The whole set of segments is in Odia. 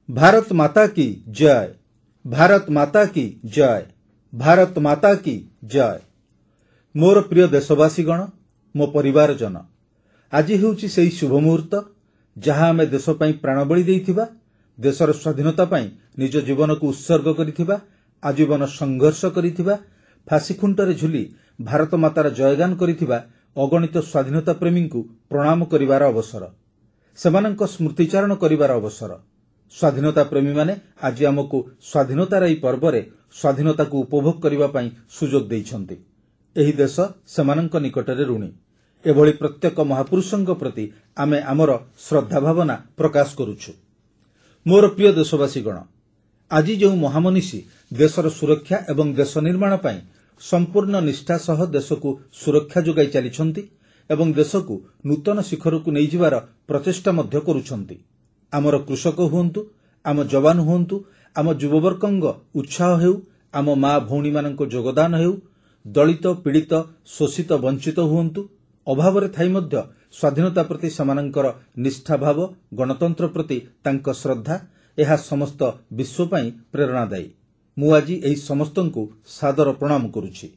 भारत माता की जय, भारत माता की जय, भारत माता की जय। मोर प्रिय देशवासीगण, मो परिवारजन, आज हेउछि सेही शुभ मुहूर्त जहाँ आमे देश पई प्राणबली देइथिबा, देशर स्वाधीनता पई निज जीवन को उत्सर्ग करिथिबा, आजीवन संघर्ष करिथिबा, फांसी खुंटरे झुली भारत मातार जयगान करिथिबा अगणित स्वाधीनता प्रेमी को प्रणाम करिवार अवसर, सेमानंक स्मृतिचारण करिवार अवसर। स्वाधीनता प्रेमी माने आज आमको स्वाधीनतार एही पर्व रे स्वाधीनता को उपभोग करिवा पई सुजोग दैछन्ति। एही देश सेमानंक निकटरे ऋणी। एभଳି प्रत्येक महापुरुषंक प्रति आमे आमर श्रद्धा भावना प्रकाश करूछु। मोर प्रिय देशवासीगण, आज जो महामनीषी देशर सुरक्षा एवं देश निर्माण पई संपूर्ण निष्ठा सह देश को सुरक्षा जोगाई चलीछन्ति एवं देश को नूतन शिखर को नहीं जिवार प्रचेष्टा मध्य करूछन्ति। आमर कृषक हुंतु, आम जवान हुंतु, आम युववर्गंग उत्साह हेउ, आम माँ भौणी मानक योगदान हेउ, दलित पीड़ित शोषित वंचित हुंतु, अभाव रे थाई मध्य स्वाधीनता प्रति समानंकर निष्ठा भाव, गणतंत्र प्रति तांक श्रद्धा, यह समस्त विश्व पई प्रेरणादायी। मु आज एही समस्तंकु सादर प्रणाम करुछि।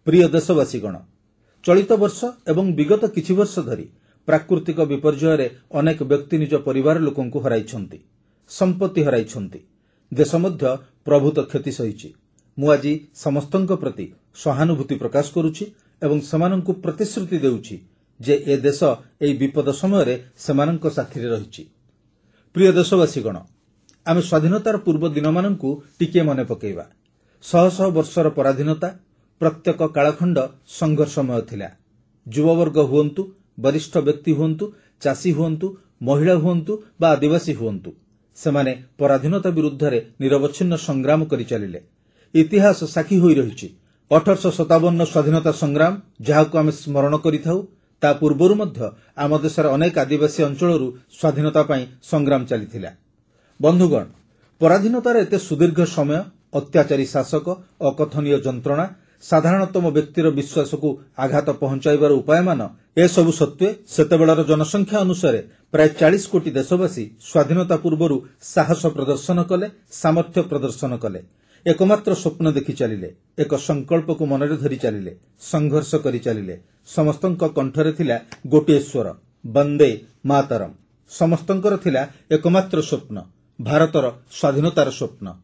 प्रिय देशवासीगण, चलित वर्ष एवं विगत किछि वर्ष धरी प्राकृतिक विपर्यय रे अनेक व्यक्ति निज परिवार लोकंकु हराइछन्ति, संपत्ति हराइछन्ति, देश मध्य प्रभुत क्षति सहिछि। मु आज समस्तंक प्रति सहानुभूति प्रकाश करुछि एवं सेमानंकु प्रतिश्रुति देउछि जे ए देश एई विपद समय रे सेमानंक साथी रे रहिछि। प्रिय देशवासीगण, आमे स्वाधीनतार पूर्व दिनमानंकु टिके मने पकेइबा। शह शह वर्षर पराधीनता प्रत्येक कालखंड संघर्षमय थिला। युववर्ग हुंतु, वरिष्ठ व्यक्ति हुंतु, चाषी हुंतु, महिला हुंतु बा आदिवासी हुंतु, सेमाने पराधीनता विरुद्ध रे निरवच्छिन्न संग्राम करि चलिले। इतिहास साक्षी होई रहिछि 1857 स्वाधीनता संग्राम, जहाको आमे स्मरण करिथाउ। ता पूर्वरु मध्य आम देशर अनेक आदिवासी अंचलरू स्वाधीनता पई संग्राम चलिथिला। बंधुगण, पराधीनतार एते सुदीर्घ समय, अत्याचारी शासक, अकथनीय जंत्रणा, साधारणतम व्यक्तिर विश्वास को आघात पहुंचाइबार उपायमान, ए सबु सत्वे सेतेबेलर जनसंख्या अनुसारे प्राय 40 कोटी देशवासी स्वाधीनता पूर्वरु साहस प्रदर्शन कले, सामर्थ्य प्रदर्शन कले, एकमात्र स्वप्न देखि चलिले, एक संकल्प को मनरे धरी चलिले, संघर्ष करि चलिले। समस्तंक कंठरे थिला गोटे स्वर, वंदे मातरम। समस्तंकर थिला एकमात्र स्वप्न, भारतर स्वाधीनतार स्वप्न।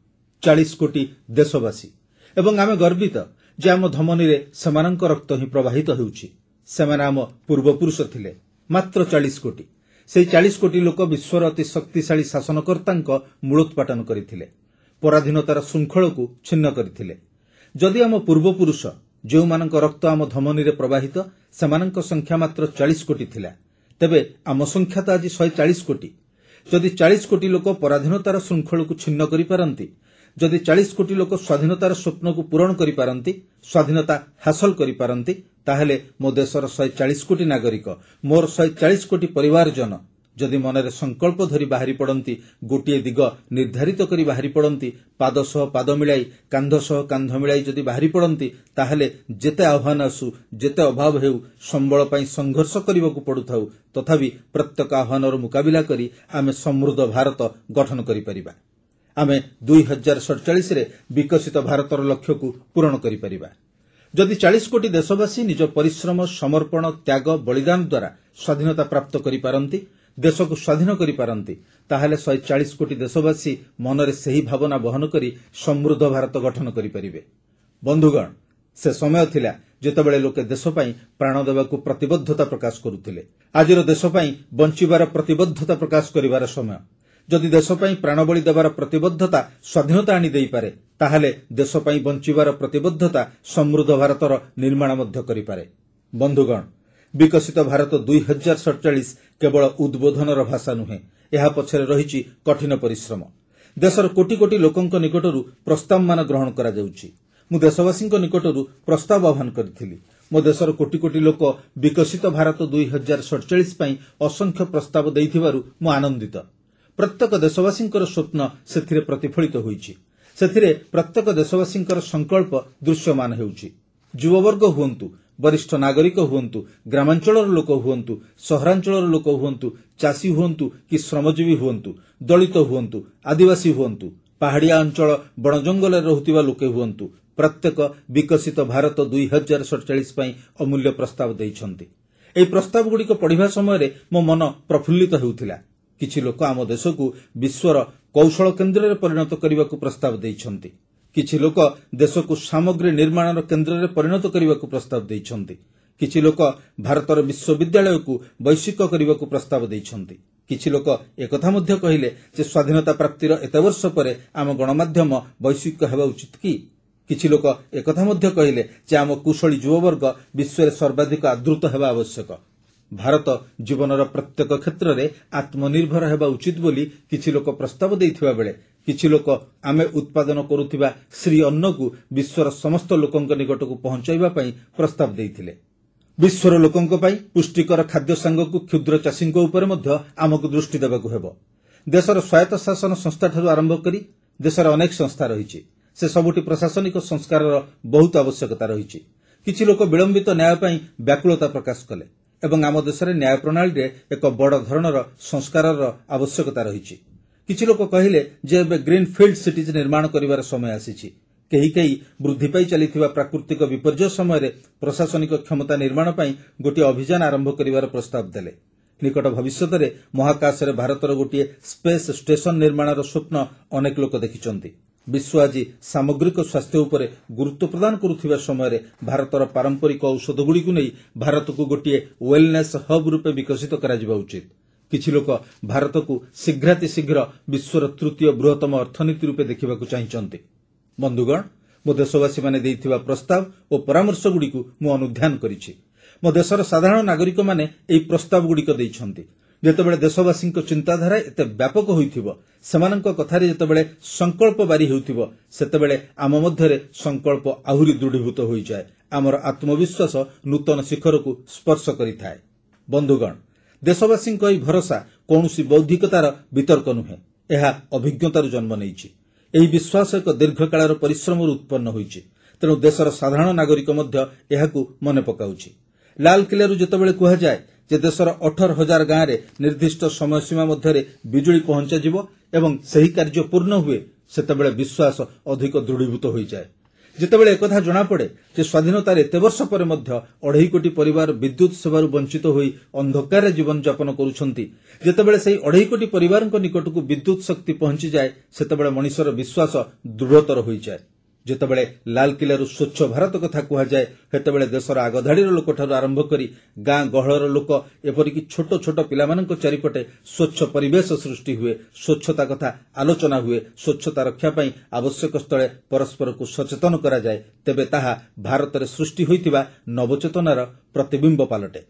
40 कोटी देशवासी एवं आमे गर्वित जे आम धमनी रे सेमानंक रक्त ही प्रवाहित हेउछि। सेमाने आम पूर्वपुरुष थिले। मात्र 40 कोटी। सेही 40 कोटी लोक विश्वर अति शक्तिशाली शासनकर्तांक मूलोत्पाटन करिथिले, पराधीनतार शृंखल को छिन्न करिथिले। जदि आम पूर्वपुरुष जो मानक रक्त आम धमनी रे प्रवाहित सेमानंक संख्या मात्र 40 कोटी थिला, तेबे आम संख्या तो आज 140 कोटी। जदि 40 कोटी लोक पराधीनतार शृंखल को छिन्न करि पारंती, जदि 40 कोटी लोक स्वाधीनतार स्वप्न को पूरण करि पारंती, स्वाधीनता हासिल करि पारंती, ताहेले मो देशर 140 कोटी नागरिक, मोर 140 कोटी परिवारजन जदि मनरे संकल्प धरी बाहरी पड़ती, गोटे दिग निर्धारित करी बाहरी पड़ती, पाद सह पाद मिलाई, कांध सह कांध मिलाई जदि बाहरी पड़ती, ताहेले जेते आह्वान आसु, जेते अभाव हेउ, संबल पई संघर्ष करिबाकु पडुथाउ, तथापि प्रत्येक आह्वानर मुकाबिला करी आमे समृद्ध भारत गठन करि परिबा। आमे 2047 रे विकसित भारतर लक्ष्य को पूरण करि परिबा। जदि 40 कोटी देशवासी निज परिश्रम, समर्पण, त्याग, बलिदान द्वारा स्वाधीनता प्राप्त करि पारंती, देश को स्वाधीन करि पारंती, ताहेले 140 कोटी देशवासी मनरे सही भावना बहन करी समृद्ध भारत गठन करि परिबे। बंधुगण, से समय थिला जेतेबेले लोके देश पई प्राण देबाकू प्रतिबद्धता प्रकाश करुथिले। आजिर देश पई बंचिबार प्रतिबद्धता प्रकाश करिवार समय। जदि देश पई प्राणबली देबार प्रतिबद्धता स्वाधीनता आनी देई पारे, ताहेले देश पई बंचिबार प्रतिबद्धता समृद्ध भारतर निर्माण मध्य करि पारे। बंधुगण, विकसित भारत 2047 केवल उद्बोधनर भाषा नुहे, यह पछरे रहिछि कठिन परिश्रम। देशर कोटी कोटी लोकंक निकटरू प्रस्ताव मान ग्रहण करा जाउछि। मु देशवासींक निकटरू प्रस्ताव आह्वान करथिली। मो देशर कोटी कोटी लोक विकसित भारत 2047 पई असंख्य प्रस्ताव देइथिबारु मु आनंदित। प्रत्येक देशवासींकर स्वप्न सेथिरे प्रतिफलित होइछि। सेथिरे प्रत्येक देशवासींकर संकल्प दृश्यमान हेउछि। युववर्ग हुंतु, वरिष्ठ नागरिक हुअन्तु, ग्रामांचलर लोक हुअन्तु, सहरांचलर लोक हुअन्तु, चाषी हुअन्तु कि श्रमजीवी हुअन्तु, दलित हुअन्तु, आदिवासी हुअन्तु, पहाड़िया अंचल बण जंगल रहुतिबा लोके हुअन्तु, प्रत्येक विकसित भारत 2047 ପାଇଁ अमूल्य प्रस्ताव दैछन्ति। ଏହି ପ୍ରସ୍ତାବଗୁଡ଼ିକ ପଢ଼ିବା ସମୟରେ ମୋ ମନ ପ୍ରଫୁଲ୍ଲିତ ହେଉଥିଲା। କିଛି ଲୋକ ଆମ ଦେଶକୁ ବିଶ୍ୱର କୌଶଳ କେନ୍ଦ୍ରରେ ପରିଣତ କରିବାକୁ ପ୍ରସ୍ତାବ ଦେଇଛନ୍ତି। କିଛି ଲୋକ ଦେଶକୁ ସାମଗ୍ରୀ ନିର୍ମାଣର କେନ୍ଦ୍ରରେ ପରିଣତ କରିବାକୁ ପ୍ରସ୍ତାବ ଦେଇଛନ୍ତି। କିଛି ଲୋକ ଭାରତର ବିଶ୍ୱବିଦ୍ୟାଳୟକୁ ବୈଶ୍ୱିକ କରିବାକୁ ପ୍ରସ୍ତାବ ଦେଇଛନ୍ତି। କିଛି ଲୋକ ଏକଥା ମଧ୍ୟ କହିଲେ ଯେ ସ୍ୱାଧୀନତା ପ୍ରାପ୍ତିର ଏତେ ବର୍ଷ ପରେ ଆମ ଗଣମାଧ୍ୟମ ବୈଶ୍ୱିକ ହେବା ଉଚିତ କି? କିଛି ଲୋକ ଏକଥା ମଧ୍ୟ କହିଲେ ଯେ ଆମ କୁଶଳୀ ଯୁବବର୍ଗ ବିଶ୍ୱରେ ସର୍ବାଧିକ ଆଦୃତ ହେବା ଆବଶ୍ୟକ। ଭାରତ ଜୀବନର ପ୍ରତ୍ୟେକ କ୍ଷେତ୍ରରେ ଆତ୍ମନିର୍ଭର ହେବା ଉଚିତ ବୋଲି କିଛି ଲୋକ ପ୍ରସ୍ତାବ ଦେଇଥିବା ବେଳେ କିଛି ଲୋକ ଆମେ ଉତ୍ପାଦନ କରୁଥିବା ଶ୍ରୀ ଅନ୍ନକୁ ବିଶ୍ୱର ସମସ୍ତ ଲୋକଙ୍କ ନିକଟକୁ ପହଞ୍ଚାଇବା ପାଇଁ ପ୍ରସ୍ତାବ ଦେଇଥିଲେ। ବିଶ୍ୱର ଲୋକଙ୍କ ପାଇଁ ପୁଷ୍ଟିକର ଖାଦ୍ୟ ସାଙ୍ଗକୁ କ୍ଷୁଦ୍ର ଚାଷୀଙ୍କ ଉପରେ ମଧ୍ୟ ଆମକୁ ଦୃଷ୍ଟି ଦେବାକୁ ହେବ। ଦେଶର ସ୍ୱାୟତ୍ତ ଶାସନ ସଂସ୍ଥାଠାରୁ ଆରମ୍ଭ କରି ଦେଶରେ ଅନେକ ସଂସ୍ଥା ରହିଛି। ସେ ସବୁଠି ପ୍ରଶାସନିକ ସଂସ୍କାରର ବହୁତ ଆବଶ୍ୟକତା ରହିଛି। କିଛି ଲୋକ ବିଳମ୍ବିତ ନ୍ୟାୟ ପାଇଁ ବ୍ୟାକୁଳତା ପ୍ରକାଶ କଲେ ଏବଂ ଆମ ଦେଶରେ ନ୍ୟାୟ ପ୍ରଣାଳୀରେ ଏକ ବଡ଼ ଧରଣର ସଂସ୍କାରର ଆବଶ୍ୟକତା ରହିଛି। କିଛି ଲୋକ କହିଲେ ଯେ ଏବେ ଗ୍ରୀନ୍ ଫିଲ୍ଡ ସିଟିଜ୍ ନିର୍ମାଣ କରିବାର ସମୟ ଆସିଛି। କେହି କେହି ବୃଦ୍ଧି ପାଇ ଚାଲିଥିବା ପ୍ରାକୃତିକ ବିପର୍ଯ୍ୟୟ ସମୟରେ ପ୍ରଶାସନିକ କ୍ଷମତା ନିର୍ମାଣ ପାଇଁ ଗୋଟିଏ ଅଭିଯାନ ଆରମ୍ଭ କରିବାର ପ୍ରସ୍ତାବ ଦେଲେ। ନିକଟ ଭବିଷ୍ୟତରେ ମହାକାଶରେ ଭାରତର ଗୋଟିଏ ସ୍ପେସ୍ ଷ୍ଟେସନ ନିର୍ମାଣର ସ୍ୱପ୍ନ ଅନେକ ଲୋକ ଦେଖିଛନ୍ତି। ବିଶ୍ୱ ଆଜି ସାମଗ୍ରିକ ସ୍ୱାସ୍ଥ୍ୟ ଉପରେ ଗୁରୁତ୍ୱ ପ୍ରଦାନ କରୁଥିବା ସମୟରେ ଭାରତର ପାରମ୍ପରିକ ଔଷଧଗୁଡ଼ିକୁ ନେଇ ଭାରତକୁ ଗୋଟିଏ ୱେଲନେସ୍ ହବ୍ ରୂପେ ବିକଶିତ କରାଯିବା ଉଚିତ। କିଛି ଲୋକ ଭାରତକୁ ଶୀଘ୍ରାତିଶୀଘ୍ର ବିଶ୍ୱର ତୃତୀୟ ବୃହତ୍ତମ ଅର୍ଥନୀତି ରୂପେ ଦେଖିବାକୁ ଚାହିଁଛନ୍ତି। ବନ୍ଧୁଗଣ, ମୋ ଦେଶବାସୀମାନେ ଦେଇଥିବା ପ୍ରସ୍ତାବ ଓ ପରାମର୍ଶଗୁଡ଼ିକୁ ମୁଁ ଅନୁଧ୍ୟାନ କରିଛି। ମୋ ଦେଶର ସାଧାରଣ ନାଗରିକମାନେ ଏହି ପ୍ରସ୍ତାବଗୁଡ଼ିକ ଦେଇଛନ୍ତି। ଯେତେବେଳେ ଦେଶବାସୀଙ୍କ ଚିନ୍ତାଧାରା ଏତେ ବ୍ୟାପକ ହୋଇଥିବ, ସେମାନଙ୍କ କଥାରେ ଯେତେବେଳେ ସଂକଳ୍ପ ବାରି ହେଉଥିବ, ସେତେବେଳେ ଆମ ମଧ୍ୟରେ ସଂକଳ୍ପ ଆହୁରି ଦୃଢ଼ୀଭୂତ ହୋଇଯାଏ। ଆମର ଆତ୍ମବିଶ୍ୱାସ ନୂତନ ଶିଖରକୁ ସ୍ପର୍ଶ କରିଥାଏ। ବନ୍ଧୁଗଣ, ଦେଶବାସୀଙ୍କ ଏହି ଭରସା କୌଣସି ବୌଦ୍ଧିକତାର ବିତର୍କ ନୁହେଁ, ଏହା ଅଭିଜ୍ଞତାରୁ ଜନ୍ମ ନେଇଛି। ଏହି ବିଶ୍ୱାସ ଏକ ଦୀର୍ଘକାଳର ପରିଶ୍ରମରୁ ଉତ୍ପନ୍ନ ହୋଇଛି। ତେଣୁ ଦେଶର ସାଧାରଣ ନାଗରିକ ମଧ୍ୟ ଏହାକୁ ମନେ ପକାଉଛି। ଲାଲକିଲ୍ଲାରୁ ଯେତେବେଳେ କୁହାଯାଏ ଯେ ଦେଶର 18,000 ଗାଁରେ ନିର୍ଦ୍ଦିଷ୍ଟ ସମୟସୀମା ମଧ୍ୟରେ ବିଜୁଳି ପହଞ୍ଚାଯିବ ଏବଂ ସେହି କାର୍ଯ୍ୟ ପୂର୍ଣ୍ଣ ହୁଏ, ସେତେବେଳେ ବିଶ୍ୱାସ ଅଧିକ ଦୃଢ଼ୀଭୂତ ହୋଇଯାଏ। ଯେତେବେଳେ ଏକଥା ଜଣାପଡ଼େ ଯେ ସ୍ୱାଧୀନତାର ଏତେ ବର୍ଷ ପରେ ମଧ୍ୟ 2.5 କୋଟି ପରିବାର ବିଦ୍ୟୁତ୍ ସେବାରୁ ବଞ୍ଚିତ ହୋଇ ଅନ୍ଧକାରରେ ଜୀବନଯାପନ କରୁଛନ୍ତି, ଯେତେବେଳେ ସେହି 2.5 କୋଟି ପରିବାରଙ୍କ ନିକଟକୁ ବିଦ୍ୟୁତ୍ ଶକ୍ତି ପହଞ୍ଚିଯାଏ, ସେତେବେଳେ ମଣିଷର ବିଶ୍ୱାସ ଦୃଢ଼ତର ହୋଇଯାଏ। ଯେତେବେଳେ ଲାଲକିଲ୍ଲାରୁ ସ୍ୱଚ୍ଛ ଭାରତ କଥା କୁହାଯାଏ, ସେତେବେଳେ ଦେଶର ଆଗଧାଡ଼ିର ଲୋକଠାରୁ ଆରମ୍ଭ କରି ଗାଁ ଗହଳର ଲୋକ ଏପରିକି ଛୋଟ ଛୋଟ ପିଲାମାନଙ୍କ ଚାରିପଟେ ସ୍ୱଚ୍ଛ ପରିବେଶ ସୃଷ୍ଟି ହୁଏ, ସ୍ୱଚ୍ଛତା କଥା ଆଲୋଚନା ହୁଏ, ସ୍ୱଚ୍ଛତା ରକ୍ଷା ପାଇଁ ଆବଶ୍ୟକ ସ୍ଥଳେ ପରସ୍ପରକୁ ସଚେତନ କରାଯାଏ, ତେବେ ତାହା ଭାରତରେ ସୃଷ୍ଟି ହୋଇଥିବା ନବଚେତନାର ପ୍ରତିବିମ୍ବ ପାଲଟେ।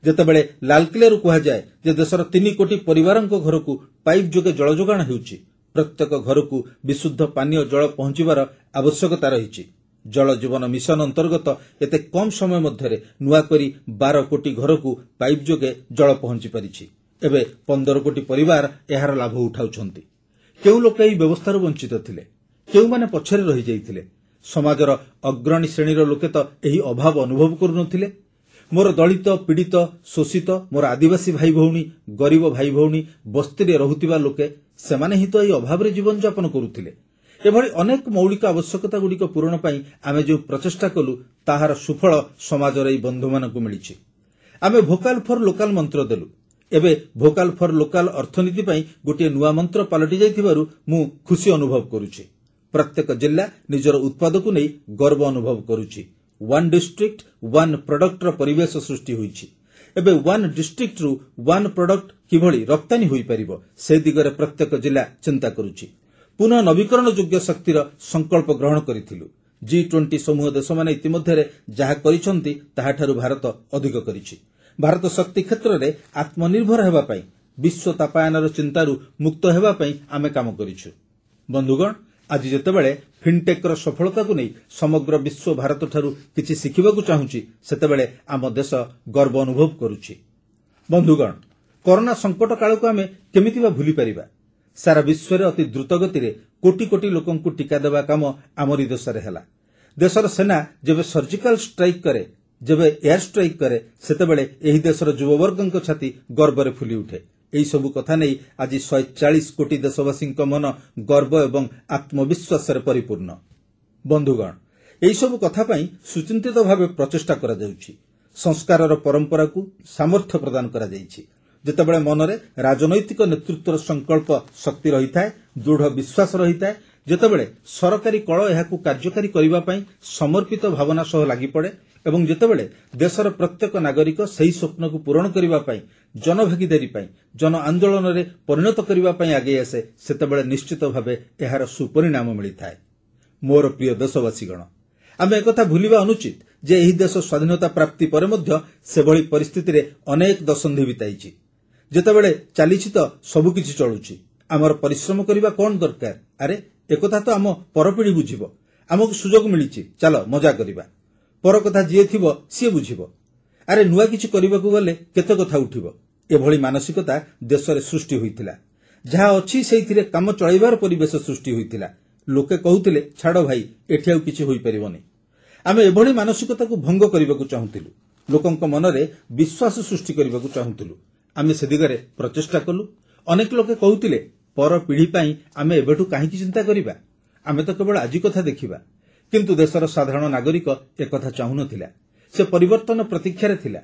ଯେତେବେଳେ ଲାଲକିଲ୍ଲାରୁ କୁହାଯାଏ ଯେ ଦେଶର 3 କୋଟି ପରିବାରଙ୍କ ଘରକୁ ପାଇପ୍ ଯୋଗେ ଜଳ ଯୋଗାଣ ହେଉଛି, ପ୍ରତ୍ୟେକ ଘରକୁ ବିଶୁଦ୍ଧ ପାନୀୟ ଜଳ ପହଞ୍ଚିବାର ଆବଶ୍ୟକତା ରହିଛି। ଜଳ ଜୀବନ ମିଶନ ଅନ୍ତର୍ଗତ ଏତେ କମ୍ ସମୟ ମଧ୍ୟରେ ନୂଆକରି 12 କୋଟି ଘରକୁ ପାଇପ୍ ଯୋଗେ ଜଳ ପହଞ୍ଚି ପାରିଛି। ଏବେ 15 କୋଟି ପରିବାର ଏହାର ଲାଭ ଉଠାଉଛନ୍ତି। କେଉଁ ଲୋକ ଏହି ବ୍ୟବସ୍ଥାରୁ ବଞ୍ଚିତ ଥିଲେ? କେଉଁମାନେ ପଛରେ ରହିଯାଇଥିଲେ? ସମାଜର ଅଗ୍ରଣୀ ଶ୍ରେଣୀର ଲୋକେ ତ ଏହି ଅଭାବ ଅନୁଭବ କରୁନଥିଲେ। ମୋର ଦଳିତ, ପୀଡ଼ିତ, ଶୋଷିତ, ମୋର ଆଦିବାସୀ ଭାଇ ଭଉଣୀ, ଗରିବ ଭାଇ ଭଉଣୀ, ବସ୍ତିରେ ରହୁଥିବା ଲୋକେ, ସେମାନେ ହିଁ ତ ଏହି ଅଭାବରେ ଜୀବନଯାପନ କରୁଥିଲେ। ଏଭଳି ଅନେକ ମୌଳିକ ଆବଶ୍ୟକତାଗୁଡ଼ିକ ପୂରଣ ପାଇଁ ଆମେ ଯେଉଁ ପ୍ରଚେଷ୍ଟା କଲୁ, ତାହାର ସୁଫଳ ସମାଜର ଏହି ବନ୍ଧୁମାନଙ୍କୁ ମିଳିଛି। ଆମେ ଭୋକାଲ ଫର ଲୋକାଲ ମନ୍ତ୍ର ଦେଲୁ। ଏବେ ଭୋକାଲ ଫର ଲୋକାଲ ଅର୍ଥନୀତି ପାଇଁ ଗୋଟିଏ ନୂଆ ମନ୍ତ୍ର ପାଲଟି ଯାଇଥିବାରୁ ମୁଁ ଖୁସି ଅନୁଭବ କରୁଛି। ପ୍ରତ୍ୟେକ ଜିଲ୍ଲା ନିଜର ଉତ୍ପାଦକୁ ନେଇ ଗର୍ବ ଅନୁଭବ କରୁଛି। 1 ଡିଷ୍ଟ୍ରିକ୍ଟ 1 ପ୍ରଡକ୍ଟର ପରିବେଶ ସୃଷ୍ଟି ହୋଇଛି। ଏବେ 1 ଡିଷ୍ଟ୍ରିକ୍ଟରୁ 1 ପ୍ରଡକ୍ଟ କିଭଳି ରପ୍ତାନୀ ହୋଇପାରିବ, ସେ ଦିଗରେ ପ୍ରତ୍ୟେକ ଜିଲ୍ଲା ଚିନ୍ତା କରୁଛି। ପୁନଃ ନବୀକରଣ ଯୋଗ୍ୟ ଶକ୍ତିର ସଂକଳ୍ପ ଗ୍ରହଣ କରିଥିଲୁ। G20 ସମୂହ ଦେଶମାନେ ଇତିମଧ୍ୟରେ ଯାହା କରିଛନ୍ତି, ତାହାଠାରୁ ଭାରତ ଅଧିକ କରିଛି। ଭାରତ ଶକ୍ତି କ୍ଷେତ୍ରରେ ଆତ୍ମନିର୍ଭର ହେବା ପାଇଁ, ବିଶ୍ୱ ତାପାୟନର ଚିନ୍ତାରୁ ମୁକ୍ତ ହେବା ପାଇଁ ଆମେ କାମ କରିଛୁ। ବନ୍ଧୁଗଣ, ଆଜି ଯେତେବେଳେ ଫିନ୍ଟେକ୍ର ସଫଳତାକୁ ନେଇ ସମଗ୍ର ବିଶ୍ୱ ଭାରତଠାରୁ କିଛି ଶିଖିବାକୁ ଚାହୁଁଛି, ସେତେବେଳେ ଆମ ଦେଶ ଗର୍ବ ଅନୁଭବ କରୁଛି। ବନ୍ଧୁଗଣ, କରୋନା ସଙ୍କଟ କାଳକୁ ଆମେ କେମିତି ବା ଭୁଲିପାରିବା? ସାରା ବିଶ୍ୱରେ ଅତି ଦ୍ରୁତଗତିରେ କୋଟି କୋଟି ଲୋକଙ୍କୁ ଟିକା ଦେବା କାମ ଆମରି ଦେଶରେ ହେଲା। ଦେଶର ସେନା ଯେବେ ସର୍ଜିକାଲ ଷ୍ଟ୍ରାଇକ୍ କରେ, ଯେବେ ଏୟାର ଷ୍ଟ୍ରାଇକ୍ କରେ ସେତେବେଳେ ଏହି ଦେଶର ଯୁବବର୍ଗଙ୍କ ଛାତି ଗର୍ବରେ ଫୁଲି ଉଠେ। ଏହି ସବୁ କଥା ନେଇ ଆଜି 140 କୋଟି ଦେଶବାସୀଙ୍କ ମନ ଗର୍ବ ଏବଂ ଆତ୍ମବିଶ୍ୱାସରେ ପରିପୂର୍ଣ୍ଣ। ବନ୍ଧୁଗଣ, ଏହିସବୁ କଥା ପାଇଁ ସୁଚିନ୍ତିତ ଭାବେ ପ୍ରଚେଷ୍ଟା କରାଯାଉଛି। ସଂସ୍କାରର ପରମ୍ପରାକୁ ସାମର୍ଥ୍ୟ ପ୍ରଦାନ କରାଯାଇଛି। ଯେତେବେଳେ ମନରେ ରାଜନୈତିକ ନେତୃତ୍ୱର ସଂକଳ୍ପ ଶକ୍ତି ରହିଥାଏ, ଦୃଢ଼ ବିଶ୍ୱାସ ରହିଥାଏ, ଯେତେବେଳେ ସରକାରୀ କଳ ଏହାକୁ କାର୍ଯ୍ୟକାରୀ କରିବା ପାଇଁ ସମର୍ପିତ ଭାବନା ସହ ଲାଗିପଡ଼େ ଏବଂ ଯେତେବେଳେ ଦେଶର ପ୍ରତ୍ୟେକ ନାଗରିକ ସେହି ସ୍ୱପ୍ନକୁ ପୂରଣ କରିବା ପାଇଁ ଜନଭାଗିଦାରୀ ପାଇଁ ଜନ ଆନ୍ଦୋଳନରେ ପରିଣତ କରିବା ପାଇଁ ଆଗେଇ ଆସେ, ସେତେବେଳେ ନିଶ୍ଚିତ ଭାବେ ଏହାର ସୁପରିଣାମ ମିଳିଥାଏ। ମୋର ପ୍ରିୟ ଦେଶବାସୀଗଣ, ଆମେ ଏକଥା ଭୁଲିବା ଅନୁଚିତ ଯେ ଏହି ଦେଶ ସ୍ୱାଧୀନତା ପ୍ରାପ୍ତି ପରେ ମଧ୍ୟ ସେଭଳି ପରିସ୍ଥିତିରେ ଅନେକ ଦଶନ୍ଧି ବିତାଇଛି। ଯେତେବେଳେ ଚାଲିଛି ତ ସବୁକିଛି ଚଳୁଛି। ଆମର ପରିଶ୍ରମ କରିବା କ'ଣ ଦରକାର? ଆରେ ଏକଥା ତ ଆମ ପରପିଢ଼ି ବୁଝିବ। ଆମକୁ ସୁଯୋଗ ମିଳିଛି, ଚାଲ ମଜା କରିବା। ପର କଥା ଯିଏ ଥିବ ସିଏ ବୁଝିବ। ଆରେ ନୂଆ କିଛି କରିବାକୁ ଗଲେ କେତେ କଥା ଉଠିବ। ଏଭଳି ମାନସିକତା ଦେଶରେ ସୃଷ୍ଟି ହୋଇଥିଲା। ଯାହା ଅଛି ସେଇଥିରେ କାମ ଚଳାଇବାର ପରିବେଶ ସୃଷ୍ଟି ହୋଇଥିଲା। ଲୋକେ କହୁଥିଲେ, ଛାଡ଼ ଭାଇ, ଏଠି ଆଉ କିଛି ହୋଇପାରିବନି। ଆମେ ଏଭଳି ମାନସିକତାକୁ ଭଙ୍ଗ କରିବାକୁ ଚାହୁଁଥିଲୁ। ଲୋକଙ୍କ ମନରେ ବିଶ୍ୱାସ ସୃଷ୍ଟି କରିବାକୁ ଚାହୁଁଥିଲୁ। ଆମେ ସେ ଦିଗରେ ପ୍ରଚେଷ୍ଟା କଲୁ। ଅନେକ ଲୋକେ କହୁଥିଲେ, ପର ପିଢ଼ି ପାଇଁ ଆମେ ଏବେଠୁ କାହିଁକି ଚିନ୍ତା କରିବା? ଆମେ ତ କେବଳ ଆଜି କଥା ଦେଖିବା। କିନ୍ତୁ ଦେଶର ସାଧାରଣ ନାଗରିକ ଏକଥା ଚାହୁଁନଥିଲା। ସେ ପରିବର୍ତ୍ତନ ପ୍ରତୀକ୍ଷାରେ ଥିଲା।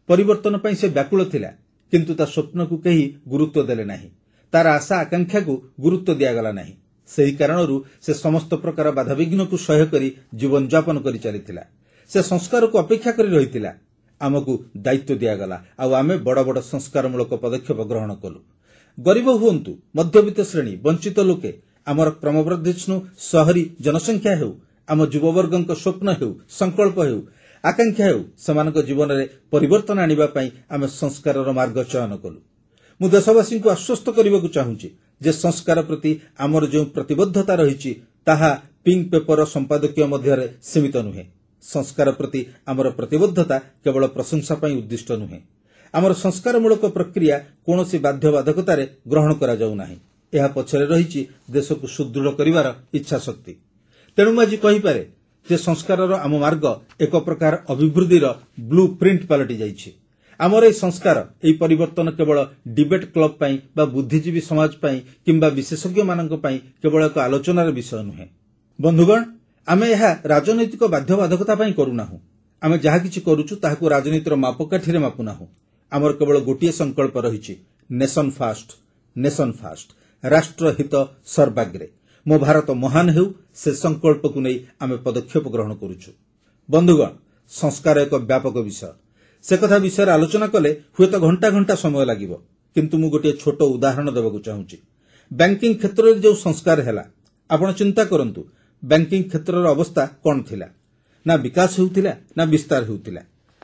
ପରିବର୍ତ୍ତନ ପାଇଁ ସେ ବ୍ୟାକୁଳ ଥିଲା। କିନ୍ତୁ ତା ସ୍ୱପ୍ନକୁ କେହି ଗୁରୁତ୍ୱ ଦେଲେ ନାହିଁ। ତାର ଆଶା ଆକାଂକ୍ଷାକୁ ଗୁରୁତ୍ୱ ଦିଆଗଲା ନାହିଁ। ସେହି କାରଣରୁ ସେ ସମସ୍ତ ପ୍ରକାର ବାଧାବିଘ୍ନକୁ ସହ୍ୟ କରି ଜୀବନଯାପନ କରି ଚାଲିଥିଲା। ସେ ସଂସ୍କାରକୁ ଅପେକ୍ଷା କରି ରହିଥିଲା। ଆମକୁ ଦାୟିତ୍ୱ ଦିଆଗଲା, ଆଉ ଆମେ ବଡ଼ ବଡ଼ ସଂସ୍କାରମୂଳକ ପଦକ୍ଷେପ ଗ୍ରହଣ କଲୁ। ଗରିବ ହୁଅନ୍ତୁ, ମଧ୍ୟବିତ୍ତ ଶ୍ରେଣୀ, ବଞ୍ଚିତ ଲୋକେ, ଆମର କ୍ରମବର୍ଦ୍ଧିଷ୍ଣୁ ସହରୀ ଜନସଂଖ୍ୟା ହେଉ, ଆମ ଯୁବବର୍ଗଙ୍କ ସ୍ୱପ୍ନ ହେଉ, ସଂକଳ୍ପ ହେଉ, ଆକାଂକ୍ଷା ହେଉ, ସେମାନଙ୍କ ଜୀବନରେ ପରିବର୍ତ୍ତନ ଆଣିବା ପାଇଁ ଆମେ ସଂସ୍କାରର ମାର୍ଗ ଚୟନ କଲୁ। ମୁଁ ଦେଶବାସୀଙ୍କୁ ଆଶ୍ୱସ୍ତ କରିବାକୁ ଚାହୁଁଛି ଯେ ସଂସ୍କାର ପ୍ରତି ଆମର ଯେଉଁ ପ୍ରତିବଦ୍ଧତା ରହିଛି ତାହା ପିଙ୍କ ପେପର ସମ୍ପାଦକୀୟ ମଧ୍ୟରେ ସୀମିତ ନୁହେଁ। ସଂସ୍କାର ପ୍ରତି ଆମର ପ୍ରତିବଦ୍ଧତା କେବଳ ପ୍ରଶଂସା ପାଇଁ ଉଦ୍ଦିଷ୍ଟ ନୁହେଁ। ଆମର ସଂସ୍କାରମୂଳକ ପ୍ରକ୍ରିୟା କୌଣସି ବାଧ୍ୟବାଧକତାରେ ଗ୍ରହଣ କରାଯାଉ ନାହିଁ। ଏହା ପଛରେ ରହିଛି ଦେଶକୁ ସୁଦୃଢ଼ କରିବାର ଇଚ୍ଛାଶକ୍ତି। ତେଣୁ ମୁଁ ଆଜି କହିପାରେ ଯେ ସଂସ୍କାରର ଆମ ମାର୍ଗ ଏକ ପ୍ରକାର ଅଭିବୃଦ୍ଧିର ବ୍ଲୁ ପ୍ରିଣ୍ଟ ପାଲଟି ଯାଇଛି। ଆମର ଏହି ସଂସ୍କାର, ଏହି ପରିବର୍ତ୍ତନ କେବଳ ଡିବେଟ୍ କ୍ଲବ ପାଇଁ ବା ବୁଦ୍ଧିଜୀବୀ ସମାଜ ପାଇଁ କିମ୍ବା ବିଶେଷଜ୍ଞମାନଙ୍କ ପାଇଁ କେବଳ ଏକ ଆଲୋଚନାର ବିଷୟ ନୁହେଁ। ବନ୍ଧୁଗଣ, ଆମେ ଏହା ରାଜନୈତିକ ବାଧ୍ୟବାଧକତା ପାଇଁ କରୁନାହୁଁ। ଆମେ ଯାହା କିଛି କରୁଛୁ ତାହାକୁ ରାଜନୀତିର ମାପକାଠିରେ ମାପୁନାହୁଁ। ଆମର କେବଳ ଗୋଟିଏ ସଂକଳ୍ପ ରହିଛି, ନେସନ୍ ଫାଷ୍ଟ, ନେସନ୍ ଫାଷ୍ଟ, ରାଷ୍ଟ୍ର ହିତ ସର୍ବାଗ୍ରେ। ମୋ ଭାରତ ମହାନ ହେଉ, ସେ ସଂକଳ୍ପକୁ ନେଇ ଆମେ ପଦକ୍ଷେପ ଗ୍ରହଣ କରୁଛୁ। ବନ୍ଧୁଗଣ, ସଂସ୍କାର ଏକ ବ୍ୟାପକ ବିଷୟ। ସେ କଥା ବିଷୟରେ ଆଲୋଚନା କଲେ ହୁଏତ ଘଣ୍ଟା ଘଣ୍ଟା ସମୟ ଲାଗିବ। କିନ୍ତୁ ମୁଁ ଗୋଟିଏ ଛୋଟ ଉଦାହରଣ ଦେବାକୁ ଚାହୁଁଛି। ବ୍ୟାଙ୍କିଂ କ୍ଷେତ୍ରରେ ଯେଉଁ ସଂସ୍କାର ହେଲା, ଆପଣ ଚିନ୍ତା କରନ୍ତୁ, ବ୍ୟାଙ୍କିଂ କ୍ଷେତ୍ରର ଅବସ୍ଥା କ'ଣ ଥିଲା? ନା ବିକାଶ ହେଉଥିଲା, ନା ବିସ୍ତାର ହେଉଥିଲା,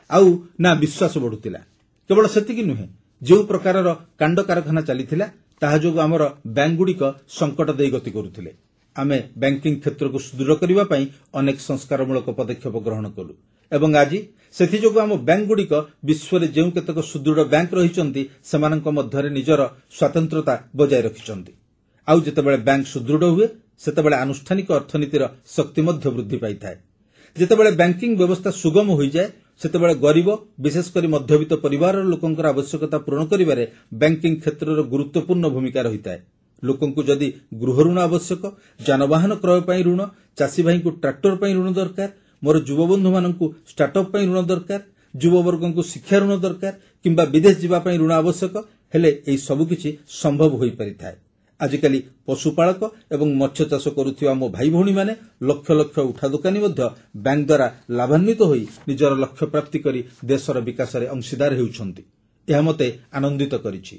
ଆଉ ନା ବିଶ୍ୱାସ ବଢ଼ୁଥିଲା। କେବଳ ସେତିକି ନୁହେଁ, ଯେଉଁ ପ୍ରକାରର କାଣ୍ଡ କାରଖାନା ଚାଲିଥିଲା ତାହା ଯୋଗୁଁ ଆମର ବ୍ୟାଙ୍କଗୁଡ଼ିକ ସଙ୍କଟ ଦେଇ ଗତି କରୁଥିଲେ। ଆମେ ବ୍ୟାଙ୍କିଂ କ୍ଷେତ୍ରକୁ ସୁଦୃଢ଼ କରିବା ପାଇଁ ଅନେକ ସଂସ୍କାରମୂଳକ ପଦକ୍ଷେପ ଗ୍ରହଣ କଲୁ ଏବଂ ଆଜି ସେଥିଯୋଗୁଁ ଆମ ବ୍ୟାଙ୍କଗୁଡ଼ିକ ବିଶ୍ୱରେ ଯେଉଁ କେତେକ ସୁଦୃଢ଼ ବ୍ୟାଙ୍କ ରହିଛନ୍ତି ସେମାନଙ୍କ ମଧ୍ୟରେ ନିଜର ସ୍ୱାତନ୍ତ୍ରତା ବଜାୟ ରଖିଛନ୍ତି। ଆଉ ଯେତେବେଳେ ବ୍ୟାଙ୍କ ସୁଦୃଢ଼ ହୁଏ ସେତେବେଳେ ଆନୁଷ୍ଠାନିକ ଅର୍ଥନୀତିର ଶକ୍ତି ମଧ୍ୟ ବୃଦ୍ଧି ପାଇଥାଏ। ଯେତେବେଳେ ବ୍ୟାଙ୍କିଂ ବ୍ୟବସ୍ଥା ସୁଗମ ହୋଇଯାଏ ସେତେବେଳେ ଗରିବ, ବିଶେଷ କରି ମଧ୍ୟବିତ୍ତ ପରିବାରର ଲୋକଙ୍କର ଆବଶ୍ୟକତା ପୂରଣ କରିବାରେ ବ୍ୟାଙ୍କିଂ କ୍ଷେତ୍ରର ଗୁରୁତ୍ୱପୂର୍ଣ୍ଣ ଭୂମିକା ରହିଥାଏ। ଲୋକଙ୍କୁ ଯଦି ଗୃହ ଋଣ ଆବଶ୍ୟକ, ଯାନବାହନ କ୍ରୟ ପାଇଁ ଋଣ, ଚାଷୀ ଭାଇଙ୍କୁ ଟ୍ରାକ୍ଟର ପାଇଁ ଋଣ ଦରକାର, ମୋର ଯୁବବନ୍ଧୁମାନଙ୍କୁ ଷ୍ଟାର୍ଟଅପ୍ ପାଇଁ ଋଣ ଦରକାର, ଯୁବବର୍ଗଙ୍କୁ ଶିକ୍ଷା ଋଣ ଦରକାର କିମ୍ବା ବିଦେଶ ଯିବା ପାଇଁ ଋଣ ଆବଶ୍ୟକ, ହେଲେ ଏହି ସବୁକିଛି ସମ୍ଭବ ହୋଇପାରିଥାଏ। ଆଜିକାଲି ପଶୁପାଳକ ଏବଂ ମତ୍ସ୍ୟ ଚାଷ କରୁଥିବା ମୋ ଭାଇ ଭଉଣୀମାନେ ଲକ୍ଷ ଲକ୍ଷ ଉଠା ଦୋକାନୀ ମଧ୍ୟ ବ୍ୟାଙ୍କ ଦ୍ୱାରା ଲାଭାନ୍ୱିତ ହୋଇ ନିଜର ଲକ୍ଷ୍ୟ ପ୍ରାପ୍ତି କରି ଦେଶର ବିକାଶରେ ଅଂଶୀଦାର ହେଉଛନ୍ତି। ଏହା ମୋତେ ଆନନ୍ଦିତ କରିଛି।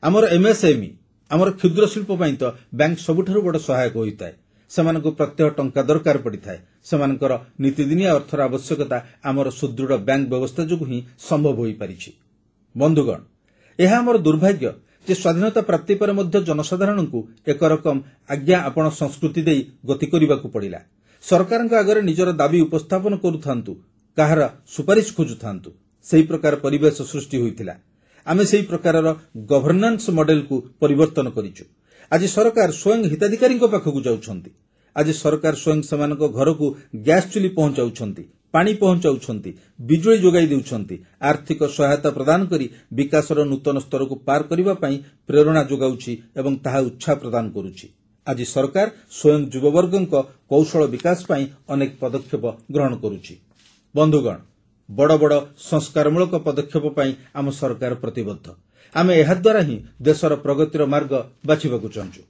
ଆମର ଏମ୍ଏସ୍ଏମ୍ଇ, ଆମର କ୍ଷୁଦ୍ର ଶିଳ୍ପ ପାଇଁ ତ ବ୍ୟାଙ୍କ ସବୁଠାରୁ ବଡ଼ ସହାୟକ ହୋଇଥାଏ। ସେମାନଙ୍କୁ ପ୍ରତ୍ୟହ ଟଙ୍କା ଦରକାର ପଡ଼ିଥାଏ। ସେମାନଙ୍କର ନୀତିଦିନିଆ ଅର୍ଥର ଆବଶ୍ୟକତା ଆମର ସୁଦୃଢ଼ ବ୍ୟାଙ୍କ ବ୍ୟବସ୍ଥା ଯୋଗୁଁ ହିଁ ସମ୍ଭବ ହୋଇପାରିଛି। ବନ୍ଧୁଗଣ, ଏହା ଆମର ଦୁର୍ଭାଗ୍ୟ ଯେ ସ୍ୱାଧୀନତା ପ୍ରାପ୍ତି ପରେ ମଧ୍ୟ ଜନସାଧାରଣଙ୍କୁ ଏକରକମ ଆଜ୍ଞା ଆପଣ ସଂସ୍କୃତି ଦେଇ ଗତି କରିବାକୁ ପଡ଼ିଲା। ସରକାରଙ୍କ ଆଗରେ ନିଜର ଦାବି ଉପସ୍ଥାପନ କରୁଥାନ୍ତୁ, କାହାର ସୁପାରିଶ ଖୋଜୁଥାନ୍ତୁ, ସେହି ପ୍ରକାର ପରିବେଶ ସୃଷ୍ଟି ହୋଇଥିଲା। ଆମେ ସେହି ପ୍ରକାରର ଗଭର୍ଣ୍ଣାନ୍ସ ମଡେଲକୁ ପରିବର୍ତ୍ତନ କରିଛୁ। ଆଜି ସରକାର ସ୍ୱୟଂ ହିତାଧିକାରୀଙ୍କ ପାଖକୁ ଯାଉଛନ୍ତି। ଆଜି ସରକାର ସ୍ୱୟଂ ସେମାନଙ୍କ ଘରକୁ ଗ୍ୟାସ୍ ଚୁଲି ପହଞ୍ଚାଉଛନ୍ତି, ପାଣି ପହଞ୍ଚାଉଛନ୍ତି, ବିଜୁଳି ଯୋଗାଇ ଦେଉଛନ୍ତି, ଆର୍ଥିକ ସହାୟତା ପ୍ରଦାନ କରି ବିକାଶର ନୂତନ ସ୍ତରକୁ ପାର କରିବା ପାଇଁ ପ୍ରେରଣା ଯୋଗାଉଛି ଏବଂ ତାହା ଉତ୍ସାହ ପ୍ରଦାନ କରୁଛି। ଆଜି ସରକାର ସ୍ୱୟଂ ଯୁବବର୍ଗଙ୍କ କୌଶଳ ବିକାଶ ପାଇଁ ଅନେକ ପଦକ୍ଷେପ ଗ୍ରହଣ କରୁଛି। ବନ୍ଧୁଗଣ, ବଡ଼ ବଡ଼ ସଂସ୍କାରମୂଳକ ପଦକ୍ଷେପ ପାଇଁ ଆମ ସରକାର ପ୍ରତିବଦ୍ଧ। ଆମେ ଏହାଦ୍ୱାରା ହିଁ ଦେଶର ପ୍ରଗତିର ମାର୍ଗ ବାଛିବାକୁ ଚାହୁଁଛୁ।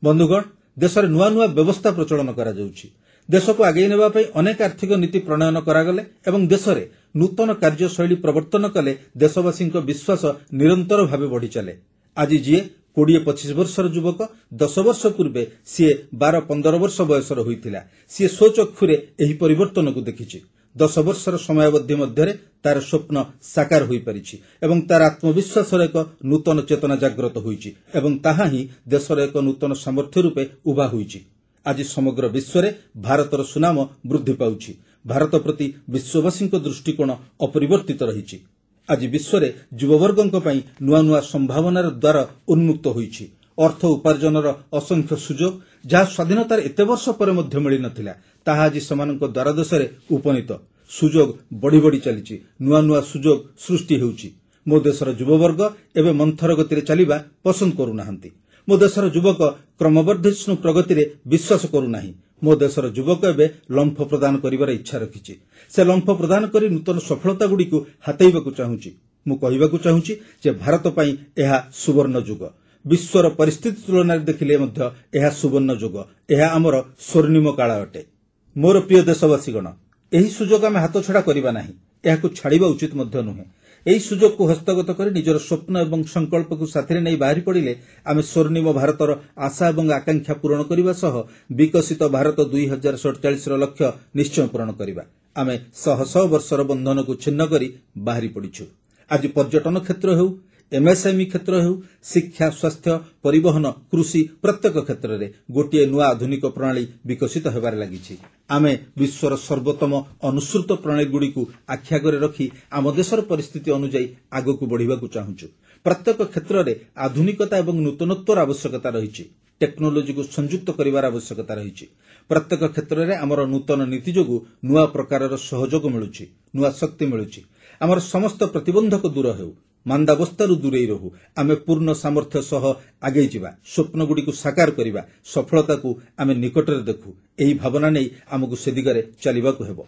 ବନ୍ଧୁଗଣ, ଦେଶରେ ନୂଆ ନୂଆ ବ୍ୟବସ୍ଥା ପ୍ରଚଳନ କରାଯାଉଛି। ଦେଶକୁ ଆଗେଇ ନେବା ପାଇଁ ଅନେକ ଆର୍ଥିକ ନୀତି ପ୍ରଣୟନ କରାଗଲେ ଏବଂ ଦେଶରେ ନୂତନ କାର୍ଯ୍ୟଶୈଳୀ ପ୍ରବର୍ତ୍ତନ କଲେ ଦେଶବାସୀଙ୍କ ବିଶ୍ୱାସ ନିରନ୍ତର ଭାବେ ବଢ଼ିଚାଲେ। ଆଜି ଯିଏ 20-25 ବର୍ଷର ଯୁବକ, 10 ବର୍ଷ ପୂର୍ବେ ସିଏ 12-15 ବର୍ଷ ବୟସର ହୋଇଥିଲା, ସିଏ ସ୍ୱଚକ୍ଷୁରେ ଏହି ପରିବର୍ତ୍ତନକୁ ଦେଖିଛି। 10 ବର୍ଷର ସମୟାବଧି ମଧ୍ୟରେ ତାର ସ୍ୱପ୍ନ ସାକାର ହୋଇପାରିଛି ଏବଂ ତାର ଆତ୍ମବିଶ୍ୱାସର ଏକ ନୂତନ ଚେତନା ଜାଗ୍ରତ ହୋଇଛି ଏବଂ ତାହା ହିଁ ଦେଶର ଏକ ନୂତନ ସାମର୍ଥ୍ୟ ରୂପେ ଉଭା ହୋଇଛି। ଆଜି ସମଗ୍ର ବିଶ୍ୱରେ ଭାରତର ସୁନାମ ବୃଦ୍ଧି ପାଉଛି। ଭାରତ ପ୍ରତି ବିଶ୍ୱବାସୀଙ୍କ ଦୃଷ୍ଟିକୋଣ ଅପରିବର୍ତ୍ତିତ ରହିଛି। ଆଜି ବିଶ୍ୱରେ ଯୁବବର୍ଗଙ୍କ ପାଇଁ ନୂଆ ନୂଆ ସମ୍ଭାବନାର ଦ୍ୱାର ଉନ୍ମୁକ୍ତ ହୋଇଛି। ଅର୍ଥ ଉପାର୍ଜନର ଅସଂଖ୍ୟ ସୁଯୋଗ, ଯାହା ସ୍ୱାଧୀନତାର ଏତେ ବର୍ଷ ପରେ ମଧ୍ୟ ମିଳିନଥିଲା, ତାହା ଆଜି ସେମାନଙ୍କ ଦ୍ୱାରଦେଶରେ ଉପନୀତ। ସୁଯୋଗ ବଢ଼ି ବଢ଼ି ଚାଲିଛି, ନୂଆ ନୂଆ ସୁଯୋଗ ସୃଷ୍ଟି ହେଉଛି। ମୋ ଦେଶର ଯୁବବର୍ଗ ଏବେ ମନ୍ଥର ଗତିରେ ଚାଲିବା ପସନ୍ଦ କରୁନାହାନ୍ତି। ମୋ ଦେଶର ଯୁବକ କ୍ରମବର୍ଦ୍ଧିଷ୍ଣୁ ପ୍ରଗତିରେ ବିଶ୍ୱାସ କରୁନାହିଁ। ମୋ ଦେଶର ଯୁବକ ଏବେ ଲମ୍ଫ ପ୍ରଦାନ କରିବାର ଇଚ୍ଛା ରଖିଛି। ସେ ଲମ୍ଫ ପ୍ରଦାନ କରି ନୂତନ ସଫଳତାଗୁଡ଼ିକୁ ହାତେଇବାକୁ ଚାହୁଁଛି। ମୁଁ କହିବାକୁ ଚାହୁଁଛି ଯେ ଭାରତ ପାଇଁ ଏହା ସୁବର୍ଣ୍ଣ ଯୁଗ। ବିଶ୍ୱର ପରିସ୍ଥିତି ତୁଳନାରେ ଦେଖିଲେ ମଧ୍ୟ ଏହା ସୁବର୍ଣ୍ଣ ଯୁଗ। ଏହା ଆମର ସ୍ୱର୍ଣ୍ଣିମ କାଳ ଅଟେ। ମୋର ପ୍ରିୟ ଦେଶବାସୀଗଣ, ଏହି ସୁଯୋଗ ଆମେ ହାତଛଡ଼ା କରିବା ନାହିଁ, ଏହାକୁ ଛାଡ଼ିବା ଉଚିତ ମଧ୍ୟ ନୁହେଁ। ଏହି ସୁଯୋଗକୁ ହସ୍ତଗତ କରି ନିଜର ସ୍ୱପ୍ନ ଏବଂ ସଂକଳ୍ପକୁ ସାଥିରେ ନେଇ ବାହାରି ପଡ଼ିଲେ ଆମେ ସ୍ୱର୍ଣ୍ଣିମ ଭାରତର ଆଶା ଏବଂ ଆକାଂକ୍ଷା ପୂରଣ କରିବା ସହ ବିକଶିତ ଭାରତ 2047ର ଲକ୍ଷ୍ୟ ନିଶ୍ଚୟ ପୂରଣ କରିବା। ଆମେ ଶହ ଶହ ବର୍ଷର ବନ୍ଧନକୁ ଛିନ୍ନ କରି ବାହାରି ପଡ଼ିଛୁ। ଆଜି ପର୍ଯ୍ୟଟନ କ୍ଷେତ୍ର ହେଉ, ଏମ୍ଏସ୍ଏମ୍ଇ କ୍ଷେତ୍ର ହେଉ, ଶିକ୍ଷା, ସ୍ୱାସ୍ଥ୍ୟ, ପରିବହନ, କୃଷି, ପ୍ରତ୍ୟେକ କ୍ଷେତ୍ରରେ ଗୋଟିଏ ନୂଆ ଆଧୁନିକ ପ୍ରଣାଳୀ ବିକଶିତ ହେବାରେ ଲାଗିଛି। ଆମେ ବିଶ୍ୱର ସର୍ବୋତ୍ତମ ଅନୁସୃତ ପ୍ରଣାଳୀଗୁଡ଼ିକୁ ଆଖି ଆଗରେ ରଖି ଆମ ଦେଶର ପରିସ୍ଥିତି ଅନୁଯାୟୀ ଆଗକୁ ବଢ଼ିବାକୁ ଚାହୁଁଛୁ। ପ୍ରତ୍ୟେକ କ୍ଷେତ୍ରରେ ଆଧୁନିକତା ଏବଂ ନୂତନତ୍ୱର ଆବଶ୍ୟକତା ରହିଛି। ଟେକ୍ନୋଲୋଜିକୁ ସଂଯୁକ୍ତ କରିବାର ଆବଶ୍ୟକତା ରହିଛି। ପ୍ରତ୍ୟେକ କ୍ଷେତ୍ରରେ ଆମର ନୂତନ ନୀତି ଯୋଗୁଁ ନୂଆ ପ୍ରକାରର ସହଯୋଗ ମିଳୁଛି, ନୂଆ ଶକ୍ତି ମିଳୁଛି। ଆମର ସମସ୍ତ ପ୍ରତିବନ୍ଧକ ଦୂର ହେଉ, ମାନ୍ଦାବସ୍ଥାରୁ ଦୂରେଇ ରହୁ। ଆମେ ପୂର୍ଣ୍ଣ ସାମର୍ଥ୍ୟ ସହ ଆଗେଇ ଯିବା, ସ୍ୱପ୍ନଗୁଡ଼ିକୁ ସାକାର କରିବା, ସଫଳତାକୁ ଆମେ ନିକଟରେ ଦେଖୁ। ଏହି ଭାବନା ନେଇ ଆମକୁ ସେ ଦିଗରେ ଚାଲିବାକୁ ହେବ।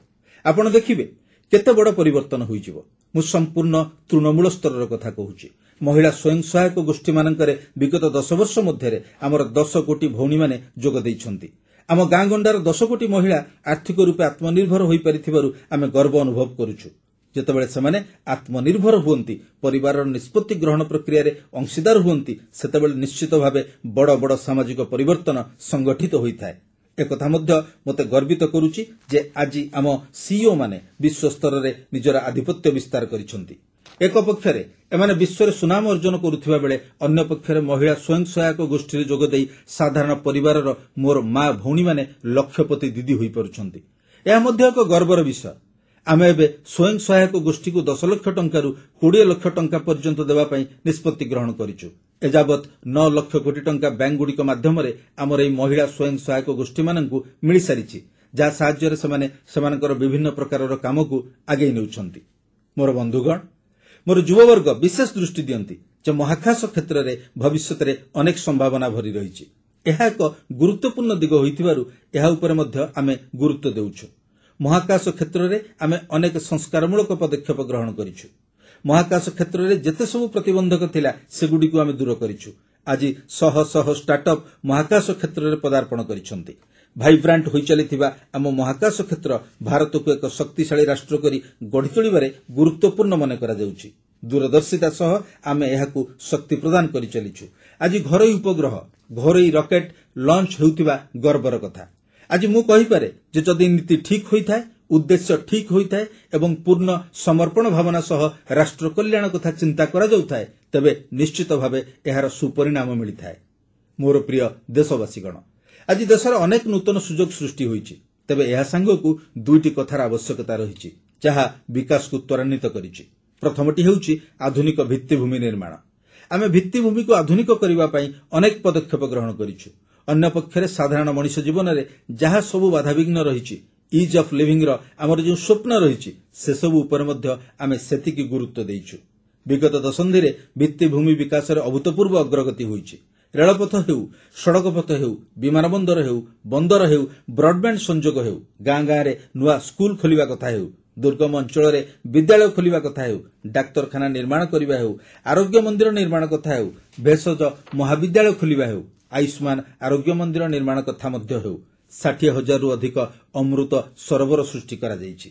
ଆପଣ ଦେଖିବେ କେତେ ବଡ଼ ପରିବର୍ତ୍ତନ ହୋଇଯିବ। ମୁଁ ସମ୍ପୂର୍ଣ୍ଣ ତୃଣମୂଳ ସ୍ତରର କଥା କହୁଛି। ମହିଳା ସ୍ୱୟଂ ସହାୟକ ଗୋଷ୍ଠୀମାନଙ୍କରେ ବିଗତ 10 ବର୍ଷ ମଧ୍ୟରେ ଆମର 10 କୋଟି ଭଉଣୀମାନେ ଯୋଗ ଦେଇଛନ୍ତି। ଆମ ଗାଁ ଗଣ୍ଡାର 10 କୋଟି ମହିଳା ଆର୍ଥିକ ରୂପେ ଆତ୍ମନିର୍ଭର ହୋଇପାରିଥିବାରୁ ଆମେ ଗର୍ବ ଅନୁଭବ କରୁଛୁ। ଯେତେବେଳେ ସେମାନେ ଆତ୍ମନିର୍ଭର ହୁଅନ୍ତି, ପରିବାରର ନିଷ୍ପତ୍ତି ଗ୍ରହଣ ପ୍ରକ୍ରିୟାରେ ଅଂଶୀଦାର ହୁଅନ୍ତି, ସେତେବେଳେ ନିଶ୍ଚିତ ଭାବେ ବଡ଼ ବଡ଼ ସାମାଜିକ ପରିବର୍ତ୍ତନ ସଂଗଠିତ ହୋଇଥାଏ। ଏକଥା ମଧ୍ୟ ମୋତେ ଗର୍ବିତ କରୁଛି ଯେ ଆଜି ଆମ ସିଇଓ ମାନେ ବିଶ୍ୱସ୍ତରରେ ନିଜର ଆଧିପତ୍ୟ ବିସ୍ତାର କରିଛନ୍ତି। ଏକ ପକ୍ଷରେ ଏମାନେ ବିଶ୍ୱରେ ସୁନାମ ଅର୍ଜନ କରୁଥିବା ବେଳେ ଅନ୍ୟ ପକ୍ଷରେ ମହିଳା ସ୍ୱୟଂ ସହାୟକ ଗୋଷ୍ଠୀରେ ଯୋଗଦେଇ ସାଧାରଣ ପରିବାରର ମୋର ମା ଭଉଣୀମାନେ ଲକ୍ଷପତି ଦିଦି ହୋଇପାରୁଛନ୍ତି। ଏହା ମଧ୍ୟ ଏକ ଗର୍ବର ବିଷୟ। ଆମେ ଏବେ ସ୍ୱୟଂ ସହାୟକ ଗୋଷ୍ଠୀକୁ 10 ଲକ୍ଷ ଟଙ୍କାରୁ 20 ଲକ୍ଷ ଟଙ୍କା ପର୍ଯ୍ୟନ୍ତ ଦେବା ପାଇଁ ନିଷ୍ପତ୍ତି ଗ୍ରହଣ କରିଛୁ। ଏଯାବତ୍ 9 ଲକ୍ଷ କୋଟି ଟଙ୍କା ବ୍ୟାଙ୍କଗୁଡ଼ିକ ମାଧ୍ୟମରେ ଆମର ଏହି ମହିଳା ସ୍ୱୟଂ ସହାୟକ ଗୋଷ୍ଠୀମାନଙ୍କୁ ମିଳିସାରିଛି, ଯାହା ସାହାଯ୍ୟରେ ସେମାନେ ସେମାନଙ୍କର ବିଭିନ୍ନ ପ୍ରକାରର କାମକୁ ଆଗେଇ ନେଉଛନ୍ତି। ମୋର ବନ୍ଧୁଗଣ, ମୋର ଯୁବବର୍ଗ ବିଶେଷ ଦୃଷ୍ଟି ଦିଅନ୍ତି ଯେ ମହାକାଶ କ୍ଷେତ୍ରରେ ଭବିଷ୍ୟତରେ ଅନେକ ସମ୍ଭାବନା ଭରି ରହିଛି। ଏହା ଏକ ଗୁରୁତ୍ୱପୂର୍ଣ୍ଣ ଦିଗ ହୋଇଥିବାରୁ ଏହା ଉପରେ ମଧ୍ୟ ଆମେ ଗୁରୁତ୍ୱ ଦେଉଛୁ। ମହାକାଶ କ୍ଷେତ୍ରରେ ଆମେ ଅନେକ ସଂସ୍କାରମୂଳକ ପଦକ୍ଷେପ ଗ୍ରହଣ କରିଛୁ। ମହାକାଶ କ୍ଷେତ୍ରରେ ଯେତେ ସବୁ ପ୍ରତିବନ୍ଧକ ଥିଲା ସେଗୁଡ଼ିକୁ ଆମେ ଦୂର କରିଛୁ। ଆଜି ଶହ ଶହ ଷ୍ଟାର୍ଟଅପ୍ ମହାକାଶ କ୍ଷେତ୍ରରେ ପଦାର୍ପଣ କରିଛନ୍ତି। ଭାଇବ୍ରାଣ୍ଟ ହୋଇଚାଲିଥିବା ଆମ ମହାକାଶ କ୍ଷେତ୍ର ଭାରତକୁ ଏକ ଶକ୍ତିଶାଳୀ ରାଷ୍ଟ୍ର କରି ଗଢ଼ି ତୋଳିବାରେ ଗୁରୁତ୍ୱପୂର୍ଣ୍ଣ ମନେ କରାଯାଉଛି। ଦୂରଦର୍ଶିତା ସହ ଆମେ ଏହାକୁ ଶକ୍ତି ପ୍ରଦାନ କରିଚାଲିଛୁ। ଆଜି ଘରୋଇ ଉପଗ୍ରହ, ଘରୋଇ ରକେଟ୍ ଲଞ୍ଚ ହେଉଥିବା ଗର୍ବର କଥା। ଆଜି ମୁଁ କହିପାରେ ଯେ ଯଦି ନୀତି ଠିକ୍ ହୋଇଥାଏ, ଉଦ୍ଦେଶ୍ୟ ଠିକ୍ ହୋଇଥାଏ ଏବଂ ପୂର୍ଣ୍ଣ ସମର୍ପଣ ଭାବନା ସହ ରାଷ୍ଟ୍ର କଲ୍ୟାଣ କଥା ଚିନ୍ତା କରାଯାଉଥାଏ, ତେବେ ନିଶ୍ଚିତ ଭାବେ ଏହାର ସୁପରିଣାମ ମିଳିଥାଏ। ମୋର ପ୍ରିୟ ଦେଶବାସୀଗଣ, ଆଜି ଦେଶରେ ଅନେକ ନୂତନ ସୁଯୋଗ ସୃଷ୍ଟି ହୋଇଛି। ତେବେ ଏହା ସାଙ୍ଗକୁ ଦୁଇଟି କଥାର ଆବଶ୍ୟକତା ରହିଛି, ଯାହା ବିକାଶକୁ ତ୍ୱରାନ୍ୱିତ କରିଛି। ପ୍ରଥମଟି ହେଉଛି ଆଧୁନିକ ଭିତ୍ତିଭୂମି ନିର୍ମାଣ। ଆମେ ଭିତ୍ତିଭୂମିକୁ ଆଧୁନିକ କରିବା ପାଇଁ ଅନେକ ପଦକ୍ଷେପ ଗ୍ରହଣ କରିଛୁ। ଅନ୍ୟପକ୍ଷରେ ସାଧାରଣ ମଣିଷ ଜୀବନରେ ଯାହା ସବୁ ବାଧାବିଘ୍ନ ରହିଛି, ଇଜ୍ ଅଫ୍ ଲିଭିଂର ଆମର ଯେଉଁ ସ୍ୱପ୍ନ ରହିଛି ସେସବୁ ଉପରେ ମଧ୍ୟ ଆମେ ସେତିକି ଗୁରୁତ୍ୱ ଦେଇଛୁ। ବିଗତ ଦଶନ୍ଧିରେ ଭିତ୍ତିଭୂମି ବିକାଶରେ ଅଭୂତପୂର୍ବ ଅଗ୍ରଗତି ହୋଇଛି। ରେଳପଥ ହେଉ, ସଡ଼କ ପଥ ହେଉ, ବିମାନ ବନ୍ଦର ହେଉ, ବନ୍ଦର ହେଉ, ବ୍ରଡବ୍ୟାଣ୍ଡ ସଂଯୋଗ ହେଉ, ଗାଁ ଗାଁରେ ନୂଆ ସ୍କୁଲ ଖୋଲିବା କଥା ହେଉ, ଦୁର୍ଗମ ଅଞ୍ଚଳରେ ବିଦ୍ୟାଳୟ ଖୋଲିବା କଥା ହେଉ, ଡାକ୍ତରଖାନା ନିର୍ମାଣ କରିବା ହେଉ, ଆରୋଗ୍ୟ ମନ୍ଦିର ନିର୍ମାଣ କଥା ହେଉ, ଭେଷଜ ମହାବିଦ୍ୟାଳୟ ଖୋଲିବା ହେଉ, ଆୟୁଷ୍ମାନ ଆରୋଗ୍ୟ ମନ୍ଦିର ନିର୍ମାଣ କଥା ମଧ୍ୟ ହେଉ, 60,000ରୁ ଅଧିକ ଅମୃତ ସରୋବର ସୃଷ୍ଟି କରାଯାଇଛି।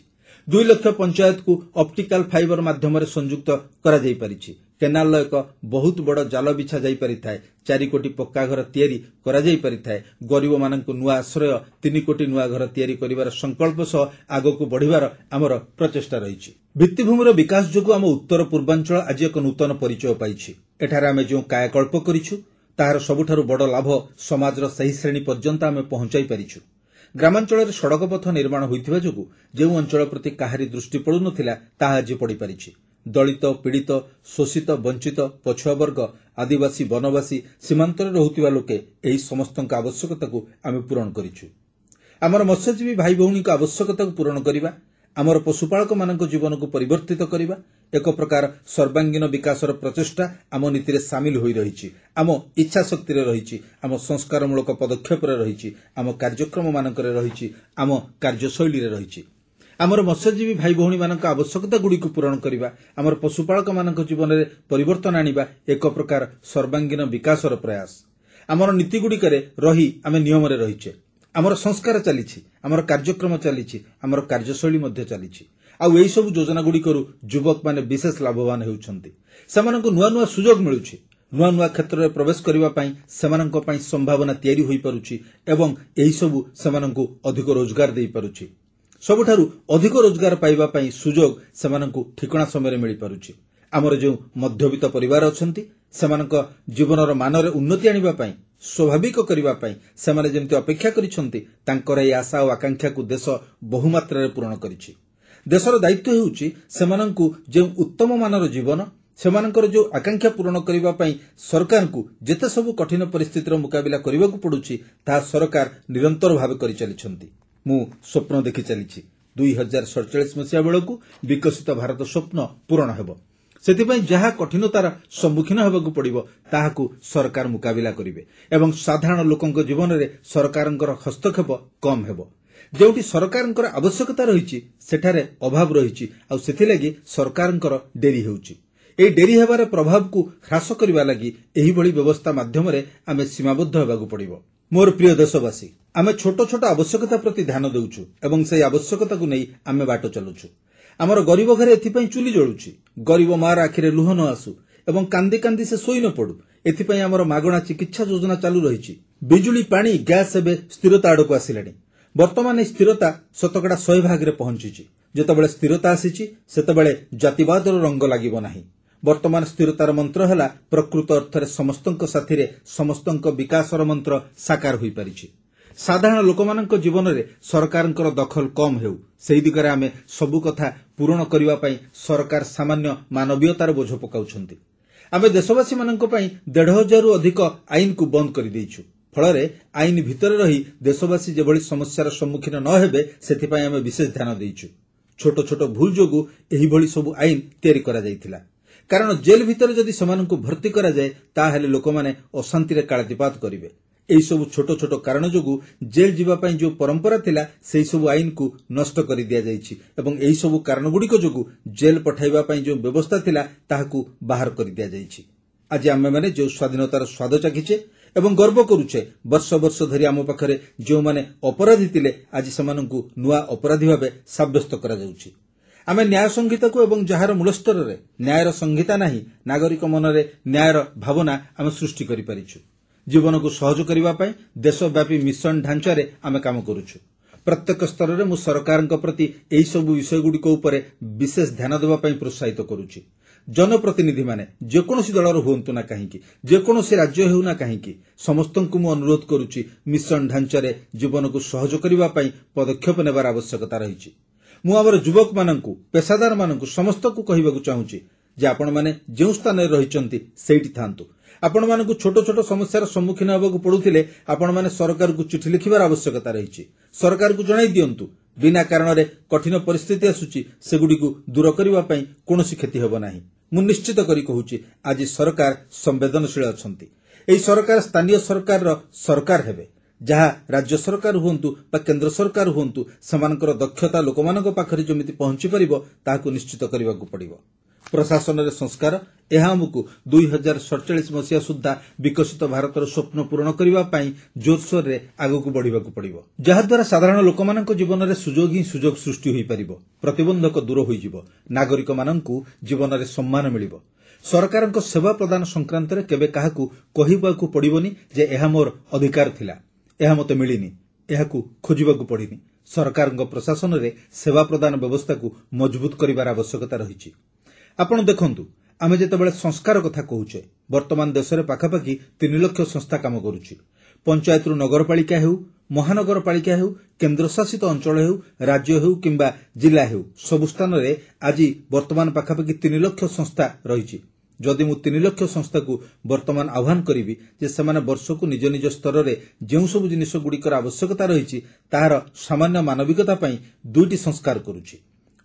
2 ଲକ୍ଷ ପଞ୍ଚାୟତକୁ ଅପ୍ଟିକାଲ ଫାଇବର ମାଧ୍ୟମରେ ସଂଯୁକ୍ତ କରାଯାଇପାରିଛି। କେନାଲର ଏକ ବହୁତ ବଡ଼ ଜାଲ ବିଛା ଯାଇପାରିଥାଏ। 4 କୋଟି ପକ୍କା ଘର ତିଆରି କରାଯାଇପାରିଥାଏ। ଗରିବମାନଙ୍କୁ ନୂଆ ଆଶ୍ରୟ, 3 କୋଟି ନୂଆ ଘର ତିଆରି କରିବାର ସଂକଳ୍ପ ସହ ଆଗକୁ ବଢ଼ିବାର ଆମର ପ୍ରଚେଷ୍ଟା ରହିଛି। ଭିତ୍ତିଭୂମିର ବିକାଶ ଯୋଗୁଁ ଆମ ଉତ୍ତର ପୂର୍ବାଞ୍ଚଳ ଆଜି ଏକ ନୂତନ ପରିଚୟ ପାଇଛି। ଏଠାରେ ଆମେ ଯେଉଁ କାୟାକଳ୍ପ କରିଛୁ ତାହାର ସବୁଠାରୁ ବଡ଼ ଲାଭ ସମାଜର ସେହି ଶ୍ରେଣୀ ପର୍ଯ୍ୟନ୍ତ ଆମେ ପହଞ୍ଚାଇ ପାରିଛୁ। ଗ୍ରାମାଞ୍ଚଳରେ ସଡ଼କ ପଥ ନିର୍ମାଣ ହୋଇଥିବା ଯୋଗୁଁ ଯେଉଁ ଅଞ୍ଚଳ ପ୍ରତି କାହାରି ଦୃଷ୍ଟି ପଡ଼ୁନଥିଲା ତାହା ଆଜି ପଡ଼ିପାରିଛି। ଦଳିତ, ପୀଡ଼ିତ, ଶୋଷିତ, ବଞ୍ଚିତ, ପଛୁଆବର୍ଗ, ଆଦିବାସୀ, ବନବାସୀ, ସୀମାନ୍ତରେ ରହୁଥିବା ଲୋକେ ଏହି ସମସ୍ତଙ୍କ ଆବଶ୍ୟକତାକୁ ଆମେ ପୂରଣ କରିଛୁ। ଆମର ମତ୍ସ୍ୟଜୀବୀ ଭାଇ ଭଉଣୀଙ୍କ ଆବଶ୍ୟକତାକୁ ପୂରଣ କରିବା, ଆମର ପଶୁପାଳକମାନଙ୍କ ଜୀବନକୁ ପରିବର୍ତ୍ତିତ କରିବା ଏକ ପ୍ରକାର ସର୍ବାଙ୍ଗୀନ ବିକାଶର ପ୍ରଚେଷ୍ଟା ଆମ ନୀତିରେ ସାମିଲ ହୋଇ ରହିଛି, ଆମ ଇଚ୍ଛାଶକ୍ତିରେ ରହିଛି, ଆମ ସଂସ୍କାରମୂଳକ ପଦକ୍ଷେପରେ ରହିଛି, ଆମ କାର୍ଯ୍ୟକ୍ରମମାନଙ୍କରେ ରହିଛି, ଆମ କାର୍ଯ୍ୟଶୈଳୀରେ ରହିଛି। ଆମର ମତ୍ସ୍ୟଜୀବୀ ଭାଇ ଭଉଣୀମାନଙ୍କ ଆବଶ୍ୟକତାଗୁଡ଼ିକୁ ପୂରଣ କରିବା, ଆମର ପଶୁପାଳକମାନଙ୍କ ଜୀବନରେ ପରିବର୍ତ୍ତନ ଆଣିବା ଏକ ପ୍ରକାର ସର୍ବାଙ୍ଗୀନ ବିକାଶର ପ୍ରୟାସ। ଆମର ନୀତିଗୁଡ଼ିକରେ ରହି ଆମେ ନିୟମରେ ରହିଛେ। ଆମର ସଂସ୍କାର ଚାଲିଛି, ଆମର କାର୍ଯ୍ୟକ୍ରମ ଚାଲିଛି, ଆମର କାର୍ଯ୍ୟଶୈଳୀ ମଧ୍ୟ ଚାଲିଛି। ଆଉ ଏହିସବୁ ଯୋଜନାଗୁଡ଼ିକରୁ ଯୁବକମାନେ ବିଶେଷ ଲାଭବାନ ହେଉଛନ୍ତି। ସେମାନଙ୍କୁ ନୂଆ ନୂଆ ସୁଯୋଗ ମିଳୁଛି। ନୂଆ ନୂଆ କ୍ଷେତ୍ରରେ ପ୍ରବେଶ କରିବା ପାଇଁ ସେମାନଙ୍କ ପାଇଁ ସମ୍ଭାବନା ତିଆରି ହୋଇପାରୁଛି ଏବଂ ଏହିସବୁ ସେମାନଙ୍କୁ ଅଧିକ ରୋଜଗାର ଦେଇପାରୁଛି। ସବୁଠାରୁ ଅଧିକ ରୋଜଗାର ପାଇବା ପାଇଁ ସୁଯୋଗ ସେମାନଙ୍କୁ ଠିକଣା ସମୟରେ ମିଳିପାରୁଛି। ଆମର ଯେଉଁ ମଧ୍ୟବିତ୍ତ ପରିବାର ଅଛନ୍ତି ସେମାନଙ୍କ ଜୀବନର ମାନରେ ଉନ୍ନତି ଆଣିବା ପାଇଁ, ସ୍ୱାଭାବିକ କରିବା ପାଇଁ ସେମାନେ ଯେମିତି ଅପେକ୍ଷା କରିଛନ୍ତି ତାଙ୍କର ଏହି ଆଶା ଓ ଆକାଂକ୍ଷାକୁ ଦେଶ ବହୁମାତ୍ରାରେ ପୂରଣ କରିଛି। ଦେଶର ଦାୟିତ୍ୱ ହେଉଛି ସେମାନଙ୍କୁ ଯେଉଁ ଉତ୍ତମ ମାନର ଜୀବନ, ସେମାନଙ୍କର ଯେଉଁ ଆକାଂକ୍ଷା ପୂରଣ କରିବା ପାଇଁ ସରକାରଙ୍କୁ ଯେତେ ସବୁ କଠିନ ପରିସ୍ଥିତିର ମୁକାବିଲା କରିବାକୁ ପଡ଼ୁଛି ତାହା ସରକାର ନିରନ୍ତର ଭାବେ କରିଚାଲିଛନ୍ତି। ମୁଁ ସ୍ୱପ୍ନ ଦେଖି ଚାଲିଛି 2047 ମସିହା ବେଳକୁ ବିକଶିତ ଭାରତ ସ୍ୱପ୍ନ ପୂରଣ ହେବ। ସେଥିପାଇଁ ଯାହା କଠିନତାର ସମ୍ମୁଖୀନ ହେବାକୁ ପଡ଼ିବ ତାହାକୁ ସରକାର ମୁକାବିଲା କରିବେ ଏବଂ ସାଧାରଣ ଲୋକଙ୍କ ଜୀବନରେ ସରକାରଙ୍କର ହସ୍ତକ୍ଷେପ କମ୍ ହେବ। ଯେଉଁଠି ସରକାରଙ୍କର ଆବଶ୍ୟକତା ରହିଛି ସେଠାରେ ଅଭାବ ରହିଛି ଆଉ ସେଥିଲାଗି ସରକାରଙ୍କର ଡେରି ହେଉଛି। ଏହି ଡେରି ହେବାର ପ୍ରଭାବକୁ ହ୍ରାସ କରିବା ଲାଗି ଏହିଭଳି ବ୍ୟବସ୍ଥା ମାଧ୍ୟମରେ ଆମେ ସୀମାବଦ୍ଧ ହେବାକୁ ପଡ଼ିବ। ମୋର ପ୍ରିୟ ଦେଶବାସୀ, ଆମେ ଛୋଟ ଛୋଟ ଆବଶ୍ୟକତା ପ୍ରତି ଧ୍ୟାନ ଦେଉଛୁ ଏବଂ ସେହି ଆବଶ୍ୟକତାକୁ ନେଇ ଆମେ ବାଟ ଚାଲୁଛୁ। ଆମର ଗରିବ ଘରେ ଏଥିପାଇଁ ଚୁଲି ଜଳୁଛି, ଗରିବ ମାର ଆଖିରେ ଲୁହ ନ ଆସୁ ଏବଂ କାନ୍ଦି କାନ୍ଦି ସେ ଶୋଇ ନ ପଡ଼ୁ, ଏଥିପାଇଁ ଆମର ମାଗଣା ଚିକିତ୍ସା ଯୋଜନା ଚାଲୁ ରହିଛି। ବିଜୁଳି, ପାଣି, ଗ୍ୟାସ୍ ଏବେ ସ୍ଥିରତା ଆଡ଼କୁ ଆସିଲାଣି। ବର୍ତ୍ତମାନ ଏହି ସ୍ଥିରତା 100% ପହଞ୍ଚିଛି। ଯେତେବେଳେ ସ୍ଥିରତା ଆସିଛି ସେତେବେଳେ ଜାତିବାଦର ରଙ୍ଗ ଲାଗିବ ନାହିଁ। ବର୍ତ୍ତମାନ ସ୍ଥିରତାର ମନ୍ତ୍ର ହେଲା ପ୍ରକୃତ ଅର୍ଥରେ ସମସ୍ତଙ୍କ ସାଥିରେ ସମସ୍ତଙ୍କ ବିକାଶର ମନ୍ତ୍ର ସାକାର ହୋଇପାରିଛି। ସାଧାରଣ ଲୋକମାନଙ୍କ ଜୀବନରେ ସରକାରଙ୍କର ଦଖଲ କମ୍ ହେଉ, ସେହି ଦିଗରେ ଆମେ ସବୁ କଥା ପୂରଣ କରିବା ପାଇଁ ସରକାର ସାମାନ୍ୟ ମାନବୀୟତାର ବୋଝ ପକାଉଛନ୍ତି। ଆମେ ଦେଶବାସୀମାନଙ୍କ ପାଇଁ 1,500ରୁ ଅଧିକ ଆଇନକୁ ବନ୍ଦ କରିଦେଇଛୁ। ଫଳରେ ଆଇନ ଭିତରେ ରହି ଦେଶବାସୀ ଯେଭଳି ସମସ୍ୟାର ସମ୍ମୁଖୀନ ନ ହେବେ ସେଥିପାଇଁ ଆମେ ବିଶେଷ ଧ୍ୟାନ ଦେଇଛୁ। ଛୋଟ ଛୋଟ ଭୁଲ ଯୋଗୁଁ ଏହିଭଳି ସବୁ ଆଇନ ତିଆରି କରାଯାଇଥିଲା। କାରଣ ଜେଲ ଭିତରେ ଯଦି ସେମାନଙ୍କୁ ଭର୍ତ୍ତି କରାଯାଏ ତାହେଲେ ଲୋକମାନେ ଅଶାନ୍ତିରେ କାଳାତିପାତ କରିବେ। ଏହିସବୁ ଛୋଟ ଛୋଟ କାରଣ ଯୋଗୁଁ ଜେଲ ଯିବା ପାଇଁ ଯେଉଁ ପରମ୍ପରା ଥିଲା ସେହିସବୁ ଆଇନକୁ ନଷ୍ଟ କରି ଦିଆଯାଇଛି ଏବଂ ଏହିସବୁ କାରଣଗୁଡ଼ିକ ଯୋଗୁଁ ଜେଲ ପଠାଇବା ପାଇଁ ଯେଉଁ ବ୍ୟବସ୍ଥା ଥିଲା ତାହାକୁ ବାହାର କରି ଦିଆଯାଇଛି। ଆଜି ଆମେମାନେ ଯେଉଁ ସ୍ୱାଧୀନତାର ସ୍ୱାଦ ଚାଖିଛେ ଏବଂ ଗର୍ବ କରୁଛେ, ବର୍ଷ ବର୍ଷ ଧରି ଆମ ପାଖରେ ଯେଉଁମାନେ ଅପରାଧୀ ଥିଲେ ଆଜି ସେମାନଙ୍କୁ ନୂଆ ଅପରାଧୀ ଭାବେ ସାବ୍ୟସ୍ତ କରାଯାଉଛି। ଆମେ ନ୍ୟାୟ ସଂହିତାକୁ ଏବଂ ଯାହାର ମୂଳସ୍ତରରେ ନ୍ୟାୟର ସଂହିତା ନାହିଁ, ନାଗରିକ ମନରେ ନ୍ୟାୟର ଭାବନା ଆମେ ସୃଷ୍ଟି କରିପାରିଛୁ। ଜୀବନକୁ ସହଜ କରିବା ପାଇଁ ଦେଶବ୍ୟାପୀ ମିଶନ ଢାଞ୍ଚାରେ ଆମେ କାମ କରୁଛୁ। ପ୍ରତ୍ୟେକ ସ୍ତରରେ ମୁଁ ସରକାରଙ୍କ ପ୍ରତି ଏହିସବୁ ବିଷୟଗୁଡ଼ିକ ଉପରେ ବିଶେଷ ଧ୍ୟାନ ଦେବା ପାଇଁ ପ୍ରୋତ୍ସାହିତ କରୁଛି। ଜନପ୍ରତିନିଧିମାନେ ଯେକୌଣସି ଦଳର ହୁଅନ୍ତୁ ନା କାହିଁକି, ଯେକୌଣସି ରାଜ୍ୟ ହେଉ ନା କାହିଁକି, ସମସ୍ତଙ୍କୁ ମୁଁ ଅନୁରୋଧ କରୁଛି ମିଶନ ଢାଞ୍ଚାରେ ଜୀବନକୁ ସହଜ କରିବା ପାଇଁ ପଦକ୍ଷେପ ନେବାର ଆବଶ୍ୟକତା ରହିଛି। ମୁଁ ଆମର ଯୁବକମାନଙ୍କୁ, ପେସାଦାରମାନଙ୍କୁ ସମସ୍ତଙ୍କୁ କହିବାକୁ ଚାହୁଁଛି ଯେ ଆପଣମାନେ ଯେଉଁ ସ୍ଥାନରେ ରହିଛନ୍ତି ସେଇଠି ଥାଆନ୍ତୁ। ଆପଣମାନଙ୍କୁ ଛୋଟ ଛୋଟ ସମସ୍ୟାର ସମ୍ମୁଖୀନ ହେବାକୁ ପଡ଼ୁଥିଲେ ଆପଣମାନେ ସରକାରକୁ ଚିଠି ଲେଖିବାର ଆବଶ୍ୟକତା ରହିଛି। ସରକାରକୁ ଜଣାଇ ଦିଅନ୍ତୁ ବିନା କାରଣରେ କଠିନ ପରିସ୍ଥିତି ଆସୁଛି ସେଗୁଡ଼ିକୁ ଦୂର କରିବା ପାଇଁ କୌଣସି କ୍ଷତି ହେବ ନାହିଁ। ମୁଁ ନିଶ୍ଚିତ କରି କହୁଛି ଆଜି ସରକାର ସମ୍ବେଦନଶୀଳ ଅଛନ୍ତି। ଏହି ସରକାର ସ୍ଥାନୀୟ ସରକାରର ସରକାର ହେବେ, ଯାହା ରାଜ୍ୟ ସରକାର ହୁଅନ୍ତୁ ବା କେନ୍ଦ୍ର ସରକାର ହୁଅନ୍ତୁ, ସେମାନଙ୍କର ଦକ୍ଷତା ଲୋକମାନଙ୍କ ପାଖରେ ଯେମିତି ପହଞ୍ଚି ପାରିବ ତାହାକୁ ନିଶ୍ଚିତ କରିବାକୁ ପଡ଼ିବ। ପ୍ରଶାସନରେ ସଂସ୍କାର, ଏହା ଆମକୁ 2047 ମସିହା ସୁଦ୍ଧା ବିକଶିତ ଭାରତର ସ୍ୱପ୍ନ ପୂରଣ କରିବା ପାଇଁ ଜୋରସୋରରେ ଆଗକୁ ବଢ଼ିବାକୁ ପଡ଼ିବ, ଯାହାଦ୍ୱାରା ସାଧାରଣ ଲୋକମାନଙ୍କ ଜୀବନରେ ସୁଯୋଗ ହିଁ ସୁଯୋଗ ସୃଷ୍ଟି ହୋଇପାରିବ, ପ୍ରତିବନ୍ଧକ ଦୂର ହୋଇଯିବ, ନାଗରିକମାନଙ୍କୁ ଜୀବନରେ ସମ୍ମାନ ମିଳିବ। ସରକାରଙ୍କ ସେବା ପ୍ରଦାନ ସଂକ୍ରାନ୍ତରେ କେବେ କାହାକୁ କହିବାକୁ ପଡ଼ିବନି ଯେ ଏହା ମୋର ଅଧିକାର ଥିଲା, ଏହା ମୋତେ ମିଳିନି, ଏହାକୁ ଖୋଜିବାକୁ ପଡ଼ିନି। ସରକାରଙ୍କ ପ୍ରଶାସନରେ ସେବା ପ୍ରଦାନ ବ୍ୟବସ୍ଥାକୁ ମଜବୁତ କରିବାର ଆବଶ୍ୟକତା ରହିଛି। ଆପଣ ଦେଖନ୍ତୁ, ଆମେ ଯେତେବେଳେ ସଂସ୍କାର କଥା କହୁଛେ, ବର୍ତ୍ତମାନ ଦେଶରେ ପାଖାପାଖି 3 ଲକ୍ଷ ସଂସ୍ଥା କାମ କରୁଛି। ପଞ୍ଚାୟତରୁ ନଗରପାଳିକା ହେଉ, ମହାନଗରପାଳିକା ହେଉ, କେନ୍ଦ୍ରଶାସିତ ଅଞ୍ଚଳ ହେଉ, ରାଜ୍ୟ ହେଉ କିମ୍ବା ଜିଲ୍ଲା ହେଉ, ସବୁ ସ୍ଥାନରେ ଆଜି ବର୍ତ୍ତମାନ ପାଖାପାଖି 3 ଲକ୍ଷ ସଂସ୍ଥା ରହିଛି। ଯଦି ମୁଁ 3 ଲକ୍ଷ ସଂସ୍ଥାକୁ ବର୍ତ୍ତମାନ ଆହ୍ୱାନ କରିବି ଯେ ସେମାନେ ବର୍ଷକୁ ନିଜ ନିଜ ସ୍ତରରେ ଯେଉଁ ସବୁ ଜିନିଷଗୁଡ଼ିକର ଆବଶ୍ୟକତା ରହିଛି ତାହାର ସାମାନ୍ୟ ମାନବିକତା ପାଇଁ 2ଟି ସଂସ୍କାର କରୁଛି,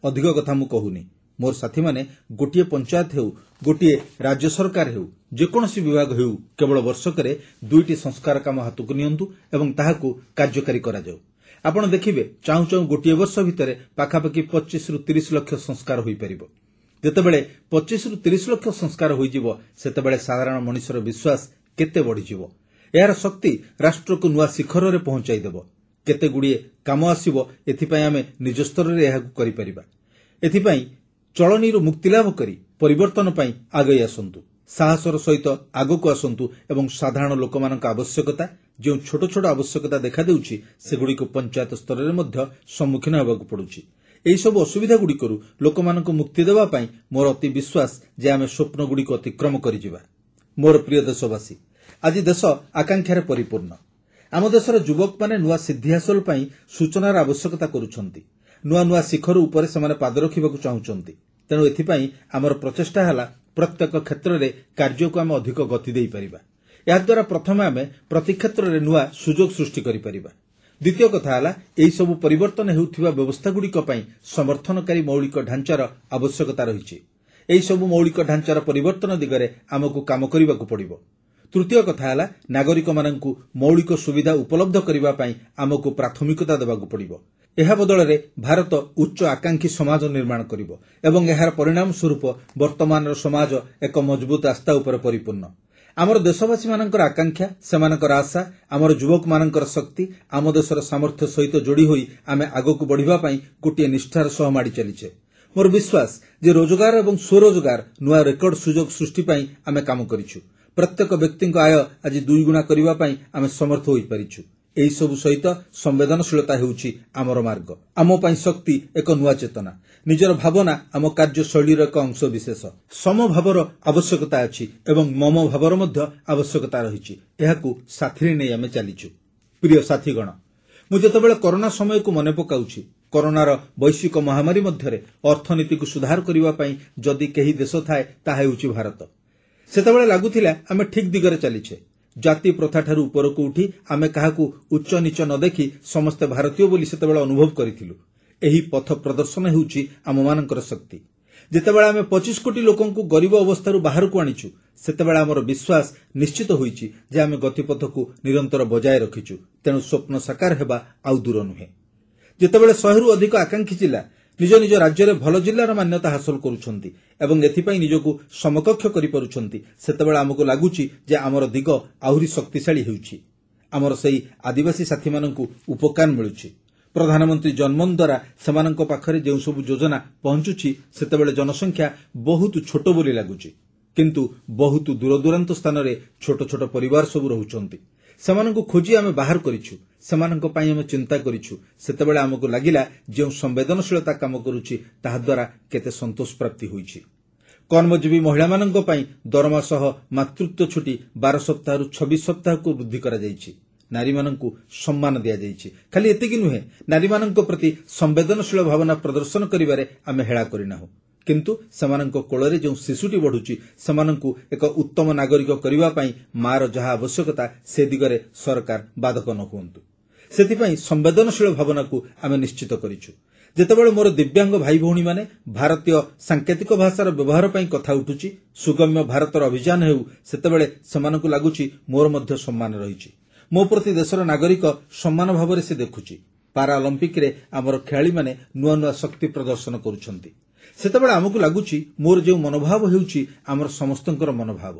ଅଧିକ କଥା ମୁଁ କହୁନି। ମୋର ସାଥୀମାନେ ଗୋଟିଏ ପଞ୍ଚାୟତ ହେଉ, ଗୋଟିଏ ରାଜ୍ୟ ସରକାର ହେଉ, ଯେକୌଣସି ବିଭାଗ ହେଉ, କେବଳ ବର୍ଷକରେ 2ଟି ସଂସ୍କାର କାମ ହାତକୁ ନିଅନ୍ତୁ ଏବଂ ତାହାକୁ କାର୍ଯ୍ୟକାରୀ କରାଯାଉ। ଆପଣ ଦେଖିବେ ଚାହୁଁ ଚାହୁଁ ଗୋଟିଏ ବର୍ଷ ଭିତରେ ପାଖାପାଖି 25ରୁ 30 ଲକ୍ଷ ସଂସ୍କାର ହୋଇପାରିବ। ଯେତେବେଳେ 25ରୁ 30 ଲକ୍ଷ ସଂସ୍କାର ହୋଇଯିବ, ସେତେବେଳେ ସାଧାରଣ ମଣିଷର ବିଶ୍ୱାସ କେତେ ବଢ଼ିଯିବ। ଏହାର ଶକ୍ତି ରାଷ୍ଟ୍ରକୁ ନୂଆ ଶିଖରରେ ପହଞ୍ଚାଇ ଦେବ। କେତେଗୁଡ଼ିଏ କାମ ଆସିବ, ଏଥିପାଇଁ ଆମେ ନିଜ ସ୍ତରରେ ଏହାକୁ କରିପାରିବା। ଏଥିପାଇଁ ଚଳନୀରୁ ମୁକ୍ତିଲାଭ କରି ପରିବର୍ତ୍ତନ ପାଇଁ ଆଗେଇ ଆସନ୍ତୁ, ସାହସର ସହିତ ଆଗକୁ ଆସନ୍ତୁ ଏବଂ ସାଧାରଣ ଲୋକମାନଙ୍କ ଆବଶ୍ୟକତା, ଯେଉଁ ଛୋଟ ଛୋଟ ଆବଶ୍ୟକତା ଦେଖାଦେଉଛି, ସେଗୁଡ଼ିକୁ ପଞ୍ଚାୟତ ସ୍ତରରେ ମଧ୍ୟ ସମ୍ମୁଖୀନ ହେବାକୁ ପଡ଼ୁଛି। ଏହିସବୁ ଅସୁବିଧାଗୁଡ଼ିକରୁ ଲୋକମାନଙ୍କୁ ମୁକ୍ତି ଦେବା ପାଇଁ ମୋର ଅତି ବିଶ୍ୱାସ ଯେ ଆମେ ସ୍ୱପ୍ନଗୁଡ଼ିକୁ ଅତିକ୍ରମ କରିଯିବା। ମୋର ପ୍ରିୟ ଦେଶବାସୀ, ଆଜି ଦେଶ ଆକାଂକ୍ଷାରେ ପରିପୂର୍ଣ୍ଣ। ଆମ ଦେଶର ଯୁବକମାନେ ନୂଆ ସିଦ୍ଧି ହାସଲ ପାଇଁ ସୂଚନାର ଆବଶ୍ୟକତା କରୁଛନ୍ତି। ନୂଆ ନୂଆ ଶିଖର ଉପରେ ସେମାନେ ପାଦ ରଖିବାକୁ ଚାହୁଁଛନ୍ତି। ତେଣୁ ଏଥିପାଇଁ ଆମର ପ୍ରଚେଷ୍ଟା ହେଲା ପ୍ରତ୍ୟେକ କ୍ଷେତ୍ରରେ କାର୍ଯ୍ୟକୁ ଆମେ ଅଧିକ ଗତି ଦେଇପାରିବା। ଏହାଦ୍ୱାରା ପ୍ରଥମେ ଆମେ ପ୍ରତି କ୍ଷେତ୍ରରେ ନୂଆ ସୁଯୋଗ ସୃଷ୍ଟି କରିପାରିବା। ଦ୍ୱିତୀୟ କଥା ହେଲା, ଏହିସବୁ ପରିବର୍ତ୍ତନ ହେଉଥିବା ବ୍ୟବସ୍ଥାଗୁଡ଼ିକ ପାଇଁ ସମର୍ଥନକାରୀ ମୌଳିକ ଢାଞ୍ଚାର ଆବଶ୍ୟକତା ରହିଛି। ଏହିସବୁ ମୌଳିକ ଢାଞ୍ଚାର ପରିବର୍ତ୍ତନ ଦିଗରେ ଆମକୁ କାମ କରିବାକୁ ପଡ଼ିବ। ତୃତୀୟ କଥା ହେଲା, ନାଗରିକମାନଙ୍କୁ ମୌଳିକ ସୁବିଧା ଉପଲବ୍ଧ କରିବା ପାଇଁ ଆମକୁ ପ୍ରାଥମିକତା ଦେବାକୁ ପଡ଼ିବ। ଏହା ବଦଳରେ ଭାରତ ଉଚ୍ଚ ଆକାଂକ୍ଷୀ ସମାଜ ନିର୍ମାଣ କରିବ ଏବଂ ଏହାର ପରିଣାମ ସ୍ୱରୂପ ବର୍ତ୍ତମାନର ସମାଜ ଏକ ମଜବୁତ ଆସ୍ଥା ଉପରେ ପରିପୂର୍ଣ୍ଣ। ଆମର ଦେଶବାସୀମାନଙ୍କର ଆକାଂକ୍ଷା, ସେମାନଙ୍କର ଆଶା, ଆମର ଯୁବକମାନଙ୍କର ଶକ୍ତି, ଆମ ଦେଶର ସାମର୍ଥ୍ୟ ସହିତ ଯୋଡ଼ି ହୋଇ ଆମେ ଆଗକୁ ବଢ଼ିବା ପାଇଁ ଗୋଟିଏ ନିଷ୍ଠାର ସହ ମାଡ଼ି ଚାଲିଛେ। ମୋର ବିଶ୍ୱାସ ଯେ ରୋଜଗାର ଏବଂ ସ୍ୱରୋଜଗାର ନୂଆ ରେକର୍ଡ ସୁଯୋଗ ସୃଷ୍ଟି ପାଇଁ ଆମେ କାମ କରିଛୁ। ପ୍ରତ୍ୟେକ ବ୍ୟକ୍ତିଙ୍କ ଆୟ ଆଜି 2 ଗୁଣା କରିବା ପାଇଁ ଆମେ ସମର୍ଥ ହୋଇପାରିଛୁ। ଏହିସବୁ ସହିତ ସମ୍ବେଦନଶୀଳତା ହେଉଛି ଆମର ମାର୍ଗ। ଆମ ପାଇଁ ଶକ୍ତି ଏକ ନୂଆ ଚେତନା। ନିଜର ଭାବନା ଆମ କାର୍ଯ୍ୟଶୈଳୀର ଏକ ଅଂଶ ବିଶେଷ। ସମଭାବର ଆବଶ୍ୟକତା ଅଛି ଏବଂ ମମ ଭାବର ମଧ୍ୟ ଆବଶ୍ୟକତା ରହିଛି। ଏହାକୁ ସାଥିରେ ନେଇ ଆମେ ଚାଲିଛୁ। ପ୍ରିୟ ସାଥୀଗଣ, ମୁଁ ଯେତେବେଳେ କରୋନା ସମୟକୁ ମନେ ପକାଉଛି, କରୋନାର ବୈଶ୍ୱିକ ମହାମାରୀ ମଧ୍ୟରେ ଅର୍ଥନୀତିକୁ ସୁଧାର କରିବା ପାଇଁ ଯଦି କେହି ଦେଶ ଥାଏ, ତାହା ହେଉଛି ଭାରତ। ସେତେବେଳେ ଲାଗୁଥିଲା ଆମେ ଠିକ୍ ଦିଗରେ ଚାଲିଛେ। ଜାତି ପ୍ରଥାଠାରୁ ଉପରକୁ ଉଠି ଆମେ କାହାକୁ ଉଚ୍ଚ ନିଚ ନ ଦେଖି ସମସ୍ତେ ଭାରତୀୟ ବୋଲି ସେତେବେଳେ ଅନୁଭବ କରିଥିଲୁ। ଏହି ପଥ ପ୍ରଦର୍ଶନ ହେଉଛି ଆମମାନଙ୍କର ଶକ୍ତି। ଯେତେବେଳେ ଆମେ 25 କୋଟି ଲୋକଙ୍କୁ ଗରିବ ଅବସ୍ଥାରୁ ବାହାରକୁ ଆଣିଛୁ, ସେତେବେଳେ ଆମର ବିଶ୍ୱାସ ନିଶ୍ଚିତ ହୋଇଛି ଯେ ଆମେ ଗତିପଥକୁ ନିରନ୍ତର ବଜାୟ ରଖିଛୁ। ତେଣୁ ସ୍ୱପ୍ନ ସାକାର ହେବା ଆଉ ଦୂର ନୁହେଁ। ଯେତେବେଳେ 100ରୁ ଅଧିକ ଆକାଂକ୍ଷୀ ଜିଲ୍ଲା ନିଜ ନିଜ ରାଜ୍ୟରେ ଭଲ ଜିଲ୍ଲାର ମାନ୍ୟତା ହାସଲ କରୁଛନ୍ତି ଏବଂ ଏଥିପାଇଁ ନିଜକୁ ସମକକ୍ଷ କରିପାରୁଛନ୍ତି, ସେତେବେଳେ ଆମକୁ ଲାଗୁଛି ଯେ ଆମର ଦିଗ ଆହୁରି ଶକ୍ତିଶାଳୀ ହେଉଛି। ଆମର ସେହି ଆଦିବାସୀ ସାଥୀମାନଙ୍କୁ ଉପକାର ମିଳୁଛି। ପ୍ରଧାନମନ୍ତ୍ରୀ ଜନମନ ଦ୍ୱାରା ସେମାନଙ୍କ ପାଖରେ ଯେଉଁ ସବୁ ଯୋଜନା ପହଞ୍ଚୁଛି, ସେତେବେଳେ ଜନସଂଖ୍ୟା ବହୁତ ଛୋଟ ବୋଲି ଲାଗୁଛି, କିନ୍ତୁ ବହୁତ ଦୂରଦୂରାନ୍ତ ସ୍ଥାନରେ ଛୋଟ ଛୋଟ ପରିବାର ସବୁ ରହୁଛନ୍ତି। ସେମାନଙ୍କୁ ଖୋଜି ଆମେ ବାହାର କରିଛୁ, ସେମାନଙ୍କ ପାଇଁ ଆମେ ଚିନ୍ତା କରିଛୁ। ସେତେବେଳେ ଆମକୁ ଲାଗିଲା ଯେଉଁ ସମ୍ବେଦନଶୀଳତା କାମ କରୁଛି, ତାହାଦ୍ୱାରା କେତେ ସନ୍ତୋଷ ପ୍ରାପ୍ତି ହୋଇଛି। କର୍ମଜୀବୀ ମହିଳାମାନଙ୍କ ପାଇଁ ଦରମା ସହ ମାତୃତ୍ୱ ଛୁଟି 12 ସପ୍ତାହରୁ 26 ସପ୍ତାହକୁ ବୃଦ୍ଧି କରାଯାଇଛି। ନାରୀମାନଙ୍କୁ ସମ୍ମାନ ଦିଆଯାଇଛି। ଖାଲି ଏତିକି ନୁହେଁ, ନାରୀମାନଙ୍କ ପ୍ରତି ସମ୍ବେଦନଶୀଳ ଭାବନା ପ୍ରଦର୍ଶନ କରିବାରେ ଆମେ ହେଳା କରିନାହୁଁ। କିନ୍ତୁ ସେମାନଙ୍କ କୋଳରେ ଯେଉଁ ଶିଶୁଟି ବଢ଼ୁଛି, ସେମାନଙ୍କୁ ଏକ ଉତ୍ତମ ନାଗରିକ କରିବା ପାଇଁ ମାର ଯାହା ଆବଶ୍ୟକତା, ସେ ଦିଗରେ ସରକାର ବାଧକ ନ ହୁଅନ୍ତୁ। ସେଥିପାଇଁ ସମ୍ବେଦନଶୀଳ ଭାବନାକୁ ଆମେ ନିଶ୍ଚିତ କରିଛୁ। ଯେତେବେଳେ ମୋର ଦିବ୍ୟାଙ୍ଗ ଭାଇ ଭଉଣୀମାନେ ଭାରତୀୟ ସାଙ୍କେତିକ ଭାଷାର ବ୍ୟବହାର ପାଇଁ କଥା ଉଠୁଛି, ସୁଗମ୍ୟ ଭାରତର ଅଭିଯାନ ହେଉ, ସେତେବେଳେ ସେମାନଙ୍କୁ ଲାଗୁଛି ମୋର ମଧ୍ୟ ସମ୍ମାନ ରହିଛି। ମୋ ପ୍ରତି ଦେଶର ନାଗରିକ ସମ୍ମାନ ଭାବରେ ସେ ଦେଖୁଛି। ପାରାଅଲିମ୍ପିକରେ ଆମର ଖେଳାଳିମାନେ ନୂଆ ନୂଆ ଶକ୍ତି ପ୍ରଦର୍ଶନ କରୁଛନ୍ତି। ସେତେବେଳେ ଆମକୁ ଲାଗୁଛି ମୋର ଯେଉଁ ମନୋଭାବ ହେଉଛି ଆମର ସମସ୍ତଙ୍କର ମନୋଭାବ।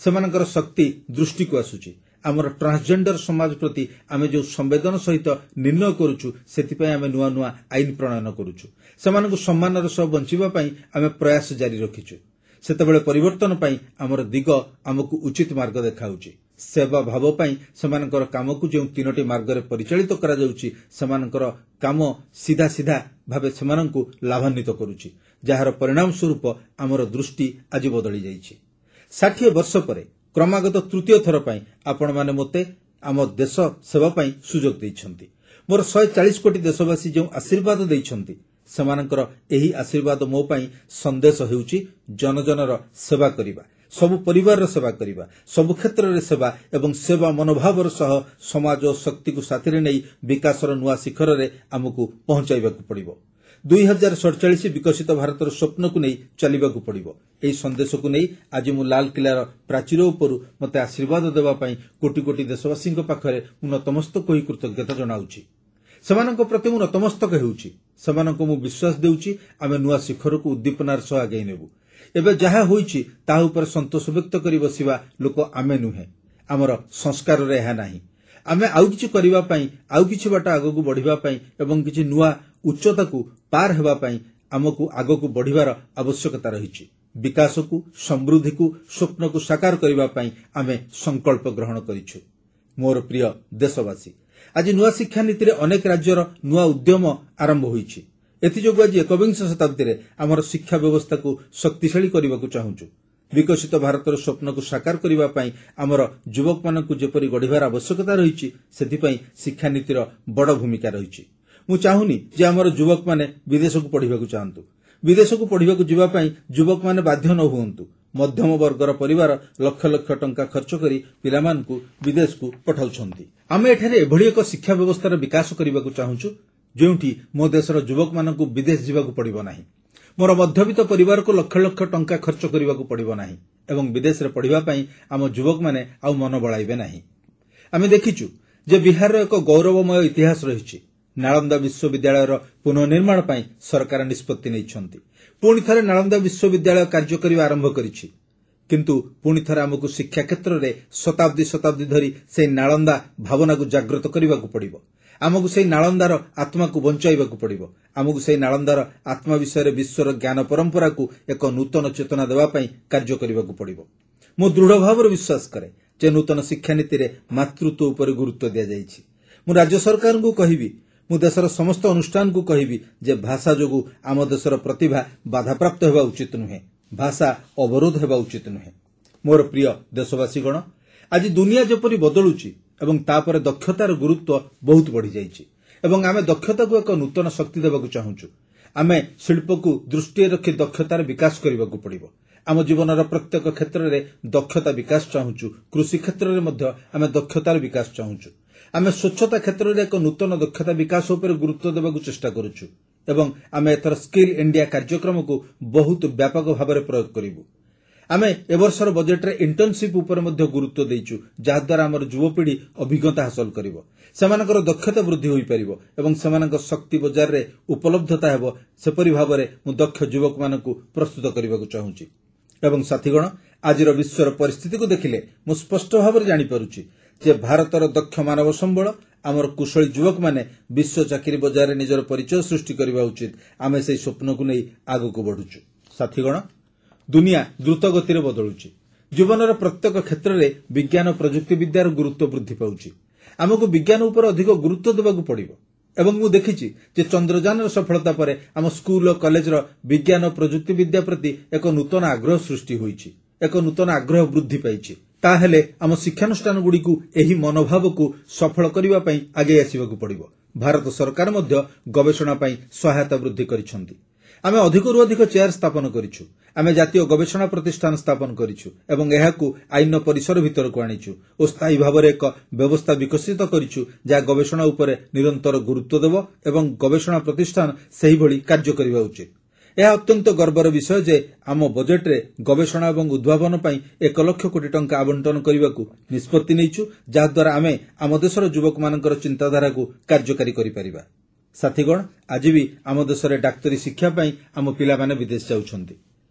ସେମାନଙ୍କର ଶକ୍ତି ଦୃଷ୍ଟିକୁ ଆସୁଛି। ଆମର ଟ୍ରାନ୍ସଜେଣ୍ଡର ସମାଜ ପ୍ରତି ଆମେ ଯେଉଁ ସମ୍ବେଦନ ସହିତ ନିର୍ଣ୍ଣୟ କରୁଛୁ, ସେଥିପାଇଁ ଆମେ ନୂଆ ନୂଆ ଆଇନ ପ୍ରଣୟନ କରୁଛୁ। ସେମାନଙ୍କୁ ସମ୍ମାନର ସହ ବଞ୍ଚିବା ପାଇଁ ଆମେ ପ୍ରୟାସ ଜାରି ରଖିଛୁ। ସେତେବେଳେ ପରିବର୍ତ୍ତନ ପାଇଁ ଆମର ଦିଗ ଆମକୁ ଉଚିତ ମାର୍ଗ ଦେଖାଉଛି। ସେବା ଭାବ ପାଇଁ ସେମାନଙ୍କର କାମକୁ ଯେଉଁ 3ଟି ମାର୍ଗରେ ପରିଚାଳିତ କରାଯାଉଛି, ସେମାନଙ୍କର କାମ ସିଧା ସିଧା ଭାବେ ସେମାନଙ୍କୁ ଲାଭାନ୍ୱିତ କରୁଛି, ଯାହାର ପରିଣାମ ସ୍ୱରୂପ ଆମର ଦୃଷ୍ଟି ଆଜି ବଦଳି ଯାଇଛି। 60 ବର୍ଷ ପରେ କ୍ରମାଗତ ତୃତୀୟ ଥର ପାଇଁ ଆପଣମାନେ ମୋତେ ଆମ ଦେଶ ସେବା ପାଇଁ ସୁଯୋଗ ଦେଇଛନ୍ତି। ମୋର 140 କୋଟି ଦେଶବାସୀ ଯେଉଁ ଆଶୀର୍ବାଦ ଦେଇଛନ୍ତି, ସେମାନଙ୍କର ଏହି ଆଶୀର୍ବାଦ ମୋ ପାଇଁ ସନ୍ଦେଶ ହେଉଛି ଜନଜନର ସେବା କରିବା, ସବୁ ପରିବାରର ସେବା କରିବା, ସବୁ କ୍ଷେତ୍ରରେ ସେବା ଏବଂ ସେବା ମନୋଭାବର ସହ ସମାଜ ଓ ଶକ୍ତିକୁ ସାଥିରେ ନେଇ ବିକାଶର ନୂଆ ଶିଖରରେ ଆମକୁ ପହଞ୍ଚାଇବାକୁ ପଡ଼ିବ। 2047 ବିକଶିତ ଭାରତର ସ୍ୱପ୍ନକୁ ନେଇ ଚାଲିବାକୁ ପଡ଼ିବ। ଏହି ସନ୍ଦେଶକୁ ନେଇ ଆଜି ମୁଁ ଲାଲକିଲ୍ଲାର ପ୍ରାଚୀର ଉପରୁ ମୋତେ ଆଶୀର୍ବାଦ ଦେବା ପାଇଁ କୋଟି କୋଟି ଦେଶବାସୀଙ୍କ ପାଖରେ ମୁଁ ନତମସ୍ତକ ହୋଇ କୃତଜ୍ଞତା ଜଣାଉଛି। ସେମାନଙ୍କ ପ୍ରତି ମୁଁ ନତମସ୍ତକ ହେଉଛି। ସେମାନଙ୍କୁ ମୁଁ ବିଶ୍ୱାସ ଦେଉଛି ଆମେ ନୂଆ ଶିଖରକୁ ଉଦ୍ଦୀପନାର ସହ ଆଗେଇ ନେବୁ। ଏବେ ଯାହା ହୋଇଛି ତାହା ଉପରେ ସନ୍ତୋଷ ବ୍ୟକ୍ତ କରି ବସିବା ଲୋକ ଆମେ ନୁହେଁ। ଆମର ସଂସ୍କାରରେ ଏହା ନାହିଁ। ଆମେ ଆଉ କିଛି କରିବା ପାଇଁ, ଆଉ କିଛି ବାଟ ଆଗକୁ ବଢ଼ିବା ପାଇଁ ଏବଂ କିଛି ନୂଆ ଉଚ୍ଚତାକୁ ପାର ହେବା ପାଇଁ ଆମକୁ ଆଗକୁ ବଢ଼ିବାର ଆବଶ୍ୟକତା ରହିଛି। ବିକାଶକୁ, ସମୃଦ୍ଧିକୁ, ସ୍ୱପ୍ନକୁ ସାକାର କରିବା ପାଇଁ ଆମେ ସଂକଳ୍ପ ଗ୍ରହଣ କରିଛୁ। ମୋର ପ୍ରିୟ ଦେଶବାସୀ, ଆଜି ନୂଆ ଶିକ୍ଷାନୀତିରେ ଅନେକ ରାଜ୍ୟର ନୂଆ ଉଦ୍ୟମ ଆରମ୍ଭ ହୋଇଛି। ଏଥିଯୋଗୁଁ ଆଜି ଏକବିଂଶ ଶତାବ୍ଦୀରେ ଆମର ଶିକ୍ଷା ବ୍ୟବସ୍ଥାକୁ ଶକ୍ତିଶାଳୀ କରିବାକୁ ଚାହୁଁଛୁ। ବିକଶିତ ଭାରତର ସ୍ୱପ୍ନକୁ ସାକାର କରିବା ପାଇଁ ଆମର ଯୁବକମାନଙ୍କୁ ଯେପରି ଗଢ଼ିବାର ଆବଶ୍ୟକତା ରହିଛି, ସେଥିପାଇଁ ଶିକ୍ଷାନୀତିର ବଡ଼ ଭୂମିକା ରହିଛି। ମୁଁ ଚାହୁଁନି ଯେ ଆମର ଯୁବକମାନେ ବିଦେଶକୁ ପଢ଼ିବାକୁ ଚାହାନ୍ତୁ। ବିଦେଶକୁ ପଢ଼ିବାକୁ ଯିବା ପାଇଁ ଯୁବକମାନେ ବାଧ୍ୟ ନ ହୁଅନ୍ତୁ। ମଧ୍ୟମ ବର୍ଗର ପରିବାର ଲକ୍ଷ ଲକ୍ଷ ଟଙ୍କା ଖର୍ଚ୍ଚ କରି ପିଲାମାନଙ୍କୁ ବିଦେଶକୁ ପଠାଉଛନ୍ତି। ଆମେ ଏଠାରେ ଏଭଳି ଏକ ଶିକ୍ଷା ବ୍ୟବସ୍ଥାର ବିକାଶ କରିବାକୁ ଚାହୁଁଛୁ, ଯେଉଁଠି ମୋ ଦେଶର ଯୁବକମାନଙ୍କୁ ବିଦେଶ ଯିବାକୁ ପଡ଼ିବ ନାହିଁ। ମୋର ମଧ୍ୟବିତ୍ତ ପରିବାରକୁ ଲକ୍ଷ ଲକ୍ଷ ଟଙ୍କା ଖର୍ଚ୍ଚ କରିବାକୁ ପଡ଼ିବ ନାହିଁ ଏବଂ ବିଦେଶରେ ପଢ଼ିବା ପାଇଁ ଆମ ଯୁବକମାନେ ଆଉ ମନ ବଳାଇବେ ନାହିଁ। ଆମେ ଦେଖିଛୁ ଯେ ବିହାରର ଏକ ଗୌରବମୟ ଇତିହାସ ରହିଛି। ନାଳନ୍ଦା ବିଶ୍ୱବିଦ୍ୟାଳୟର ପୁନଃନିର୍ମାଣ ପାଇଁ ସରକାର ନିଷ୍ପତ୍ତି ନେଇଛନ୍ତି। ପୁଣି ଥରେ ନାଳନ୍ଦା ବିଶ୍ୱବିଦ୍ୟାଳୟ କାର୍ଯ୍ୟ କରିବା ଆରମ୍ଭ କରିଛି। କିନ୍ତୁ ପୁଣି ଥରେ ଆମକୁ ଶିକ୍ଷା କ୍ଷେତ୍ରରେ ଶତାବ୍ଦୀ ଶତାବ୍ଦୀ ଧରି ସେହି ନାଳନ୍ଦା ଭାବନାକୁ ଜାଗ୍ରତ କରିବାକୁ ପଡ଼ିବ। ଆମକୁ ସେହି ନାଳନ୍ଦାର ଆତ୍ମାକୁ ବଞ୍ଚାଇବାକୁ ପଡ଼ିବ। ଆମକୁ ସେହି ନାଳନ୍ଦାର ଆତ୍ମା ବିଷୟରେ ବିଶ୍ୱର ଜ୍ଞାନ ପରମ୍ପରାକୁ ଏକ ନୂତନ ଚେତନା ଦେବା ପାଇଁ କାର୍ଯ୍ୟ କରିବାକୁ ପଡ଼ିବ। ମୁଁ ଦୃଢ଼ ଭାବରେ ବିଶ୍ୱାସ କରେ ଯେ ନୂତନ ଶିକ୍ଷାନୀତିରେ ମାତୃତ୍ୱ ଉପରେ ଗୁରୁତ୍ୱ ଦିଆଯାଇଛି। ମୁଁ ରାଜ୍ୟ ସରକାରଙ୍କୁ କହିବି, ମୁଁ ଦେଶର ସମସ୍ତ ଅନୁଷ୍ଠାନକୁ କହିବି ଯେ ଭାଷା ଯୋଗୁଁ ଆମ ଦେଶର ପ୍ରତିଭା ବାଧାପ୍ରାପ୍ତ ହେବା ଉଚିତ ନୁହେଁ। ଭାଷା ଅବରୋଧ ହେବା ଉଚିତ ନୁହେଁ। ମୋର ପ୍ରିୟ ଦେଶବାସୀଗଣ, ଆଜି ଦୁନିଆ ଯେପରି ବଦଳୁଛି ଏବଂ ତାପରେ ଦକ୍ଷତାର ଗୁରୁତ୍ୱ ବହୁତ ବଢ଼ିଯାଇଛି ଏବଂ ଆମେ ଦକ୍ଷତାକୁ ଏକ ନୂତନ ଶକ୍ତି ଦେବାକୁ ଚାହୁଁଛୁ। ଆମେ ଶିଳ୍ପକୁ ଦୃଷ୍ଟିରେ ରଖି ଦକ୍ଷତାର ବିକାଶ କରିବାକୁ ପଡ଼ିବ। ଆମ ଜୀବନର ପ୍ରତ୍ୟେକ କ୍ଷେତ୍ରରେ ଦକ୍ଷତା ବିକାଶ ଚାହୁଁଛୁ। କୃଷି କ୍ଷେତ୍ରରେ ମଧ୍ୟ ଆମେ ଦକ୍ଷତାର ବିକାଶ ଚାହୁଁଛୁ। ଆମେ ସ୍ୱଚ୍ଛତା କ୍ଷେତ୍ରରେ ଏକ ନୂତନ ଦକ୍ଷତା ବିକାଶ ଉପରେ ଗୁରୁତ୍ୱ ଦେବାକୁ ଚେଷ୍ଟା କରୁଛୁ ଏବଂ ଆମେ ଏଥର ସ୍କିଲ୍ ଇଣ୍ଡିଆ କାର୍ଯ୍ୟକ୍ରମକୁ ବହୁତ ବ୍ୟାପକ ଭାବରେ ପ୍ରୟୋଗ କରିବୁ। ଆମେ ଏବର୍ଷର ବଜେଟ୍ରେ ଇଣ୍ଟର୍ଣ୍ଣସିପ୍ ଉପରେ ମଧ୍ୟ ଗୁରୁତ୍ୱ ଦେଇଛୁ, ଯାହାଦ୍ୱାରା ଆମର ଯୁବପିଢ଼ି ଅଭିଜ୍ଞତା ହାସଲ କରିବ, ସେମାନଙ୍କର ଦକ୍ଷତା ବୃଦ୍ଧି ହୋଇପାରିବ ଏବଂ ସେମାନଙ୍କ ଶକ୍ତି ବଜାରରେ ଉପଲବ୍ଧତା ହେବ। ସେପରି ଭାବରେ ମୁଁ ଦକ୍ଷ ଯୁବକମାନଙ୍କୁ ପ୍ରସ୍ତୁତ କରିବାକୁ ଚାହୁଁଛି। ଏବଂ ସାଥୀଗଣ, ଆଜିର ବିଶ୍ୱର ପରିସ୍ଥିତିକୁ ଦେଖିଲେ ମୁଁ ସ୍ପଷ୍ଟ ଭାବରେ ଜାଣିପାରୁଛି ଯେ ଭାରତର ଦକ୍ଷ ମାନବ ସମ୍ବଳ, ଆମର କୁଶଳୀ ଯୁବକମାନେ ବିଶ୍ୱ ଚାକିରି ବଜାରରେ ନିଜର ପରିଚୟ ସୃଷ୍ଟି କରିବା ଉଚିତ। ଆମେ ସେହି ସ୍ୱପ୍ନକୁ ନେଇ ଆଗକୁ ବଢ଼ୁଛୁ। ସାଥୀଗଣ, ଦୁନିଆ ଦ୍ରୁତ ଗତିରେ ବଦଳୁଛି। ଜୀବନର ପ୍ରତ୍ୟେକ କ୍ଷେତ୍ରରେ ବିଜ୍ଞାନ ଓ ପ୍ରଯୁକ୍ତିବିଦ୍ୟାର ଗୁରୁତ୍ୱ ବୃଦ୍ଧି ପାଉଛି। ଆମକୁ ବିଜ୍ଞାନ ଉପରେ ଅଧିକ ଗୁରୁତ୍ୱ ଦେବାକୁ ପଡ଼ିବ ଏବଂ ମୁଁ ଦେଖିଛି ଯେ ଚନ୍ଦ୍ରଯାନର ସଫଳତା ପରେ ଆମ ସ୍କୁଲ ଓ କଲେଜର ବିଜ୍ଞାନ ଓ ପ୍ରଯୁକ୍ତିବିଦ୍ୟା ପ୍ରତି ଏକ ନୂତନ ଆଗ୍ରହ ସୃଷ୍ଟି ହୋଇଛି, ଏକ ନୂତନ ଆଗ୍ରହ ବୃଦ୍ଧି ପାଇଛି। ତାହେଲେ ଆମ ଶିକ୍ଷାନୁଷ୍ଠାନଗୁଡ଼ିକୁ ଏହି ମନୋଭାବକୁ ସଫଳ କରିବା ପାଇଁ ଆଗେଇ ଆସିବାକୁ ପଡ଼ିବ। ଭାରତ ସରକାର ମଧ୍ୟ ଗବେଷଣା ପାଇଁ ସହାୟତା ବୃଦ୍ଧି କରିଛନ୍ତି। ଆମେ ଅଧିକରୁ ଅଧିକ ଚେୟାର ସ୍ଥାପନ କରିଛୁ। ଆମେ ଜାତୀୟ ଗବେଷଣା ପ୍ରତିଷ୍ଠାନ ସ୍ଥାପନ କରିଛୁ ଏବଂ ଏହାକୁ ଆଇନ ପରିସର ଭିତରକୁ ଆଣିଛୁ ଓ ସ୍ଥାୟୀ ଭାବରେ ଏକ ବ୍ୟବସ୍ଥା ବିକଶିତ କରିଛୁ ଯାହା ଗବେଷଣା ଉପରେ ନିରନ୍ତର ଗୁରୁତ୍ୱ ଦେବ ଏବଂ ଗବେଷଣା ପ୍ରତିଷ୍ଠାନ ସେହିଭଳି କାର୍ଯ୍ୟ କରିବା ଉଚିତ। ଏହା ଅତ୍ୟନ୍ତ ଗର୍ବର ବିଷୟ ଯେ ଆମ ବଜେଟ୍ରେ ଗବେଷଣା ଏବଂ ଉଦ୍ଭାବନ ପାଇଁ 1 ଲକ୍ଷ କୋଟି ଟଙ୍କା ଆବଣ୍ଟନ କରିବାକୁ ନିଷ୍ପତ୍ତି ନେଇଛୁ, ଯାହାଦ୍ୱାରା ଆମେ ଆମ ଦେଶର ଯୁବକମାନଙ୍କର ଚିନ୍ତାଧାରାକୁ କାର୍ଯ୍ୟକାରୀ କରିପାରିବା। ସାଥୀଗଣ, ଆଜି ବି ଆମ ଦେଶରେ ଡାକ୍ତରୀ ଶିକ୍ଷା ପାଇଁ ଆମ ପିଲାମାନେ ବିଦେଶ ଯାଉଛନ୍ତି।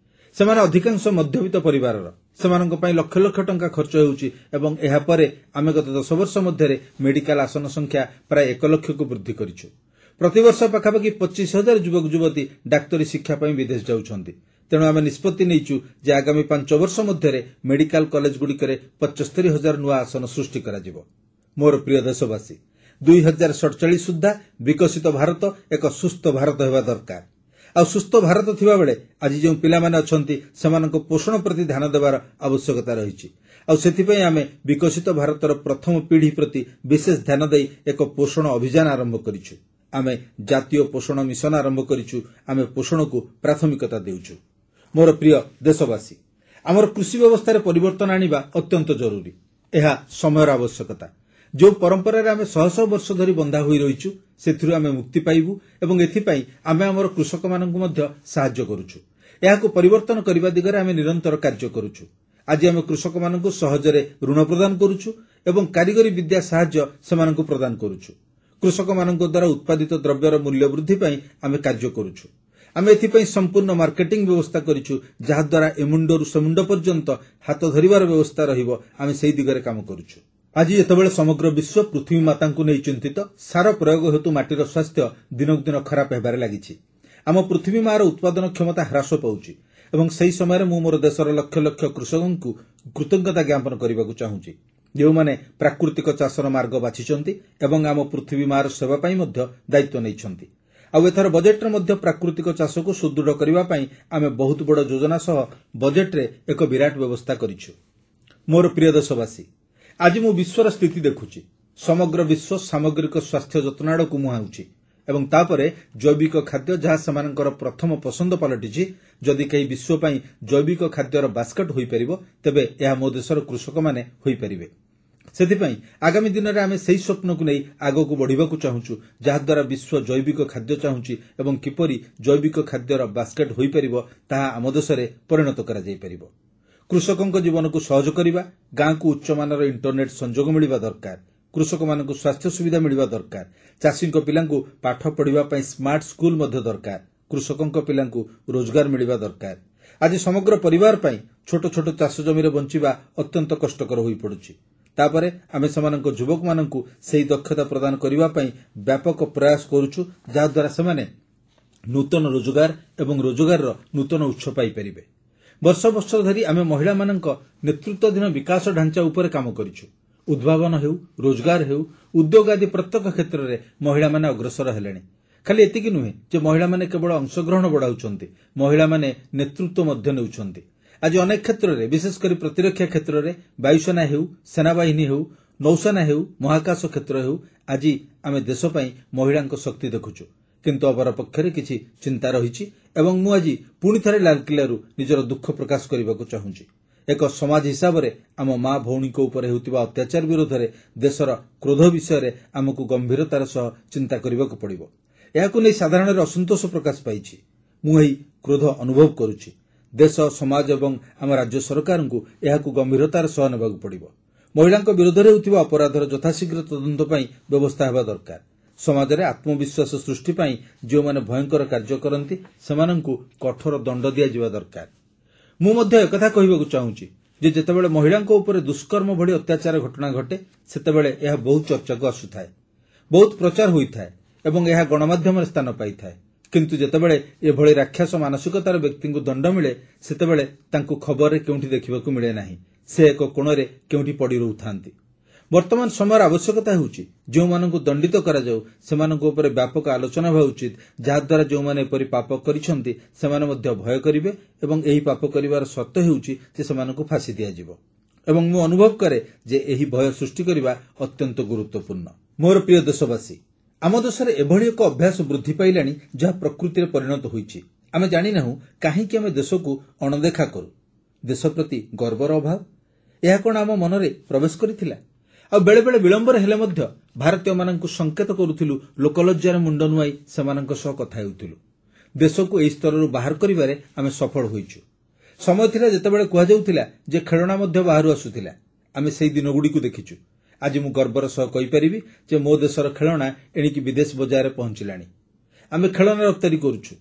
ସେମାନେ ଅଧିକାଂଶ ମଧ୍ୟବିତ୍ତ ପରିବାରର। ସେମାନଙ୍କ ପାଇଁ ଲକ୍ଷ ଲକ୍ଷ ଟଙ୍କା ଖର୍ଚ୍ଚ ହେଉଛି ଏବଂ ଏହାପରେ ଆମେ ଗତ 10 ବର୍ଷ ମଧ୍ୟରେ ମେଡିକାଲ ଆସନ ସଂଖ୍ୟା ପ୍ରାୟ 1 ଲକ୍ଷକୁ ବୃଦ୍ଧି କରିଛୁ। ପ୍ରତିବର୍ଷ ପାଖାପାଖି 25,000 ଯୁବକ ଯୁବତୀ ଡାକ୍ତରୀ ଶିକ୍ଷା ପାଇଁ ବିଦେଶ ଯାଉଛନ୍ତି। ତେଣୁ ଆମେ ନିଷ୍ପତ୍ତି ନେଇଛୁ ଯେ ଆଗାମୀ 5 ବର୍ଷ ମଧ୍ୟରେ ମେଡିକାଲ କଲେଜଗୁଡ଼ିକରେ 75,000 ନୂଆ ଆସନ ସୃଷ୍ଟି କରାଯିବ। ମୋର ପ୍ରିୟ ଦେଶବାସୀ, 2047 ସୁଦ୍ଧା ବିକଶିତ ଭାରତ ଏକ ସୁସ୍ଥ ଭାରତ ହେବା ଦରକାର। ଆଉ ସୁସ୍ଥ ଭାରତ ଥିବାବେଳେ ଆଜି ଯେଉଁ ପିଲାମାନେ ଅଛନ୍ତି ସେମାନଙ୍କ ପୋଷଣ ପ୍ରତି ଧ୍ୟାନ ଦେବାର ଆବଶ୍ୟକତା ରହିଛି। ଆଉ ସେଥିପାଇଁ ଆମେ ବିକଶିତ ଭାରତର ପ୍ରଥମ ପିଢ଼ି ପ୍ରତି ବିଶେଷ ଧ୍ୟାନ ଦେଇ ଏକ ପୋଷଣ ଅଭିଯାନ ଆରମ୍ଭ କରିଛୁ। ଆମେ ଜାତୀୟ ପୋଷଣ ମିଶନ ଆରମ୍ଭ କରିଛୁ। ଆମେ ପୋଷଣକୁ ପ୍ରାଥମିକତା ଦେଉଛୁ। ମୋର ପ୍ରିୟ ଦେଶବାସୀ, ଆମର କୃଷି ବ୍ୟବସ୍ଥାରେ ପରିବର୍ତ୍ତନ ଆଣିବା ଅତ୍ୟନ୍ତ ଜରୁରୀ। ଏହା ସମୟର ଆବଶ୍ୟକତା। ଯେଉଁ ପରମ୍ପରାରେ ଆମେ ଶହ ଶହ ବର୍ଷ ଧରି ବନ୍ଧା ହୋଇ ରହିଛୁ ସେଥିରୁ ଆମେ ମୁକ୍ତି ପାଇବୁ ଏବଂ ଏଥିପାଇଁ ଆମେ ଆମର କୃଷକମାନଙ୍କୁ ମଧ୍ୟ ସାହାଯ୍ୟ କରୁଛୁ। ଏହାକୁ ପରିବର୍ତ୍ତନ କରିବା ଦିଗରେ ଆମେ ନିରନ୍ତର କାର୍ଯ୍ୟ କରୁଛୁ। ଆଜି ଆମେ କୃଷକମାନଙ୍କୁ ସହଜରେ ଋଣ ପ୍ରଦାନ କରୁଛୁ ଏବଂ କାରିଗରୀ ବିଦ୍ୟା ସାହାଯ୍ୟ ସେମାନଙ୍କୁ ପ୍ରଦାନ କରୁଛୁ। କୃଷକମାନଙ୍କ ଦ୍ୱାରା ଉତ୍ପାଦିତ ଦ୍ରବ୍ୟର ମୂଲ୍ୟ ବୃଦ୍ଧି ପାଇଁ ଆମେ କାର୍ଯ୍ୟ କରୁଛୁ। ଆମେ ଏଥିପାଇଁ ସମ୍ପୂର୍ଣ୍ଣ ମାର୍କେଟିଂ ବ୍ୟବସ୍ଥା କରିଛୁ, ଯାହାଦ୍ୱାରା ଏମୁଣ୍ଡରୁ ସେମୁଣ୍ଡ ପର୍ଯ୍ୟନ୍ତ ହାତ ଧରିବାର ବ୍ୟବସ୍ଥା ରହିବ। ଆମେ ସେହି ଦିଗରେ କାମ କରୁଛୁ। ଆଜି ଯେତେବେଳେ ସମଗ୍ର ବିଶ୍ୱ ପୃଥିବୀ ମାତାଙ୍କୁ ନେଇ ଚିନ୍ତିତ, ସାର ପ୍ରୟୋଗ ହେତୁ ମାଟିର ସ୍ୱାସ୍ଥ୍ୟ ଦିନକୁ ଦିନ ଖରାପ ହେବାରେ ଲାଗିଛି। ଆମ ପୃଥିବୀ ମାର ଉତ୍ପାଦନ କ୍ଷମତା ହ୍ରାସ ପାଉଛି ଏବଂ ସେହି ସମୟରେ ମୁଁ ମୋର ଦେଶର ଲକ୍ଷ ଲକ୍ଷ କୃଷକଙ୍କୁ କୃତଜ୍ଞତା ଜ୍ଞାପନ କରିବାକୁ ଚାହୁଁଛି, ଯେଉଁମାନେ ପ୍ରାକୃତିକ ଚାଷର ମାର୍ଗ ବାଛିଛନ୍ତି ଏବଂ ଆମ ପୃଥିବୀ ମାର ସେବା ପାଇଁ ମଧ୍ୟ ଦାୟିତ୍ୱ ନେଇଛନ୍ତି। ଆଉ ଏଥର ବଜେଟ୍ରେ ମଧ୍ୟ ପ୍ରାକୃତିକ ଚାଷକୁ ସୁଦୃଢ଼ କରିବା ପାଇଁ ଆମେ ବହୁତ ବଡ଼ ଯୋଜନା ସହ ବଜେଟ୍ରେ ଏକ ବିରାଟ ବ୍ୟବସ୍ଥା କରିଛୁ। ମୋର ପ୍ରିୟ ଦେଶବାସୀ, ଆଜି ମୁଁ ବିଶ୍ୱର ସ୍ଥିତି ଦେଖୁଛି। ସମଗ୍ର ବିଶ୍ୱ ସାମଗ୍ରିକ ସ୍ୱାସ୍ଥ୍ୟ ଯତ୍ନ ଆଡ଼କୁ ମୁହାଁଉଛି ଏବଂ ତାପରେ ଜୈବିକ ଖାଦ୍ୟ, ଯାହା ସେମାନଙ୍କର ପ୍ରଥମ ପସନ୍ଦ ପାଲଟିଛି। ଯଦି କେହି ବିଶ୍ୱ ପାଇଁ ଜୈବିକ ଖାଦ୍ୟର ବାସ୍କେଟ ହୋଇପାରିବ, ତେବେ ଏହା ମୋ ଦେଶର କୃଷକମାନେ ହୋଇପାରିବେ। ସେଥିପାଇଁ ଆଗାମୀ ଦିନରେ ଆମେ ସେହି ସ୍ୱପ୍ନକୁ ନେଇ ଆଗକୁ ବଢ଼ିବାକୁ ଚାହୁଁଛୁ, ଯାହାଦ୍ୱାରା ବିଶ୍ୱ ଜୈବିକ ଖାଦ୍ୟ ଚାହୁଁଛି ଏବଂ କିପରି ଜୈବିକ ଖାଦ୍ୟର ବାସ୍କେଟ ହୋଇପାରିବ ତାହା ଆମ ଦେଶରେ ପରିଣତ କରାଯାଇପାରିବ। କୃଷକଙ୍କ ଜୀବନକୁ ସହଜ କରିବା, ଗାଁକୁ ଉଚ୍ଚମାନର ଇଣ୍ଟରନେଟ୍ ସଂଯୋଗ ମିଳିବା ଦରକାର। କୃଷକମାନଙ୍କୁ ସ୍ୱାସ୍ଥ୍ୟ ସୁବିଧା ମିଳିବା ଦରକାର। ଚାଷୀଙ୍କ ପିଲାଙ୍କୁ ପାଠ ପଢ଼ିବା ପାଇଁ ସ୍ମାର୍ଟ ସ୍କୁଲ ମଧ୍ୟ ଦରକାର। କୃଷକଙ୍କ ପିଲାଙ୍କୁ ରୋଜଗାର ମିଳିବା ଦରକାର। ଆଜି ସମଗ୍ର ପରିବାର ପାଇଁ ଛୋଟ ଛୋଟ ଚାଷ ଜମିରେ ବଞ୍ଚିବା ଅତ୍ୟନ୍ତ କଷ୍ଟକର ହୋଇପଡ଼ୁଛି। ତାପରେ ଆମେ ସେମାନଙ୍କ ଯୁବକମାନଙ୍କୁ ସେହି ଦକ୍ଷତା ପ୍ରଦାନ କରିବା ପାଇଁ ବ୍ୟାପକ ପ୍ରୟାସ କରୁଛୁ, ଯାହାଦ୍ୱାରା ସେମାନେ ନୂତନ ରୋଜଗାର ଏବଂ ରୋଜଗାରର ନୂତନ ଉତ୍ସ ପାଇପାରିବେ। ବର୍ଷ ବର୍ଷ ଧରି ଆମେ ମହିଳାମାନଙ୍କ ନେତୃତ୍ୱାଧୀନ ବିକାଶ ଢାଞ୍ଚା ଉପରେ କାମ କରିଛୁ। ଉଦ୍ଭାବନ ହେଉ, ରୋଜଗାର ହେଉ, ଉଦ୍ୟୋଗ ଆଦି ପ୍ରତ୍ୟେକ କ୍ଷେତ୍ରରେ ମହିଳାମାନେ ଅଗ୍ରସର ହେଲେଣି। ଖାଲି ଏତିକି ନୁହେଁ ଯେ ମହିଳାମାନେ କେବଳ ଅଂଶଗ୍ରହଣ ବଢ଼ାଉଛନ୍ତି, ମହିଳାମାନେ ନେତୃତ୍ୱ ମଧ୍ୟ ନେଉଛନ୍ତି। ଆଜି ଅନେକ କ୍ଷେତ୍ରରେ, ବିଶେଷ କରି ପ୍ରତିରକ୍ଷା କ୍ଷେତ୍ରରେ, ବାୟୁସେନା ହେଉ, ସେନାବାହିନୀ ହେଉ, ନୌସେନା ହେଉ, ମହାକାଶ କ୍ଷେତ୍ର ହେଉ, ଆଜି ଆମେ ଦେଶ ପାଇଁ ମହିଳାଙ୍କ ଶକ୍ତି ଦେଖୁଛୁ। କିନ୍ତୁ ଅପରପକ୍ଷରେ କିଛି ଚିନ୍ତା ରହିଛି ଏବଂ ମୁଁ ଆଜି ପୁଣି ଥରେ ଲାଲକିଲ୍ଲାରୁ ନିଜର ଦୁଃଖ ପ୍ରକାଶ କରିବାକୁ ଚାହୁଁଛି। ଏକ ସମାଜ ହିସାବରେ ଆମ ମା ଭଉଣୀଙ୍କ ଉପରେ ହେଉଥିବା ଅତ୍ୟାଚାର ବିରୋଧରେ ଦେଶର କ୍ରୋଧ ବିଷୟରେ ଆମକୁ ଗମ୍ଭୀରତାର ସହ ଚିନ୍ତା କରିବାକୁ ପଡ଼ିବ। ଏହାକୁ ନେଇ ସାଧାରଣରେ ଅସନ୍ତୋଷ ପ୍ରକାଶ ପାଇଛି। ମୁଁ ଏହି କ୍ରୋଧ ଅନୁଭବ କରୁଛି। ଦେଶ, ସମାଜ ଏବଂ ଆମ ରାଜ୍ୟ ସରକାରଙ୍କୁ ଏହାକୁ ଗମ୍ଭୀରତାର ସହ ନେବାକୁ ପଡ଼ିବ। ମହିଳାଙ୍କ ବିରୋଧରେ ହେଉଥିବା ଅପରାଧର ଯଥାଶୀଘ୍ର ତଦନ୍ତ ପାଇଁ ବ୍ୟବସ୍ଥା ହେବା ଦରକାର। ସମାଜରେ ଆତ୍ମବିଶ୍ୱାସ ସୃଷ୍ଟି ପାଇଁ ଯେଉଁମାନେ ଭୟଙ୍କର କାର୍ଯ୍ୟ କରନ୍ତି ସେମାନଙ୍କୁ କଠୋର ଦଣ୍ଡ ଦିଆଯିବା ଦରକାର। ମୁଁ ମଧ୍ୟ ଏକଥା କହିବାକୁ ଚାହୁଁଛି ଯେ ଯେତେବେଳେ ମହିଳାଙ୍କ ଉପରେ ଦୁଷ୍କର୍ମ ଭଳି ଅତ୍ୟାଚାର ଘଟଣା ଘଟେ, ସେତେବେଳେ ଏହା ବହୁତ ଚର୍ଚ୍ଚାକୁ ଆସୁଥାଏ, ବହୁତ ପ୍ରଚାର ହୋଇଥାଏ ଏବଂ ଏହା ଗଣମାଧ୍ୟମରେ ସ୍ଥାନ ପାଇଥାଏ। କିନ୍ତୁ ଯେତେବେଳେ ଏଭଳି ରାକ୍ଷସ ମାନସିକତାର ବ୍ୟକ୍ତିଙ୍କୁ ଦଣ୍ଡ ମିଳେ, ସେତେବେଳେ ତାଙ୍କୁ ଖବରରେ କେଉଁଠି ଦେଖିବାକୁ ମିଳେ ନାହିଁ। ସେ ଏକ କୋଣରେ କେଉଁଠି ପଡ଼ି ରହୁଥାନ୍ତି। ବର୍ତ୍ତମାନ ସମୟର ଆବଶ୍ୟକତା ହେଉଛି ଯେଉଁମାନଙ୍କୁ ଦଣ୍ଡିତ କରାଯାଉ ସେମାନଙ୍କ ଉପରେ ବ୍ୟାପକ ଆଲୋଚନା ହେବା ଉଚିତ, ଯାହାଦ୍ୱାରା ଯେଉଁମାନେ ଏପରି ପାପ କରିଛନ୍ତି ସେମାନେ ମଧ୍ୟ ଭୟ କରିବେ ଏବଂ ଏହି ପାପ କରିବାର ସର୍ତ୍ତ ହେଉଛି ଯେ ସେମାନଙ୍କୁ ଫାଶୀ ଦିଆଯିବ। ଏବଂ ମୁଁ ଅନୁଭବ କରେ ଯେ ଏହି ଭୟ ସୃଷ୍ଟି କରିବା ଅତ୍ୟନ୍ତ ଗୁରୁତ୍ୱପୂର୍ଣ୍ଣ। ମୋର ପ୍ରିୟ ଦେଶବାସୀ, ଆମ ଦେଶରେ ଏଭଳି ଏକ ଅଭ୍ୟାସ ବୃଦ୍ଧି ପାଇଲାଣି ଯାହା ପ୍ରକୃତିରେ ପରିଣତ ହୋଇଛି। आमे जानी नाहु काहीकि आमे देशकु अणदेखा करू। देश प्रति गर्वर अभाव यह कोन आम मनरे प्रवेश करिथिला। आ बेले बेले विलंबर हेले मध्य भारतीय माननकु संकेत करूथिलु लोकलज्जार मुंड नुआई सेमाननक सह कथा हेउथिलु। देशकु एई स्तररु बाहर करिबारे आमे सफल होइछु। समय थिला जेतेबेले कुहा जाउथिला जे खेळना मध्य बाहरु आसुथिला। आमे सेई दिनगुडीकु देखिछु। आज मु गर्वर सह कहि परिबि जे मो देशर खेळना एणिकि विदेश बजार रे पहुंचिलाणी। आमे खेळना रप्तानी करूछु।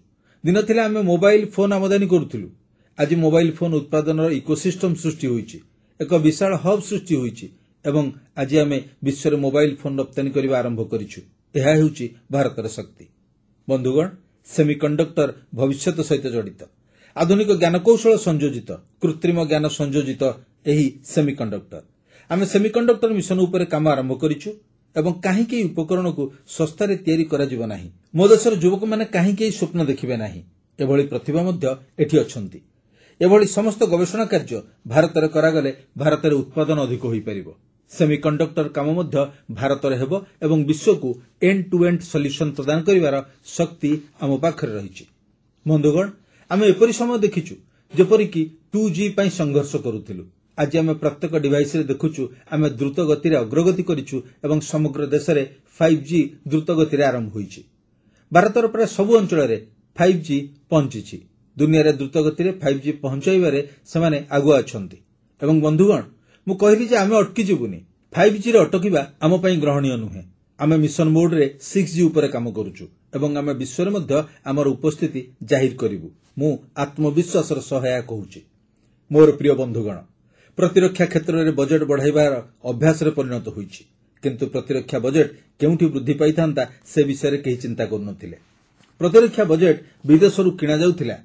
दिन थिला आमे मोबाइल फोन आमदानी करूथिलु। आज मोबाइल फोन उत्पादनर इकोसिस्टम सृष्टि होइछि। एक विशाल हब सृष्टि होइछि एवं आज आमे विश्व रे मोबाइल फोन रप्तानी करिबा आरंभ करिछु। एहा हेउछि भारतर शक्ति। बंधुगण, सेमीकंडक्टर भविष्यत सहित जडित। आधुनिक ज्ञानकौशल संयोजित, कृत्रिम ज्ञान संयोजित एही सेमीकंडक्टर। आमे सेमीकंडक्टर मिशन उपरे काम आरंभ करिछु एवं काहीकि उपकरण को सस्तारे तयारी करा जिवो नाही। मो देशर युवक माने काहीकि स्वप्न देखिबे नाही। एभଳି प्रतिभा मध्य एठी अछंती। एभଳି समस्त गवेषणा कार्य भारतरे करागले भारतरे उत्पादन अधिक होई परिबो। सेमीकंडक्टर काम मध्य भारतरे हेबो एवं विश्व को एंड टू एंड सॉल्यूशन प्रदान करिवार शक्ति आम पाखरे रहिछि। बंधुगण, आमे एपरि समय देखिछु जेपरि कि 2G पई संघर्ष करूथिलु। आज आमे प्रत्येक डिवाइस रे देखुछु आमे द्रुत गति रे अग्रगति करिछु एवं समग्र देश रे 5G द्रुत गति रे आरंभ होइछि। भारतर प्राय सबु अंचल रे 5G पहुंचिछि। दुनिया रे द्रुत गति रे 5G पहुंचाइबारे सेमाने आगुआ अछंती। एवं बंधुगण, मु कहिली जे आमे अटकी जिबुनी। 5G रे अटकिबा आम पई ग्रहणीय नुहे। आमे मिशन मोड रे 6G उपरे काम करूछु एवं आमे विश्व रे मध्य हमर उपस्थिति जाहिर करिवु। मु आत्मविश्वासर सहायक कहूछि। मोर प्रिय बंधुगण, प्रतिरक्षा क्षेत्र रे बजेट बढ़ाइबार अभ्यास रे परिणत होइछि। किंतु प्रतिरक्षा बजेट केउंठी वृद्धि पाइथांता से विषय रे केही चिंता करनथिले। प्रतिरक्षा बजेट विदेशरु किना जाउथिला।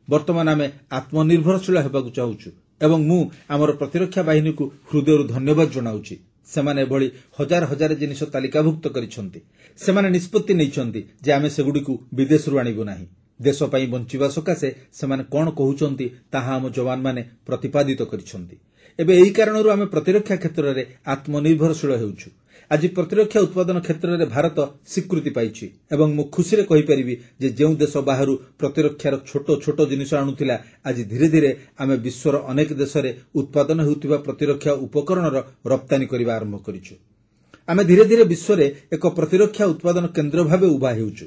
वर्तमान आमे आत्मनिर्भरशील हेबाकु चाहूछु एवं मु हमर प्रतिरक्षा बाहिनी को हृदयरु धन्यवाद जणाउछि। सेमाने एभଳି हजार हजार जिनिस तालिकाभुक्त करिसंती। सेमाने निष्पत्ति नैछंती जे आमे सेगुडी को विदेशरु आनिबु नाही। देश पई बंचिबा सकासे सेमाने कोन कहउचंती ताहा हम जवान माने प्रतिपादित करिसंती। एबे एही कारणरु आमे प्रतिरक्षा क्षेत्र रे आत्मनिर्भरशील हेउछु। आज प्रतिरक्षा उत्पादन क्षेत्र रे भारत स्वीकृति पाइछि एवं मु खुशी रे कहि परिबि जे जेउ देश बाहरु प्रतिरक्षार छोटो छोटो जिनिस आनुथिला, आज धीरे धीरे आमे विश्वर अनेक देश रे उत्पादन हेउतिबा प्रतिरक्षा उपकरणर रप्तानी करिबा आरंभ करिछु। आमे धीरे धीरे विश्व रे एक प्रतिरक्षा उत्पादन केंद्र भाबे उभा हेउछु।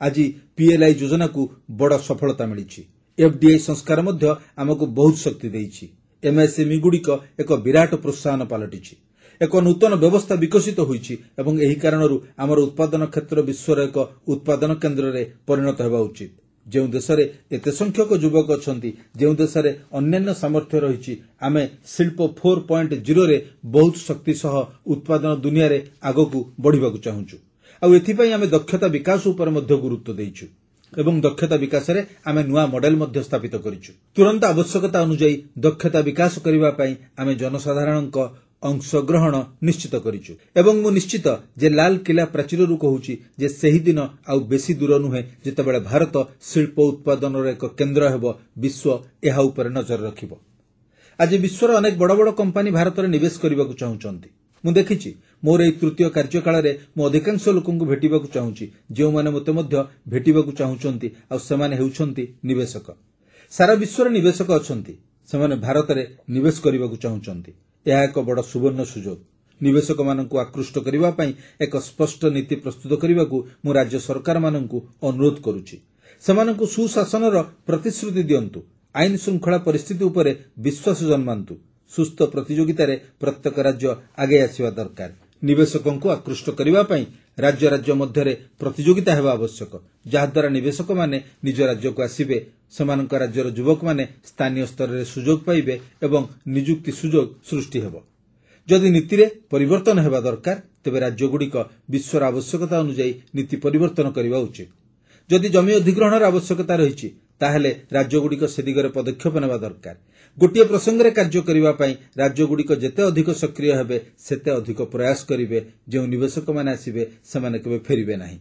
आज PLI योजना को बड़ सफलता मिलिछि। FDI संस्कार मध्य हमकु बहुत शक्ति देइछि। MSME गुडिक एक विराट प्रोत्साहन पालटिछि। एक नूतन व्यवस्था विकसित होइछि एवं एही कारणरु हमर उत्पादन क्षेत्र विश्वर एक उत्पादन केंद्र रे परिणत हेबा उचित। जेउ देश रे एते संख्यक युवक अछंती, जेउ देश रे अन्यान्य सामर्थ्य रहिछि, आमे शिल्प 4.0 रे बहुत शक्ति सह उत्पादन दुनिया रे आगकु बढ़िबाकु चाहूछु। आ एथि पई आमे दक्षता विकास उपर मध्य गुरुत्व देइछु एवं दक्षता विकास रे आमे नुआ मॉडल मध्य स्थापित करिछु। तुरंत आवश्यकता अनुसार दक्षता विकास करिबा पई आमे जनसाधारणक अंशग्रहण निश्चित करिछु एवं मु निश्चित जे लाल किला प्राचीररु कहूची जे सेही दिन आउ बेसी दूर नुहे जेतेबेले भारत शिल्प उत्पादन रे एक केंद्र हेबो। विश्व एहा उपर नजर रखिबो। आज विश्वर अनेक बड़ बड़ कंपनी भारत रे निवेश करिबाकु चाहूचंती। मु देखिछि मोर एई तृतीय कार्यकाल रे मु अधिकांश लोकंकु भेटिबाकु चाहूची, जेउ माने मते मध्य भेटिबाकु चाहूचंती आ सेमाने हेउचंती निवेशक। सारा विश्वर निवेशक अछंती, सेमाने भारत रे निवेश करिबाकु चाहूचंती। यह एक बड़ सुवर्ण सुजोग। निवेशक माननकु आकृष्ट करिबा पई एक स्पष्ट नीति प्रस्तुत करिबाकु मु राज्य सरकार माननकु अनुरोध करूची। सेमानकु सुशासनर प्रतिश्रुति दियंतु। आईन श्रृंखला परिस्थिति उपरे विश्वास जन्मांतु। सुस्थ प्रतियोगिता रे प्रत्येक राज्य आगे आसीबा दरकार। निवेशकंकु आकृष्ट करिबा पई राज्य राज्य मध्य रे प्रतियोगिता हेबा आवश्यक, जहा द्वारा निवेशक माने निज राज्य को आसीबे, सेमानक राज्यर युवक माने स्थानीय स्तर रे सुजोग पाइबे एवं नियुक्ति सुजोग सृष्टि हेबो। जदि नीति रे परिवर्तन हेबा दरकार, तेबे राज्य गुडिक विश्वर आवश्यकता अनुसार नीति परिवर्तन करिबा उचित। जदि जमी अधिग्रहणर आवश्यकता रहिछि, ताहेले राज्य गुडिक से दिगरे पदक्षेप नेबा दरकार। गोटिए प्रसंग रे कार्य करिबा पई राज्य गुडिक जेते अधिक सक्रिय हेबे सेते अधिक प्रयास करिवे। जे निवेशक माने आसीबे सेमाने केबे फेरिबे नाही।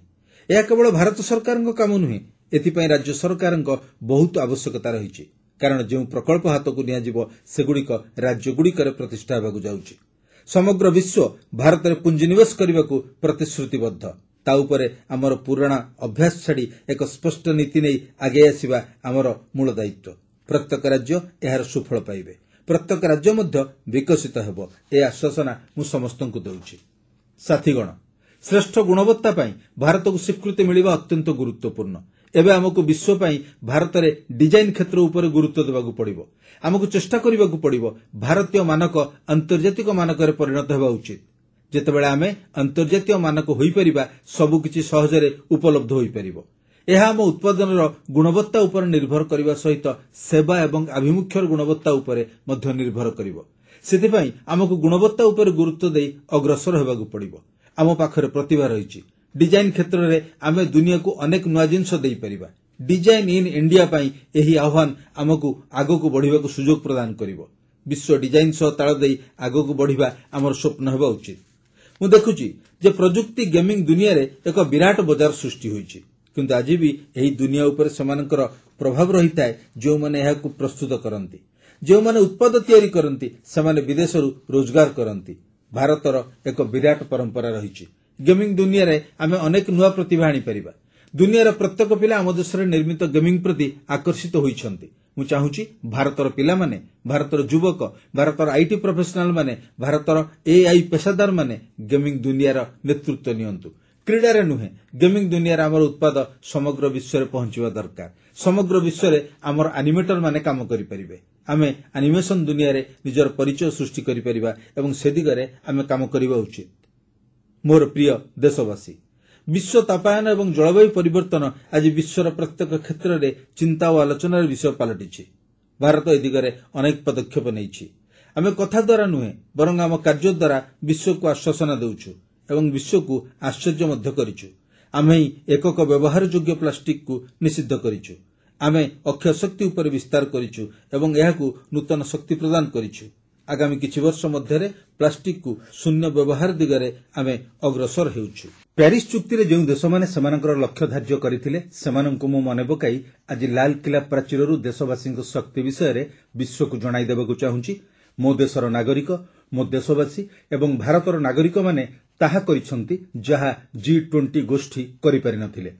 एहा केवल भारत सरकारक काम नुहे, एथिपई राज्य सरकारक बहुत आवश्यकता रहिछि। कारण जे प्रकल्प हातकु निया जिवो सेगुडिक राज्य गुडिकर प्रतिष्ठा हेबाकु जाउछि। समग्र विश्व भारत रे पुंजीनिवेश करिबाकु प्रतिश्रुतिबद्ध। ତା ଉପରେ ଆମର ପୁରୁଣା ଅଭ୍ୟାସ ଛାଡ଼ି ଏକ ସ୍ପଷ୍ଟ ନୀତି ନେଇ ଆଗେଇ ଆସିବା ଆମର ମୂଳ ଦାୟିତ୍ୱ। ପ୍ରତ୍ୟେକ ରାଜ୍ୟ ଏହାର ସୁଫଳ ପାଇବେ, ପ୍ରତ୍ୟେକ ରାଜ୍ୟ ମଧ୍ୟ ବିକଶିତ ହେବ, ଏ ଆଶ୍ୱାସନା ମୁଁ ସମସ୍ତଙ୍କୁ ଦେଉଛି। ସାଥୀଗଣ, ଶ୍ରେଷ୍ଠ ଗୁଣବତ୍ତା ପାଇଁ ଭାରତକୁ ସ୍ୱୀକୃତି ମିଳିବା ଅତ୍ୟନ୍ତ ଗୁରୁତ୍ୱପୂର୍ଣ୍ଣ। ଏବେ ଆମକୁ ବିଶ୍ୱ ପାଇଁ ଭାରତରେ ଡିଜାଇନ କ୍ଷେତ୍ର ଉପରେ ଗୁରୁତ୍ୱ ଦେବାକୁ ପଡ଼ିବ। ଆମକୁ ଚେଷ୍ଟା କରିବାକୁ ପଡ଼ିବ ଭାରତୀୟ ମାନକ ଆନ୍ତର୍ଜାତିକ ମାନକରେ ପରିଣତ ହେବା ଉଚିତ। ଯେତେବେଳେ ଆମେ ଆନ୍ତର୍ଜାତୀୟ ମାନକ ହୋଇପାରିବା, ସବୁକିଛି ସହଜରେ ଉପଲବ୍ଧ ହୋଇପାରିବ। ଏହା ଆମ ଉତ୍ପାଦନର ଗୁଣବତ୍ତା ଉପରେ ନିର୍ଭର କରିବା ସହିତ ସେବା ଏବଂ ଆଭିମୁଖ୍ୟର ଗୁଣବତ୍ତା ଉପରେ ମଧ୍ୟ ନିର୍ଭର କରିବ। ସେଥିପାଇଁ ଆମକୁ ଗୁଣବତ୍ତା ଉପରେ ଗୁରୁତ୍ୱ ଦେଇ ଅଗ୍ରସର ହେବାକୁ ପଡ଼ିବ। ଆମ ପାଖରେ ପ୍ରତିଭା ରହିଛି। ଡିଜାଇନ କ୍ଷେତ୍ରରେ ଆମେ ଦୁନିଆକୁ ଅନେକ ନୂଆ ଜିନିଷ ଦେଇପାରିବା। ଡିଜାଇନ ଇନ୍ ଇଣ୍ଡିଆ ପାଇଁ ଏହି ଆହ୍ୱାନ ଆମକୁ ଆଗକୁ ବଢ଼ିବାକୁ ସୁଯୋଗ ପ୍ରଦାନ କରିବ। ବିଶ୍ୱ ଡିଜାଇନ ସହ ତାଳ ଦେଇ ଆଗକୁ ବଢ଼ିବା ଆମର ସ୍ୱପ୍ନ ହେବା ଉଚିତ। ମୁଁ ଦେଖୁଛି ଯେ ପ୍ରଯୁକ୍ତି ଗେମିଂ ଦୁନିଆରେ ଏକ ବିରାଟ ବଜାର ସୃଷ୍ଟି ହୋଇଛି, କିନ୍ତୁ ଆଜି ବି ଏହି ଦୁନିଆ ଉପରେ ସେମାନଙ୍କର ପ୍ରଭାବ ରହିଥାଏ ଯେଉଁମାନେ ଏହାକୁ ପ୍ରସ୍ତୁତ କରନ୍ତି। ଯେଉଁମାନେ ଉତ୍ପାଦ ତିଆରି କରନ୍ତି ସେମାନେ ବିଦେଶରୁ ରୋଜଗାର କରନ୍ତି। ଭାରତର ଏକ ବିରାଟ ପରମ୍ପରା ରହିଛି। ଗେମିଂ ଦୁନିଆରେ ଆମେ ଅନେକ ନୂଆ ପ୍ରତିଭା ଆଣିପାରିବା। ଦୁନିଆର ପ୍ରତ୍ୟେକ ପିଲା ଆମ ଦେଶରେ ନିର୍ମିତ ଗେମିଂ ପ୍ରତି ଆକର୍ଷିତ ହୋଇଛନ୍ତି। ମୁଁ ଚାହୁଁଛି ଭାରତର ପିଲାମାନେ, ଭାରତର ଯୁବକ, ଭାରତର ଆଇଟି ପ୍ରଫେସନାଲମାନେ, ଭାରତର ଏଆଇ ପେସାଦାରମାନେ ଗେମିଂ ଦୁନିଆର ନେତୃତ୍ୱ ନିଅନ୍ତୁ। କ୍ରୀଡ଼ାରେ ନୁହେଁ, ଗେମିଂ ଦୁନିଆରେ ଆମର ଉତ୍ପାଦ ସମଗ୍ର ବିଶ୍ୱରେ ପହଞ୍ଚିବା ଦରକାର। ସମଗ୍ର ବିଶ୍ୱରେ ଆମର ଆନିମେଟରମାନେ କାମ କରିପାରିବେ। ଆମେ ଆନିମେସନ ଦୁନିଆରେ ନିଜର ପରିଚୟ ସୃଷ୍ଟି କରିପାରିବା ଏବଂ ସେ ଦିଗରେ ଆମେ କାମ କରିବା ଉଚିତ। ମୋର ପ୍ରିୟ ଦେଶବାସୀ, ବିଶ୍ୱ ତାପାୟନ ଏବଂ ଜଳବାୟୁ ପରିବର୍ତ୍ତନ ଆଜି ବିଶ୍ୱର ପ୍ରତ୍ୟେକ କ୍ଷେତ୍ରରେ ଚିନ୍ତା ଓ ଆଲୋଚନାର ବିଷୟ ପାଲଟିଛି। ଭାରତ ଏ ଦିଗରେ ଅନେକ ପଦକ୍ଷେପ ନେଇଛି। ଆମେ କଥା ଦ୍ୱାରା ନୁହେଁ, ବରଂ ଆମ କାର୍ଯ୍ୟ ଦ୍ୱାରା ବିଶ୍ୱକୁ ଆଶ୍ୱାସନା ଦେଉଛୁ ଏବଂ ବିଶ୍ୱକୁ ଆଶ୍ଚର୍ଯ୍ୟ ମଧ୍ୟ କରିଛୁ। ଆମେ ଏକକ ବ୍ୟବହାରଯୋଗ୍ୟ ପ୍ଲାଷ୍ଟିକକୁ ନିଷିଦ୍ଧ କରିଛୁ। ଆମେ ଅକ୍ଷୟ ଶକ୍ତି ଉପରେ ବିସ୍ତାର କରିଛୁ ଏବଂ ଏହାକୁ ନୂତନ ଶକ୍ତି ପ୍ରଦାନ କରିଛୁ। ଆଗାମୀ କିଛି ବର୍ଷ ମଧ୍ୟରେ ପ୍ଲାଷ୍ଟିକକୁ ଶୂନ୍ୟ ବ୍ୟବହାର ଦିଗରେ ଆମେ ଅଗ୍ରସର ହେଉଛୁ। ପ୍ୟାରିସ୍ ଚୁକ୍ତିରେ ଯେଉଁ ଦେଶମାନେ ସେମାନଙ୍କର ଲକ୍ଷ୍ୟ ଧାର୍ଯ୍ୟ କରିଥିଲେ, ସେମାନଙ୍କୁ ମୁଁ ମନେ ପକାଇ ଆଜି ଲାଲକିଲ୍ଲା ପ୍ରାଚୀରରୁ ଦେଶବାସୀଙ୍କ ଶକ୍ତି ବିଷୟରେ ବିଶ୍ୱକୁ ଜଣାଇ ଦେବାକୁ ଚାହୁଁଛି। ମୋ ଦେଶର ନାଗରିକ, ମୋ ଦେଶବାସୀ ଏବଂ ଭାରତର ନାଗରିକମାନେ ତାହା କରିଛନ୍ତି ଯାହା G20 ଗୋଷ୍ଠୀ କରିପାରିନଥିଲେ।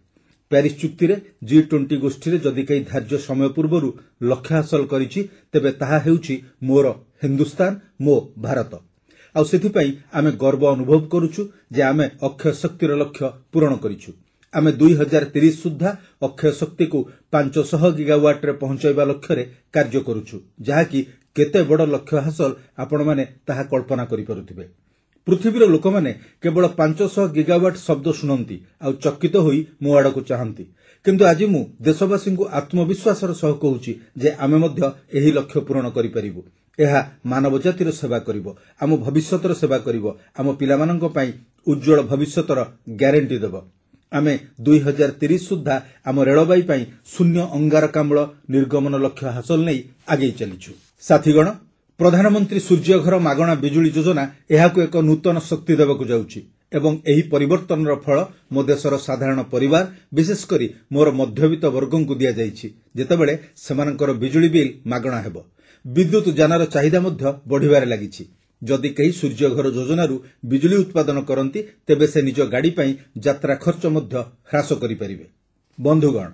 ପ୍ୟାରିସ୍ ଚୁକ୍ତିରେ G20 ଗୋଷ୍ଠୀରେ ଯଦି କେହି ଧାର୍ଯ୍ୟ ସମୟ ପୂର୍ବରୁ ଲକ୍ଷ୍ୟ ହାସଲ କରିଛି, ତେବେ ତାହା ହେଉଛି ମୋର ହିନ୍ଦୁସ୍ତାନ, ମୋ ଭାରତ। ଆଉ ସେଥିପାଇଁ ଆମେ ଗର୍ବ ଅନୁଭବ କରୁଛୁ ଯେ ଆମେ ଅକ୍ଷୟ ଶକ୍ତିର ଲକ୍ଷ୍ୟ ପୂରଣ କରିଛୁ। ଆମେ 2030 ସୁଦ୍ଧା ଅକ୍ଷୟ ଶକ୍ତିକୁ 500 ଗିଗାୱାଟରେ ପହଞ୍ଚାଇବା ଲକ୍ଷ୍ୟରେ କାର୍ଯ୍ୟ କରୁଛୁ, ଯାହାକି କେତେ ବଡ଼ ଲକ୍ଷ୍ୟ ହାସଲ ଆପଣମାନେ ତାହା କଳ୍ପନା କରିପାରୁଥିବେ। ପୃଥିବୀର ଲୋକମାନେ କେବଳ 500 ଗିଗାୱାଟ ଶବ୍ଦ ଶୁଣନ୍ତି ଆଉ ଚକିତ ହୋଇ ମୋ ଆଡ଼କୁ ଚାହାନ୍ତି। କିନ୍ତୁ ଆଜି ମୁଁ ଦେଶବାସୀଙ୍କୁ ଆତ୍ମବିଶ୍ୱାସର ସହ କହୁଛି ଯେ ଆମେ ମଧ୍ୟ ଏହି ଲକ୍ଷ୍ୟ ପୂରଣ କରିପାରିବୁ। ଏହା ମାନବ ଜାତିର ସେବା କରିବ, ଆମ ଭବିଷ୍ୟତର ସେବା କରିବ, ଆମ ପିଲାମାନଙ୍କ ପାଇଁ ଉଜ୍ଜଳ ଭବିଷ୍ୟତର ଗ୍ୟାରେଣ୍ଟି ଦେବ। ଆମେ 2030 ସୁଦ୍ଧା ଆମ ରେଳବାଇ ପାଇଁ ଶୂନ୍ୟ ଅଙ୍ଗାରକାମ୍ଳ ନିର୍ଗମନ ଲକ୍ଷ୍ୟ ହାସଲ ନେଇ ଆଗେଇ ଚାଲିଛୁ। ସାଥୀଗଣ, ପ୍ରଧାନମନ୍ତ୍ରୀ ସୂର୍ଯ୍ୟଘର ମାଗଣା ବିଜୁଳି ଯୋଜନା ଏହାକୁ ଏକ ନୂତନ ଶକ୍ତି ଦେବାକୁ ଯାଉଛି ଏବଂ ଏହି ପରିବର୍ତ୍ତନର ଫଳ ମୋ ଦେଶର ସାଧାରଣ ପରିବାର, ବିଶେଷ କରି ମୋର ମଧ୍ୟବିତ୍ତ ବର୍ଗଙ୍କୁ ଦିଆଯାଇଛି, ଯେତେବେଳେ ସେମାନଙ୍କର ବିଜୁଳି ବିଲ୍ ମାଗଣା ହେବ। ବିଦ୍ୟୁତ୍ ଯାନର ଚାହିଦା ମଧ୍ୟ ବଢ଼ିବାରେ ଲାଗିଛି। ଯଦି କେହି ସୂର୍ଯ୍ୟଘର ଯୋଜନାରୁ ବିଜୁଳି ଉତ୍ପାଦନ କରନ୍ତି, ତେବେ ସେ ନିଜ ଗାଡ଼ି ପାଇଁ ଯାତ୍ରା ଖର୍ଚ୍ଚ ମଧ୍ୟ ହ୍ରାସ କରିପାରିବେ। ବନ୍ଧୁଗଣ,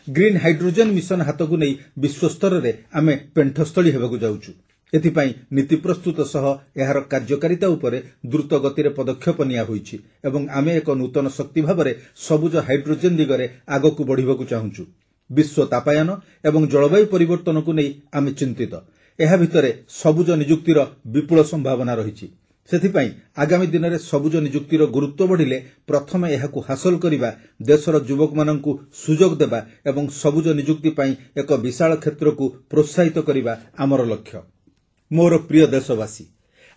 ଗ୍ରୀନ୍ ହାଇଡ୍ରୋଜେନ୍ ମିଶନ ହାତକୁ ନେଇ ବିଶ୍ୱସ୍ତରରେ ଆମେ ପେଣ୍ଠସ୍ଥଳୀ ହେବାକୁ ଯାଉଛୁ। ଏଥିପାଇଁ ନୀତି ପ୍ରସ୍ତୁତ ସହ ଏହାର କାର୍ଯ୍ୟକାରିତା ଉପରେ ଦ୍ରୁତ ଗତିରେ ପଦକ୍ଷେପ ନିଆହୋଇଛି ଏବଂ ଆମେ ଏକ ନୂତନ ଶକ୍ତି ଭାବରେ ସବୁଜ ହାଇଡ୍ରୋଜେନ୍ ଦିଗରେ ଆଗକୁ ବଢ଼ିବାକୁ ଚାହୁଁଛୁ। ବିଶ୍ୱ ତାପାୟନ ଏବଂ ଜଳବାୟୁ ପରିବର୍ତ୍ତନକୁ ନେଇ ଆମେ ଚିନ୍ତିତ। ଏହା ଭିତରେ ସବୁଜ ନିଯୁକ୍ତିର ବିପୁଳ ସମ୍ଭାବନା ରହିଛି। ସେଥିପାଇଁ ଆଗାମୀ ଦିନରେ ସବୁଜ ନିଯୁକ୍ତିର ଗୁରୁତ୍ୱ ବଢ଼ିଲେ ପ୍ରଥମେ ଏହାକୁ ହାସଲ କରିବା, ଦେଶର ଯୁବକମାନଙ୍କୁ ସୁଯୋଗ ଦେବା ଏବଂ ସବୁଜ ନିଯୁକ୍ତି ପାଇଁ ଏକ ବିଶାଳ କ୍ଷେତ୍ରକୁ ପ୍ରୋତ୍ସାହିତ କରିବା ଆମର ଲକ୍ଷ୍ୟ। ମୋର ପ୍ରିୟ ଦେଶବାସୀ,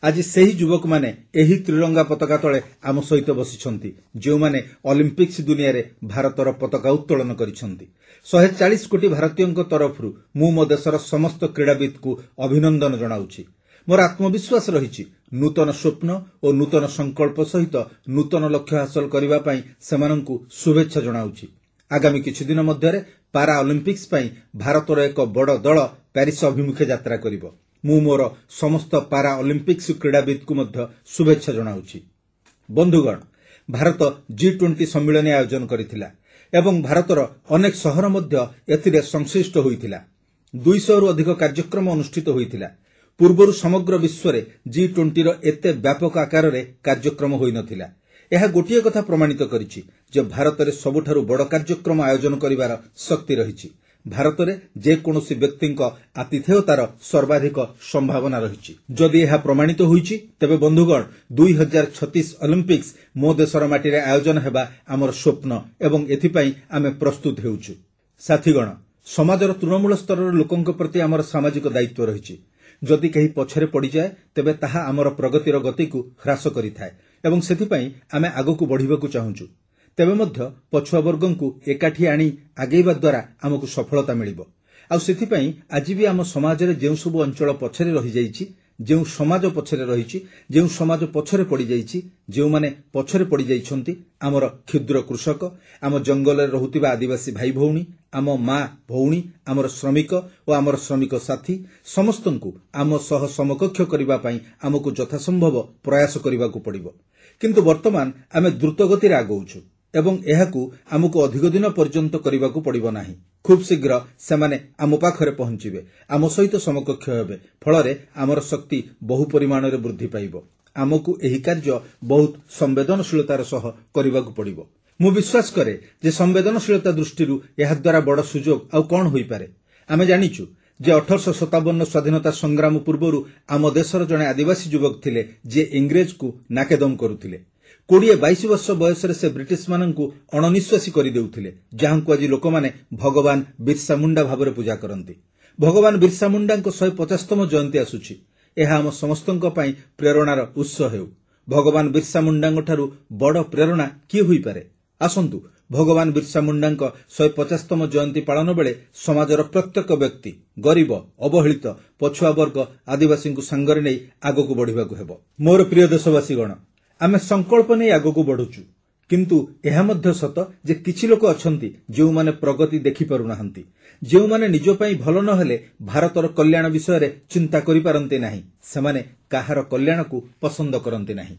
ଆଜି ସେହି ଯୁବକମାନେ ଏହି ତ୍ରିରଙ୍ଗା ପତାକା ତଳେ ଆମ ସହିତ ବସିଛନ୍ତି, ଯେଉଁମାନେ ଅଲିମ୍ପିକ୍ସ ଦୁନିଆରେ ଭାରତର ପତାକା ଉତ୍ତୋଳନ କରିଛନ୍ତି। 140 କୋଟି ଭାରତୀୟଙ୍କ ତରଫରୁ ମୁଁ ମୋ ଦେଶର ସମସ୍ତ କ୍ରୀଡ଼ାବିତ୍ଙ୍କୁ ଅଭିନନ୍ଦନ ଜଣାଉଛି। ମୋର ଆତ୍ମବିଶ୍ୱାସ ରହିଛି, ନୂତନ ସ୍ୱପ୍ନ ଓ ନୂତନ ସଂକଳ୍ପ ସହିତ ନୂତନ ଲକ୍ଷ୍ୟ ହାସଲ କରିବା ପାଇଁ ସେମାନଙ୍କୁ ଶୁଭେଚ୍ଛା ଜଣାଉଛି। ଆଗାମୀ କିଛି ଦିନ ମଧ୍ୟରେ ପାରା ଅଲିମ୍ପିକ୍ସ ପାଇଁ ଭାରତର ଏକ ବଡ଼ ଦଳ ପ୍ୟାରିସ୍ ଅଭିମୁଖେ ଯାତ୍ରା କରିବ। ମୁଁ ମୋର ସମସ୍ତ ପାରା ଅଲିମ୍ପିକ୍ସ କ୍ରୀଡ଼ାବିତ୍ଙ୍କୁ ମଧ୍ୟ ଶୁଭେଚ୍ଛା ଜଣାଉଛି। ବନ୍ଧୁଗଣ, ଭାରତ G20 ସମ୍ମିଳନୀ ଆୟୋଜନ କରିଥିଲା ଏବଂ ଭାରତର ଅନେକ ସହର ମଧ୍ୟ ଏଥିରେ ସଂଶ୍ଳିଷ୍ଟ ହୋଇଥିଲା। 200ରୁ ଅଧିକ କାର୍ଯ୍ୟକ୍ରମ ଅନୁଷ୍ଠିତ ହୋଇଥିଲା। ପୂର୍ବରୁ ସମଗ୍ର ବିଶ୍ୱରେ G20ର ଏତେ ବ୍ୟାପକ ଆକାରରେ କାର୍ଯ୍ୟକ୍ରମ ହୋଇନଥିଲା। ଏହା ଗୋଟିଏ କଥା ପ୍ରମାଣିତ କରିଛି ଯେ ଭାରତରେ ସବୁଠାରୁ ବଡ଼ କାର୍ଯ୍ୟକ୍ରମ ଆୟୋଜନ କରିବାର ଶକ୍ତି ରହିଛି। ଭାରତରେ ଯେକୌଣସି ବ୍ୟକ୍ତିଙ୍କ ଆତିଥେୟତାର ସର୍ବାଧିକ ସମ୍ଭାବନା ରହିଛି। ଯଦି ଏହା ପ୍ରମାଣିତ ହୋଇଛି ତେବେ ବନ୍ଧୁଗଣ 2036 ଅଲିମ୍ପିକ୍ସ ମୋ ଦେଶର ମାଟିରେ ଆୟୋଜନ ହେବା ଆମର ସ୍ୱପ୍ନ ଏବଂ ଏଥିପାଇଁ ଆମେ ପ୍ରସ୍ତୁତ ହେଉଛୁ। ସାଥୀଗଣ, ସମାଜର ତୃଣମୂଳ ସ୍ତରର ଲୋକଙ୍କ ପ୍ରତି ଆମର ସାମାଜିକ ଦାୟିତ୍ୱ ରହିଛି। ଯଦି କେହି ପଛରେ ପଡ଼ିଯାଏ ତେବେ ତାହା ଆମର ପ୍ରଗତିର ଗତିକୁ ହ୍ରାସ କରିଥାଏ ଏବଂ ସେଥିପାଇଁ ଆମେ ଆଗକୁ ବଢ଼ିବାକୁ ଚାହୁଁଛୁ। ତେବେ ମଧ୍ୟ ପଛୁଆବର୍ଗଙ୍କୁ ଏକାଠି ଆଣି ଆଗେଇବା ଦ୍ୱାରା ଆମକୁ ସଫଳତା ମିଳିବ। ଆଉ ସେଥିପାଇଁ ଆଜି ବି ଆମ ସମାଜରେ ଯେଉଁ ସବୁ ଅଞ୍ଚଳ ପଛରେ ରହିଯାଇଛି, ଯେଉଁ ସମାଜ ପଛରେ ରହିଛି, ଯେଉଁ ସମାଜ ପଛରେ ପଡ଼ିଯାଇଛି, ଯେଉଁମାନେ ପଛରେ ପଡ଼ିଯାଇଛନ୍ତି, ଆମର କ୍ଷୁଦ୍ର କୃଷକ, ଆମ ଜଙ୍ଗଲରେ ରହୁଥିବା ଆଦିବାସୀ ଭାଇ ଭଉଣୀ, ଆମ ମା ଭଉଣୀ, ଆମର ଶ୍ରମିକ ଓ ଆମର ଶ୍ରମିକ ସାଥୀ ସମସ୍ତଙ୍କୁ ଆମ ସହ ସମକକ୍ଷ କରିବା ପାଇଁ ଆମକୁ ଯଥାସମ୍ଭବ ପ୍ରୟାସ କରିବାକୁ ପଡ଼ିବ। କିନ୍ତୁ ବର୍ତ୍ତମାନ ଆମେ ଦ୍ରୁତ ଗତିରେ ଆଗଉଛୁ ଏବଂ ଏହାକୁ ଆମକୁ ଅଧିକ ଦିନ ପର୍ଯ୍ୟନ୍ତ କରିବାକୁ ପଡ଼ିବ ନାହିଁ। ଖୁବ୍ ଶୀଘ୍ର ସେମାନେ ଆମ ପାଖରେ ପହଞ୍ଚିବେ, ଆମ ସହିତ ସମକକ୍ଷ ହେବେ। ଫଳରେ ଆମର ଶକ୍ତି ବହୁ ପରିମାଣରେ ବୃଦ୍ଧି ପାଇବ। ଆମକୁ ଏହି କାର୍ଯ୍ୟ ବହୁତ ସମ୍ବେଦନଶୀଳତାର ସହ କରିବାକୁ ପଡ଼ିବ। ମୁଁ ବିଶ୍ୱାସ କରେ ଯେ ସମ୍ବେଦନଶୀଳତା ଦୃଷ୍ଟିରୁ ଏହାଦ୍ୱାରା ବଡ଼ ସୁଯୋଗ ଆଉ କ'ଣ ହୋଇପାରେ। ଆମେ ଜାଣିଛୁ ଯେ 1857 ସ୍ୱାଧୀନତା ସଂଗ୍ରାମ ପୂର୍ବରୁ ଆମ ଦେଶର ଜଣେ ଆଦିବାସୀ ଯୁବକ ଥିଲେ ଯିଏ ଇଂରେଜକୁ ନାକେଦମ କରୁଥିଲେ। 20-22 ବର୍ଷ ବୟସରେ ସେ ବ୍ରିଟିଶମାନଙ୍କୁ ଅଣନିଶ୍ୱାସୀ କରିଦେଉଥିଲେ, ଯାହାଙ୍କୁ ଆଜି ଲୋକମାନେ ଭଗବାନ ବିର୍ସା ମୁଣ୍ଡା ଭାବରେ ପୂଜା କରନ୍ତି। ଭଗବାନ ବିର୍ସା ମୁଣ୍ଡାଙ୍କ 150ତମ ଜୟନ୍ତୀ ଆସୁଛି। ଏହା ଆମ ସମସ୍ତଙ୍କ ପାଇଁ ପ୍ରେରଣାର ଉତ୍ସ ହେଉ। ଭଗବାନ ବିର୍ସା ମୁଣ୍ଡାଙ୍କଠାରୁ ବଡ଼ ପ୍ରେରଣା କିଏ ହୋଇପାରେ? ଆସନ୍ତୁ ଭଗବାନ ବିର୍ସା ମୁଣ୍ଡାଙ୍କ 150ତମ ଜୟନ୍ତୀ ପାଳନ ବେଳେ ସମାଜର ପ୍ରତ୍ୟେକ ବ୍ୟକ୍ତି, ଗରିବ, ଅବହେଳିତ, ପଛୁଆବର୍ଗ, ଆଦିବାସୀଙ୍କୁ ସାଙ୍ଗରେ ନେଇ ଆଗକୁ ବଢ଼ିବାକୁ ହେବ। ମୋର ପ୍ରିୟ ଦେଶବାସୀଗଣ, ଆମେ ସଂକଳ୍ପ ନେଇ ଆଗକୁ ବଢ଼ୁଛୁ, କିନ୍ତୁ ଏହା ମଧ୍ୟ ସତ ଯେ କିଛି ଲୋକ ଅଛନ୍ତି ଯେଉଁମାନେ ପ୍ରଗତି ଦେଖିପାରୁନାହାନ୍ତି, ଯେଉଁମାନେ ନିଜ ପାଇଁ ଭଲ ନ ହେଲେ ଭାରତର କଲ୍ୟାଣ ବିଷୟରେ ଚିନ୍ତା କରିପାରନ୍ତି ନାହିଁ। ସେମାନେ କାହାର କଲ୍ୟାଣକୁ ପସନ୍ଦ କରନ୍ତି ନାହିଁ।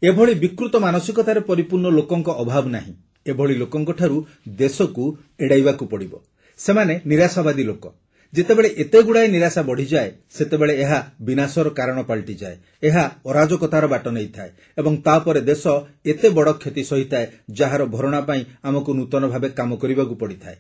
ଏଭଳି ବିକୃତ ମାନସିକତାରେ ପରିପୂର୍ଣ୍ଣ ଲୋକଙ୍କ ଅଭାବ ନାହିଁ। ଏଭଳି ଲୋକଙ୍କଠାରୁ ଦେଶକୁ ଏଡ଼ାଇବାକୁ ପଡ଼ିବ। ସେମାନେ ନିରାଶାବାଦୀ ଲୋକ। ଯେତେବେଳେ ଏତେ ଗୁଡ଼ାଏ ନିରାଶା ବଢ଼ିଯାଏ ସେତେବେଳେ ଏହା ବିନାଶର କାରଣ ପାଲଟିଯାଏ। ଏହା ଅରାଜକତାର ବାଟ ନେଇଥାଏ ଏବଂ ତାପରେ ଦେଶ ଏତେ ବଡ଼ କ୍ଷତି ସହିଥାଏ ଯାହାର ଭରଣା ପାଇଁ ଆମକୁ ନୂତନ ଭାବେ କାମ କରିବାକୁ ପଡ଼ିଥାଏ।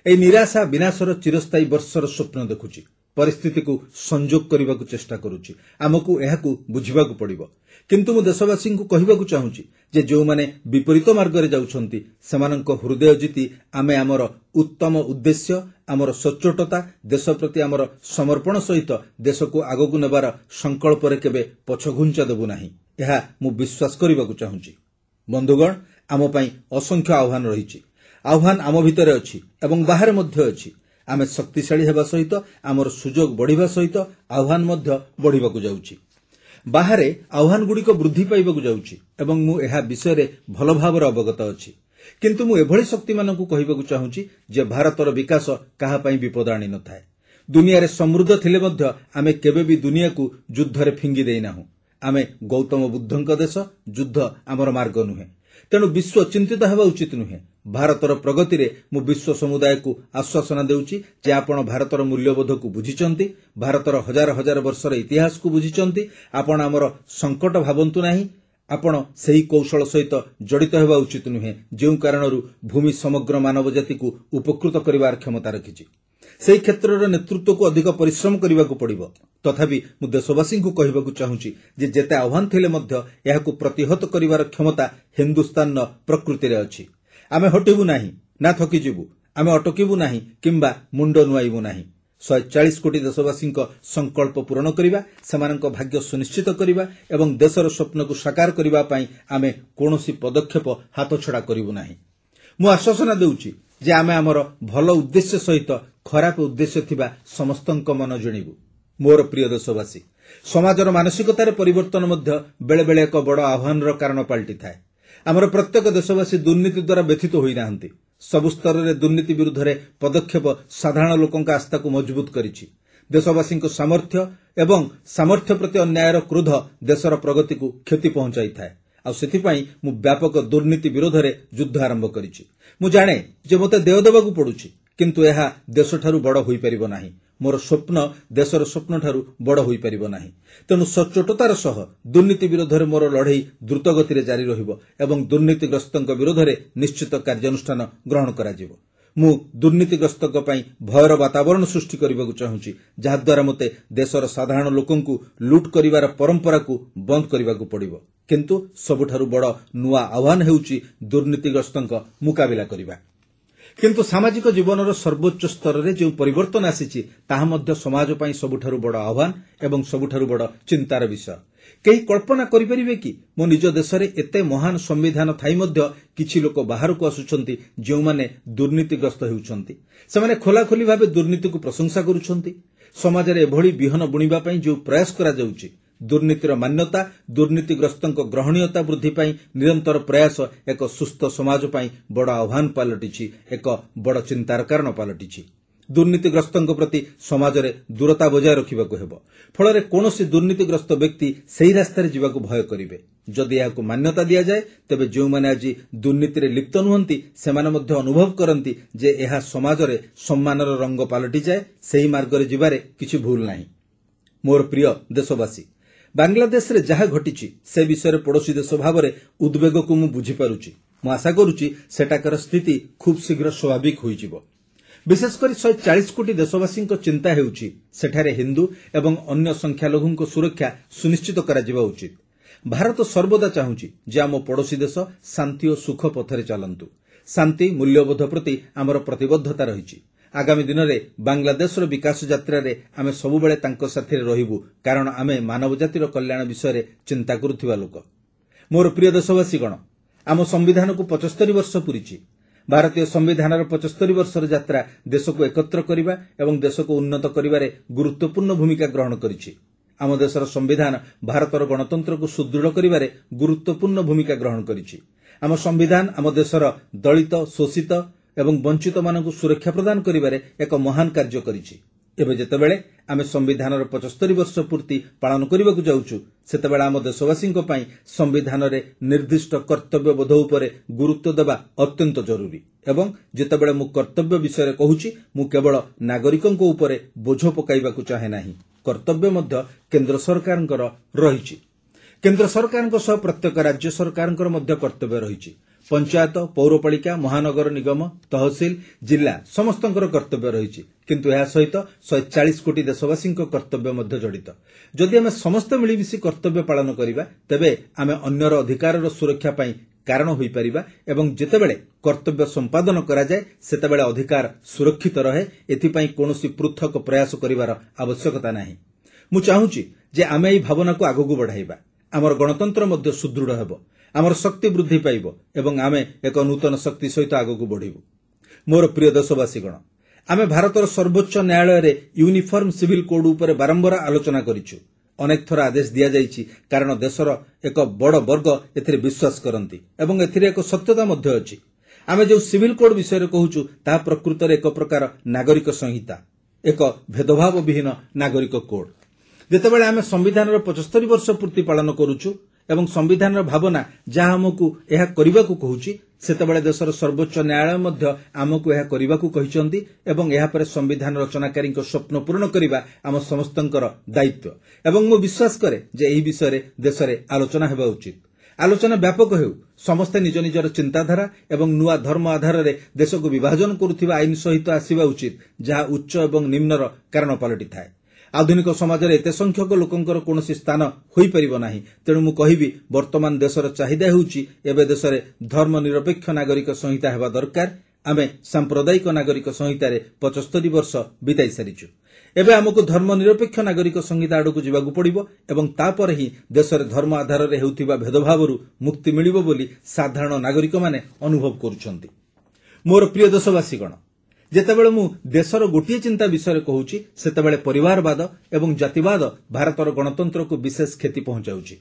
ଏହି ନିରାଶା ବିନାଶର ଚିରସ୍ଥାୟୀ ବର୍ଷର ସ୍ୱପ୍ନ ଦେଖୁଛି, ପରିସ୍ଥିତିକୁ ସଂଯୋଗ କରିବାକୁ ଚେଷ୍ଟା କରୁଛି। ଆମକୁ ଏହାକୁ ବୁଝିବାକୁ ପଡ଼ିବ। କିନ୍ତୁ ମୁଁ ଦେଶବାସୀଙ୍କୁ କହିବାକୁ ଚାହୁଁଛି ଯେ ଯେଉଁମାନେ ବିପରୀତ ମାର୍ଗରେ ଯାଉଛନ୍ତି ସେମାନଙ୍କ ହୃଦୟ ଜିତି ଆମେ ଆମର ଉତ୍ତମ ଉଦ୍ଦେଶ୍ୟ, ଆମର ସଚ୍ଚୋଟତା, ଦେଶ ପ୍ରତି ଆମର ସମର୍ପଣ ସହିତ ଦେଶକୁ ଆଗକୁ ନେବାର ସଂକଳ୍ପରେ କେବେ ପଛଘୁଞ୍ଚା ଦେବୁ ନାହିଁ। ଏହା ମୁଁ ବିଶ୍ୱାସ କରିବାକୁ ଚାହୁଁଛି। ବନ୍ଧୁଗଣ, ଆମ ପାଇଁ ଅସଂଖ୍ୟ ଆହ୍ୱାନ ରହିଛି। ଆହ୍ୱାନ ଆମ ଭିତରେ ଅଛି ଏବଂ ବାହାରେ ମଧ୍ୟ ଅଛି। ଆମେ ଶକ୍ତିଶାଳୀ ହେବା ସହିତ ଆମର ସୁଯୋଗ ବଢ଼ିବା ସହିତ ଆହ୍ୱାନ ମଧ୍ୟ ବଢ଼ିବାକୁ ଯାଉଛି। ବାହାରେ ଆହ୍ୱାନଗୁଡ଼ିକ ବୃଦ୍ଧି ପାଇବାକୁ ଯାଉଛି ଏବଂ ମୁଁ ଏହା ବିଷୟରେ ଭଲ ଭାବରେ ଅବଗତ ଅଛି। କିନ୍ତୁ ମୁଁ ଏଭଳି ଶକ୍ତିମାନଙ୍କୁ କହିବାକୁ ଚାହୁଁଛି ଯେ ଭାରତର ବିକାଶ କାହା ପାଇଁ ବିପଦ ଆଣିନଥାଏ। ଦୁନିଆରେ ସମୃଦ୍ଧ ଥିଲେ ମଧ୍ୟ ଆମେ କେବେ ବି ଦୁନିଆକୁ ଯୁଦ୍ଧରେ ଫିଙ୍ଗି ଦେଇନାହୁଁ। ଆମେ ଗୌତମ ବୁଦ୍ଧଙ୍କ ଦେଶ, ଯୁଦ୍ଧ ଆମର ମାର୍ଗ ନୁହେଁ। ତେଣୁ ବିଶ୍ୱ ଚିନ୍ତିତ ହେବା ଉଚିତ ନୁହେଁ। ଭାରତର ପ୍ରଗତିରେ ମୁଁ ବିଶ୍ୱ ସମୁଦାୟକୁ ଆଶ୍ୱାସନା ଦେଉଛି ଯେ ଆପଣ ଭାରତର ମୂଲ୍ୟବୋଧକୁ ବୁଝିଛନ୍ତି, ଭାରତର ହଜାର ହଜାର ବର୍ଷର ଇତିହାସକୁ ବୁଝିଛନ୍ତି। ଆପଣ ଆମର ସଙ୍କଟ ଭାବନ୍ତୁ ନାହିଁ। ଆପଣ ସେହି କୌଶଳ ସହିତ ଜଡ଼ିତ ହେବା ଉଚିତ ନୁହେଁ ଯେଉଁ କାରଣରୁ ଭୂମି ସମଗ୍ର ମାନବ ଜାତିକୁ ଉପକୃତ କରିବାର କ୍ଷମତା ରଖିଛି। ସେହି କ୍ଷେତ୍ରର ନେତୃତ୍ୱକୁ ଅଧିକ ପରିଶ୍ରମ କରିବାକୁ ପଡ଼ିବ। ତଥାପି ମୁଁ ଦେଶବାସୀଙ୍କୁ କହିବାକୁ ଚାହୁଁଛି ଯେ ଯେତେ ଆହ୍ୱାନ ଥିଲେ ମଧ୍ୟ ଏହାକୁ ପ୍ରତିହତ କରିବାର କ୍ଷମତା ହିନ୍ଦୁସ୍ତାନର ପ୍ରକୃତିରେ ଅଛି। ଆମେ ହଟିବୁ ନାହିଁ, ନା ଥକିଯିବୁ। ଆମେ ଅଟକିବୁ ନାହିଁ କିମ୍ବା ମୁଣ୍ଡ ନୁଆଇବୁ ନାହିଁ। 140 କୋଟି ଦେଶବାସୀଙ୍କ ସଂକଳ୍ପ ପୂରଣ କରିବା, ସେମାନଙ୍କ ଭାଗ୍ୟ ସୁନିଶ୍ଚିତ କରିବା ଏବଂ ଦେଶର ସ୍ୱପ୍ନକୁ ସାକାର କରିବା ପାଇଁ ଆମେ କୌଣସି ପଦକ୍ଷେପ ହାତଛଡ଼ା କରିବୁ ନାହିଁ। ମୁଁ ଆଶ୍ୱାସନା ଦେଉଛି ଯେ ଆମେ ଆମର ଭଲ ଉଦ୍ଦେଶ୍ୟ ସହିତ ଖରାପ ଉଦ୍ଦେଶ୍ୟ ଥିବା ସମସ୍ତଙ୍କ ମନ ଜିଣିବୁ। ମୋର ପ୍ରିୟ ଦେଶବାସୀ, ସମାଜର ମାନସିକତାରେ ପରିବର୍ତ୍ତନ ମଧ୍ୟ ବେଳେବେଳେ ଏକ ବଡ଼ ଆହ୍ୱାନର କାରଣ ପାଲଟିଥାଏ। ଆମର ପ୍ରତ୍ୟେକ ଦେଶବାସୀ ଦୁର୍ନୀତି ଦ୍ୱାରା ବ୍ୟଥିତ ହୋଇନାହାନ୍ତି। ସବୁ ସ୍ତରରେ ଦୁର୍ନୀତି ବିରୁଦ୍ଧରେ ପଦକ୍ଷେପ ସାଧାରଣ ଲୋକଙ୍କ ଆସ୍ଥାକୁ ମଜବୁତ କରିଛି। ଦେଶବାସୀଙ୍କ ସାମର୍ଥ୍ୟ ଏବଂ ସାମର୍ଥ୍ୟ ପ୍ରତି ଅନ୍ୟାୟର କ୍ରୋଧ ଦେଶର ପ୍ରଗତିକୁ କ୍ଷତି ପହଞ୍ଚାଇଥାଏ। ଆଉ ସେଥିପାଇଁ ମୁଁ ବ୍ୟାପକ ଦୁର୍ନୀତି ବିରୋଧରେ ଯୁଦ୍ଧ ଆରମ୍ଭ କରିଛି। ମୁଁ ଜାଣେ ଯେ ମୋତେ ଦେୟ ଦେବାକୁ ପଡୁଛି, କିନ୍ତୁ ଏହା ଦେଶଠାରୁ ବଡ଼ ହୋଇପାରିବ ନାହିଁ। ମୋର ସ୍ୱପ୍ନ ଦେଶର ସ୍ୱପ୍ନଠାରୁ ବଡ଼ ହୋଇପାରିବ ନାହିଁ। ତେଣୁ ସଚ୍ଚୋଟତାର ସହ ଦୁର୍ନୀତି ବିରୋଧରେ ମୋର ଲଢ଼େଇ ଦ୍ରୁତଗତିରେ ଜାରି ରହିବ ଏବଂ ଦୁର୍ନୀତିଗ୍ରସ୍ତଙ୍କ ବିରୋଧରେ ନିଶ୍ଚିତ କାର୍ଯ୍ୟାନୁଷ୍ଠାନ ଗ୍ରହଣ କରାଯିବ। ମୁଁ ଦୁର୍ନୀତିଗ୍ରସ୍ତଙ୍କ ପାଇଁ ଭୟର ବାତାବରଣ ସୃଷ୍ଟି କରିବାକୁ ଚାହୁଁଛି, ଯାହାଦ୍ୱାରା ମୋତେ ଦେଶର ସାଧାରଣ ଲୋକଙ୍କୁ ଲୁଟ୍ କରିବାର ପରମ୍ପରାକୁ ବନ୍ଦ କରିବାକୁ ପଡ଼ିବ। କିନ୍ତୁ ସବୁଠାରୁ ବଡ଼ ନୂଆ ଆହ୍ୱାନ ହେଉଛି ଦୁର୍ନୀତିଗ୍ରସ୍ତଙ୍କ ମୁକାବିଲା କରିବା। କିନ୍ତୁ ସାମାଜିକ ଜୀବନର ସର୍ବୋଚ୍ଚ ସ୍ତରରେ ଯେଉଁ ପରିବର୍ତ୍ତନ ଆସିଛି, ତାହା ମଧ୍ୟ ସମାଜ ପାଇଁ ସବୁଠାରୁ ବଡ଼ ଆହ୍ୱାନ ଏବଂ ସବୁଠାରୁ ବଡ଼ ଚିନ୍ତାର ବିଷୟ। କେହି କଳ୍ପନା କରିପାରିବେ କି ମୋ ନିଜ ଦେଶରେ ଏତେ ମହାନ ସମ୍ବିଧାନ ଥାଇ ମଧ୍ୟ କିଛି ଲୋକ ବାହାରକୁ ଆସୁଛନ୍ତି, ଯେଉଁମାନେ ଦୁର୍ନୀତିଗ୍ରସ୍ତ ହେଉଛନ୍ତି। ସେମାନେ ଖୋଲାଖୋଲି ଭାବେ ଦୁର୍ନୀତିକୁ ପ୍ରଶଂସା କରୁଛନ୍ତି। ସମାଜରେ ଏଭଳି ବିହନ ବୁଣିବା ପାଇଁ ଯେଉଁ ପ୍ରୟାସ କରାଯାଉଛି, ଦୁର୍ନୀତିର ମାନ୍ୟତା, ଦୁର୍ନୀତିଗ୍ରସ୍ତଙ୍କ ଗ୍ରହଣୀୟତା ବୃଦ୍ଧି ପାଇଁ ନିରନ୍ତର ପ୍ରୟାସ ଏକ ସୁସ୍ଥ ସମାଜ ପାଇଁ ବଡ଼ ଆହ୍ୱାନ ପାଲଟିଛି, ଏକ ବଡ଼ ଚିନ୍ତାର କାରଣ ପାଲଟିଛି। ଦୁର୍ନୀତିଗ୍ରସ୍ତଙ୍କ ପ୍ରତି ସମାଜରେ ଦୂରତା ବଜାୟ ରଖିବାକୁ ହେବ। ଫଳରେ କୌଣସି ଦୁର୍ନୀତିଗ୍ରସ୍ତ ବ୍ୟକ୍ତି ସେହି ରାସ୍ତାରେ ଯିବାକୁ ଭୟ କରିବେ। ଯଦି ଏହାକୁ ମାନ୍ୟତା ଦିଆଯାଏ, ତେବେ ଯେଉଁମାନେ ଆଜି ଦୁର୍ନୀତିରେ ଲିପ୍ତ ନୁହନ୍ତି, ସେମାନେ ମଧ୍ୟ ଅନୁଭବ କରନ୍ତି ଯେ ଏହା ସମାଜରେ ସମ୍ମାନର ରଙ୍ଗ ପାଲଟିଯାଏ। ସେହି ମାର୍ଗରେ ଯିବାରେ କିଛି ଭୁଲ ନାହିଁ। ମୋର ପ୍ରିୟ ଦେଶବାସୀ, ବାଂଲାଦେଶରେ ଯାହା ଘଟିଛି ସେ ବିଷୟରେ ପଡ଼ୋଶୀ ଦେଶ ଭାବରେ ଉଦ୍ବେଗକୁ ମୁଁ ବୁଝିପାରୁଛି। ମୁଁ ଆଶା କରୁଛି ସେଠାକାର ସ୍ଥିତି ଖୁବ୍ ଶୀଘ୍ର ସ୍ୱାଭାବିକ ହୋଇଯିବ। ବିଶେଷକରି 140 କୋଟି ଦେଶବାସୀଙ୍କ ଚିନ୍ତା ହେଉଛି ସେଠାରେ ହିନ୍ଦୁ ଏବଂ ଅନ୍ୟ ସଂଖ୍ୟାଲଘୁଙ୍କ ସୁରକ୍ଷା ସୁନିଶ୍ଚିତ କରାଯିବା ଉଚିତ। ଭାରତ ସର୍ବଦା ଚାହୁଁଛି ଯେ ଆମ ପଡ଼ୋଶୀ ଦେଶ ଶାନ୍ତି ଓ ସୁଖ ପଥରେ ଚାଲନ୍ତୁ। ଶାନ୍ତି ମୂଲ୍ୟବୋଧ ପ୍ରତି ଆମର ପ୍ରତିବଦ୍ଧତା ରହିଛି। ଆଗାମୀ ଦିନରେ ବାଂଲାଦେଶର ବିକାଶ ଯାତ୍ରାରେ ଆମେ ସବୁବେଳେ ତାଙ୍କ ସାଥିରେ ରହିବୁ, କାରଣ ଆମେ ମାନବ ଜାତିର କଲ୍ୟାଣ ବିଷୟରେ ଚିନ୍ତା କରୁଥିବା ଲୋକ। ମୋର ପ୍ରିୟ ଦେଶବାସୀଗଣ, ଆମ ସମ୍ବିଧାନକୁ 75 ବର୍ଷ ପୂରିଛି। ଭାରତୀୟ ସମ୍ବିଧାନର 75 ବର୍ଷର ଯାତ୍ରା ଦେଶକୁ ଏକତ୍ର କରିବା ଏବଂ ଦେଶକୁ ଉନ୍ନତ କରିବାରେ ଗୁରୁତ୍ୱପୂର୍ଣ୍ଣ ଭୂମିକା ଗ୍ରହଣ କରିଛି। ଆମ ଦେଶର ସମ୍ବିଧାନ ଭାରତର ଗଣତନ୍ତ୍ରକୁ ସୁଦୃଢ଼ କରିବାରେ ଗୁରୁତ୍ୱପୂର୍ଣ୍ଣ ଭୂମିକା ଗ୍ରହଣ କରିଛି। ଆମ ସମ୍ବିଧାନ ଆମ ଦେଶର ଦଳିତ, ଶୋଷିତ ଏବଂ ବଞ୍ଚିତମାନଙ୍କୁ ସୁରକ୍ଷା ପ୍ରଦାନ କରିବାରେ ଏକ ମହାନ କାର୍ଯ୍ୟ କରିଛି। ଏବେ ଯେତେବେଳେ ଆମେ ସମ୍ବିଧାନର 75 ବର୍ଷ ପୂର୍ତ୍ତି ପାଳନ କରିବାକୁ ଯାଉଛୁ, ସେତେବେଳେ ଆମ ଦେଶବାସୀଙ୍କ ପାଇଁ ସମ୍ବିଧାନରେ ନିର୍ଦ୍ଦିଷ୍ଟ କର୍ତ୍ତବ୍ୟବୋଧ ଉପରେ ଗୁରୁତ୍ୱ ଦେବା ଅତ୍ୟନ୍ତ ଜରୁରୀ। ଏବଂ ଯେତେବେଳେ ମୁଁ କର୍ତ୍ତବ୍ୟ ବିଷୟରେ କହୁଛି, ମୁଁ କେବଳ ନାଗରିକଙ୍କ ଉପରେ ବୋଝ ପକାଇବାକୁ ଚାହେଁ ନାହିଁ। କର୍ତ୍ତବ୍ୟ ମଧ୍ୟ କେନ୍ଦ୍ର ସରକାରଙ୍କର ରହିଛି। କେନ୍ଦ୍ର ସରକାରଙ୍କ ସହ ପ୍ରତ୍ୟେକ ରାଜ୍ୟ ସରକାରଙ୍କର ମଧ୍ୟ କର୍ତ୍ତବ୍ୟ ରହିଛି। ପଞ୍ଚାୟତ, ପୌରପାଳିକା, ମହାନଗର ନିଗମ, ତହସିଲ, ଜିଲ୍ଲା ସମସ୍ତଙ୍କର କର୍ତ୍ତବ୍ୟ ରହିଛି। କିନ୍ତୁ ଏହା ସହିତ 140 କୋଟି ଦେଶବାସୀଙ୍କ କର୍ତ୍ତବ୍ୟ ମଧ୍ୟ ଜଡ଼ିତ। ଯଦି ଆମେ ସମସ୍ତେ ମିଳିମିଶି କର୍ତ୍ତବ୍ୟ ପାଳନ କରିବା, ତେବେ ଆମେ ଅନ୍ୟର ଅଧିକାରର ସୁରକ୍ଷା ପାଇଁ କାରଣ ହୋଇପାରିବା ଏବଂ ଯେତେବେଳେ କର୍ତ୍ତବ୍ୟ ସମ୍ପାଦନ କରାଯାଏ, ସେତେବେଳେ ଅଧିକାର ସୁରକ୍ଷିତ ରହେ। ଏଥିପାଇଁ କୌଣସି ପୃଥକ ପ୍ରୟାସ କରିବାର ଆବଶ୍ୟକତା ନାହିଁ। ମୁଁ ଚାହୁଁଛି ଯେ ଆମେ ଏହି ଭାବନାକୁ ଆଗକୁ ବଢ଼ାଇବା। ଆମର ଗଣତନ୍ତ୍ର ମଧ୍ୟ ସୁଦୃଢ଼ ହେବ, ଆମର ଶକ୍ତି ବୃଦ୍ଧି ପାଇବ ଏବଂ ଆମେ ଏକ ନୂତନ ଶକ୍ତି ସହିତ ଆଗକୁ ବଢ଼ିବୁ। ମୋର ପ୍ରିୟ ଦେଶବାସୀଗଣ, ଆମେ ଭାରତର ସର୍ବୋଚ୍ଚ ନ୍ୟାୟାଳୟରେ ୟୁନିଫର୍ମ ସିଭିଲ କୋଡ୍ ଉପରେ ବାରମ୍ବାର ଆଲୋଚନା କରିଛୁ। ଅନେକ ଥର ଆଦେଶ ଦିଆଯାଇଛି, କାରଣ ଦେଶର ଏକ ବଡ଼ ବର୍ଗ ଏଥିରେ ବିଶ୍ୱାସ କରନ୍ତି ଏବଂ ଏଥିରେ ଏକ ସତ୍ୟତା ମଧ୍ୟ ଅଛି। ଆମେ ଯେଉଁ ସିଭିଲ କୋଡ୍ ବିଷୟରେ କହୁଛୁ, ତାହା ପ୍ରକୃତରେ ଏକ ପ୍ରକାର ନାଗରିକ ସଂହିତା, ଏକ ଭେଦଭାବବିହୀନ ନାଗରିକ କୋଡ୍। ଯେତେବେଳେ ଆମେ ସମ୍ବିଧାନର 75 ବର୍ଷ ପୂର୍ତ୍ତି ପାଳନ କରୁଛୁ ଏବଂ ସମ୍ବିଧାନର ଭାବନା ଯାହା ଆମକୁ ଏହା କରିବାକୁ କହୁଛି, ସେତେବେଳେ ଦେଶର ସର୍ବୋଚ୍ଚ ନ୍ୟାୟାଳୟ ମଧ୍ୟ ଆମକୁ ଏହା କରିବାକୁ କହିଛନ୍ତି ଏବଂ ଏହାପରେ ସମ୍ବିଧାନ ରଚନାକାରୀଙ୍କ ସ୍ୱପ୍ନ ପୂରଣ କରିବା ଆମ ସମସ୍ତଙ୍କର ଦାୟିତ୍ୱ। ଏବଂ ମୁଁ ବିଶ୍ୱାସ କରେ ଯେ ଏହି ବିଷୟରେ ଦେଶରେ ଆଲୋଚନା ହେବା ଉଚିତ। ଆଲୋଚନା ବ୍ୟାପକ ହେଉ। ସମସ୍ତେ ନିଜ ନିଜର ଚିନ୍ତାଧାରା ଏବଂ ନୂଆ ଧର୍ମ ଆଧାରରେ ଦେଶକୁ ବିଭାଜନ କରୁଥିବା ଆଇନ ସହିତ ଆସିବା ଉଚିତ, ଯାହା ଉଚ୍ଚ ଏବଂ ନିମ୍ନର କାରଣ ପାଲଟିଥାଏ। ଆଧୁନିକ ସମାଜରେ ଏତେ ସଂଖ୍ୟକ ଲୋକଙ୍କର କୌଣସି ସ୍ଥାନ ହୋଇପାରିବ ନାହିଁ। ତେଣୁ ମୁଁ କହିବି, ବର୍ତ୍ତମାନ ଦେଶର ଚାହିଦା ହେଉଛି ଏବେ ଦେଶରେ ଧର୍ମ ନିରପେକ୍ଷ ନାଗରିକ ସଂହିତା ହେବା ଦରକାର। ଆମେ ସାମ୍ପ୍ରଦାୟିକ ନାଗରିକ ସଂହିତାରେ 75 ବର୍ଷ ବିତାଇ ସାରିଛୁ। ଏବେ ଆମକୁ ଧର୍ମ ନିରପେକ୍ଷ ନାଗରିକ ସଂହିତା ଆଡ଼କୁ ଯିବାକୁ ପଡ଼ିବ ଏବଂ ତାପରେ ହିଁ ଦେଶରେ ଧର୍ମ ଆଧାରରେ ହେଉଥିବା ଭେଦଭାବରୁ ମୁକ୍ତି ମିଳିବ ବୋଲି ସାଧାରଣ ନାଗରିକମାନେ ଅନୁଭବ କରୁଛନ୍ତି। ମୋର ପ୍ରିୟ ଦେଶବାସୀଗଣ, ଯେତେବେଳେ ମୁଁ ଦେଶର ଗୋଟିଏ ଚିନ୍ତା ବିଷୟରେ କହୁଛି, ସେତେବେଳେ ପରିବାରବାଦ ଏବଂ ଜାତିବାଦ ଭାରତର ଗଣତନ୍ତ୍ରକୁ ବିଶେଷ କ୍ଷତି ପହଞ୍ଚାଉଛି।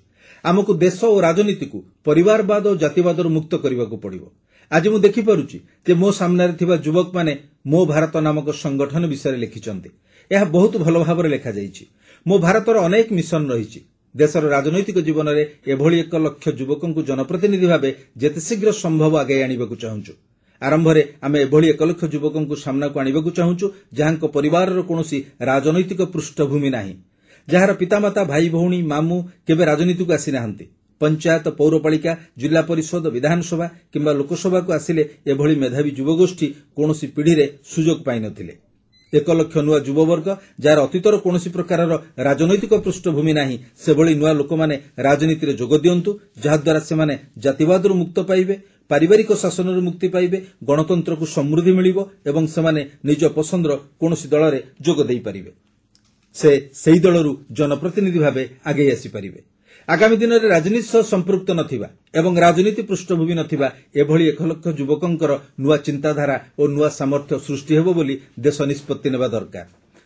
ଆମକୁ ଦେଶ ଓ ରାଜନୀତିକୁ ପରିବାରବାଦ ଓ ଜାତିବାଦରୁ ମୁକ୍ତ କରିବାକୁ ପଡ଼ିବ। ଆଜି ମୁଁ ଦେଖିପାରୁଛି ଯେ ମୋ ସାମ୍ନାରେ ଥିବା ଯୁବକମାନେ ମୋ ଭାରତ ନାମକ ସଂଗଠନ ବିଷୟରେ ଲେଖିଛନ୍ତି। ଏହା ବହୁତ ଭଲ ଭାବରେ ଲେଖାଯାଇଛି। ମୋ ଭାରତର ଅନେକ ମିଶନ ରହିଛି। देशर राजनैतिक जीवन में एभली 1 लाख युवकों जनप्रतिनिधि भाव जेते शीघ्र संभव आगे आनिबाकु चाहूछु। आरंभ में आम एभली 1 लाख युवकों सामना को आनिबाकु चाहूछु जहां परिवार कोनोसी राजनैतिक पृष्ठभूमि नाही, जार पितामाता भाई भौणी मामू केबे राजनीति को आसी नाहंती। पंचायत पौरपालिका जिला परिषद विधानसभा किंबा लोकसभा को आसिले एभली मेधावी युवगोष्ठी कोनोसी पीढ़ी रे सुजोग पाई नथिले। 1 लाख नुआ युववर्ग जार अतीतर कोनोसी प्रकार राजनैतिक पृष्ठभूमि नाही, सेभली नुआ लोक माने राजनीति रे जोग दियंतु, जहाद्वारा से माने जातिवादरू मुक्त पाइबे, पारिवारिक शासनरू मुक्ति पाइबे, गणतंत्र को समृद्धि मिलिबो एवं से माने निज पसंदर कोनोसी दल रे जोग देई परिबे। से सेही दलरू जनप्रतिनिधि भावे आगे आसी परिबे। आगामी दिन में राजनीति सह संपृक्त नथिबा एवं राजनीति पृष्ठभूमि नथिबा एभली 1 लाख युवकंकर नुआ चिंताधारा और नुआ सामर्थ्य सृष्टि हेबो बोली देश निष्पत्ति नेबा दरकार।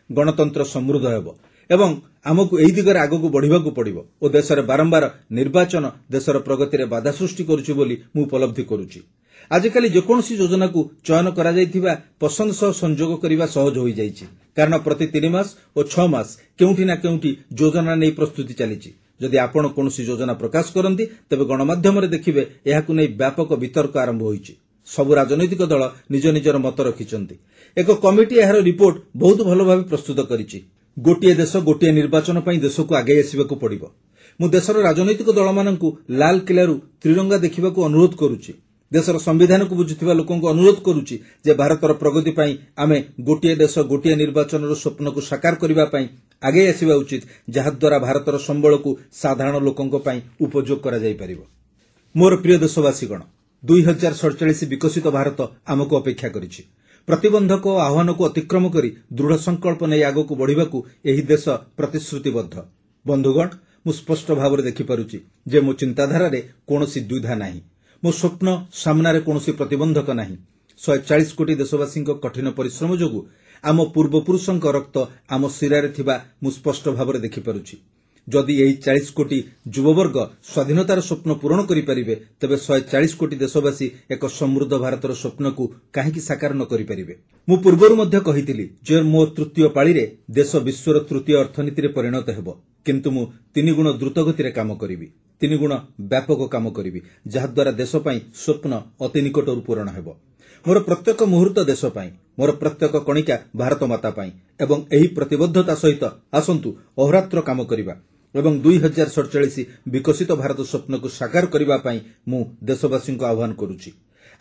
गणतंत्र समृद्ध हेबो एवं आमको एही दिगरे आगको बढ़िबाकू पड़िबो और देशरे बारंबार निर्वाचन देशर प्रगति रे बाधा सृष्टि करूछि बोली मु उपलब्धि करूछि। आजिकाली जेकोसी योजना को चयन करा जायथिबा पसंद सह संयोग करिबा सहज होई जायछि, कारण प्रति 3 मास और 6 मास केउठी ना केउठी योजना नै प्रस्तुति चलीछि। जदि आपण कोनोसी योजना प्रकाश करंती तबे गणमाध्यम रे देखिबे एहाकु नै व्यापक वितर्क आरंभ होईछि। सबु राजनैतिक दल निज निजर मत रखिचंती। एक कमिटी एहार रिपोर्ट बहुत भलो भाबे प्रस्तुत करिछि। गोटिए देश गोटिए निर्वाचन पई देशको आगे आसीबाकू पड़िबो। मु देशर राजनैतिक दल माननकू लाल किलारू त्रिरंगा देखिबाकू अनुरोध करूछि। देशर संविधान को बुझुथिबा लोकन को अनुरोध करूछि जे भारतर प्रगति पई आमे गोटिए देश गोटिए निर्वाचन स्वप्न को साकार करबा पई आगे आसीबा उचित, जहाद्वारा भारतर संबल को साधारण लोकंक पई उपयोग करा जाई परिबो। मोर प्रिय देशवासीगण, 2047 विकसित भारत आमको अपेक्षा करिछि। प्रतिबंधक और आह्वान को अतिक्रम करी दृढ़ संकल्प नै आगको बढ़िबाकू एही देश प्रतिश्रुतिबद्ध। बंधुगण, मु स्पष्ट भाव रे देखि पारुछि जे मो चिंताधारा रे कोनोसी द्विधा नाही, मो स्वप्न सामना कोनोसी प्रतिबंधक नाही। 140 कोटी देशवासी कठिन परिश्रम जोगु आम पूर्वपुरुषଙ୍କ रक्त आम शिरारे थिबा मु स्पष्ट भाव रे देखि पारुछि। जदि एही 40 कोटी युववर्ग स्वाधीनतार स्वप्न पूरण करि परिबे तबे 140 कोटी देशवासी एक समृद्ध भारतर स्वप्न को काहेकि साकार न करि परिबे। मु पूर्वरु मध्य कहितिली जे मो तृतीय पाळी रे देश विश्वर तृतीय अर्थनीति रे परिणत हेबो, किंतु मु 3 गुण द्रुत गति रे काम करिवि, 3 गुण व्यापक काम करिवि, जहाद्वारा देश पई स्वप्न अति निकटरु पूरण हेबो। मोर प्रत्येक मुहूर्त देश पई, मोर प्रत्येक कणिका भारत माता पई एवं एही प्रतिबद्धता सहित आसंतु अहोरात्र काम करिबा एवं 2047 विकसित भारत स्वप्न को साकार करबा पई मु देशवासी को आह्वान करूछि।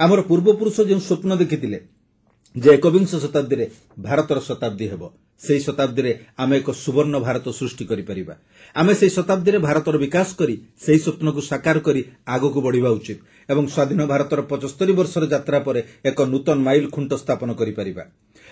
आमर पूर्वपुरुष जो स्वप्न देखिथिले जे 21 शताब्दी रे भारतर शताब्दी हेबो, सेही शताब्दी रे आमे एक सुवर्ण भारत सृष्टि करि परिबा। आमे सेही शताब्दी रे भारतर विकास करी सेही स्वप्न को साकार करी आगको बढ़िबा उचित एवं स्वाधीन भारतर 75 वर्षर यात्रा परे एक नूतन माइल खुंट स्थापन करि परिबा।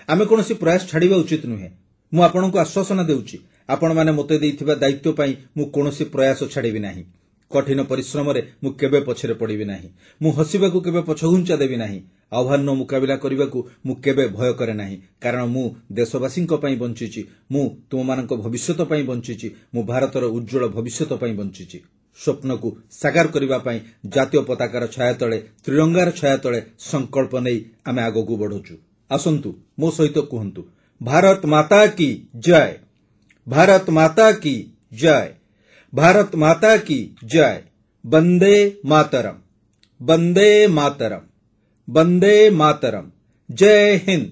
आमे कोनोसी प्रयास छाडिबा उचित नुहे। मु आपनको आश्वासन देउछि, आपण माने मते देइथिबा दायित्व पई मु कोनोसी प्रयास छाडिबि नाही। कठिन परिश्रम रे मु केबे पछरे पड़िबि नाही। मु हसिबाकू केबे पछघुंचा देबि नाही। आह्वान मुकाबिला करबाकू मु केबे भय करे नाही, कारण मु देशवासींक पई बंचिछि, मु तुममानक भविष्यत पई बंचिछि, मु भारतर उज्जवल भविष्यत पई बंचिछि। स्वप्न को साकार करबा पई जातीय पताकार छाया तळे त्रिरंगार छाया तळे संकल्प नै आमे आगकू बढ़ोछु। आसंतु मो सहित कहंतु, भारत माता की जय, भारत माता की जय, भारत माता की जय। वंदे मातरम, वंदे मातरम, वंदे मातरम। जय हिंद।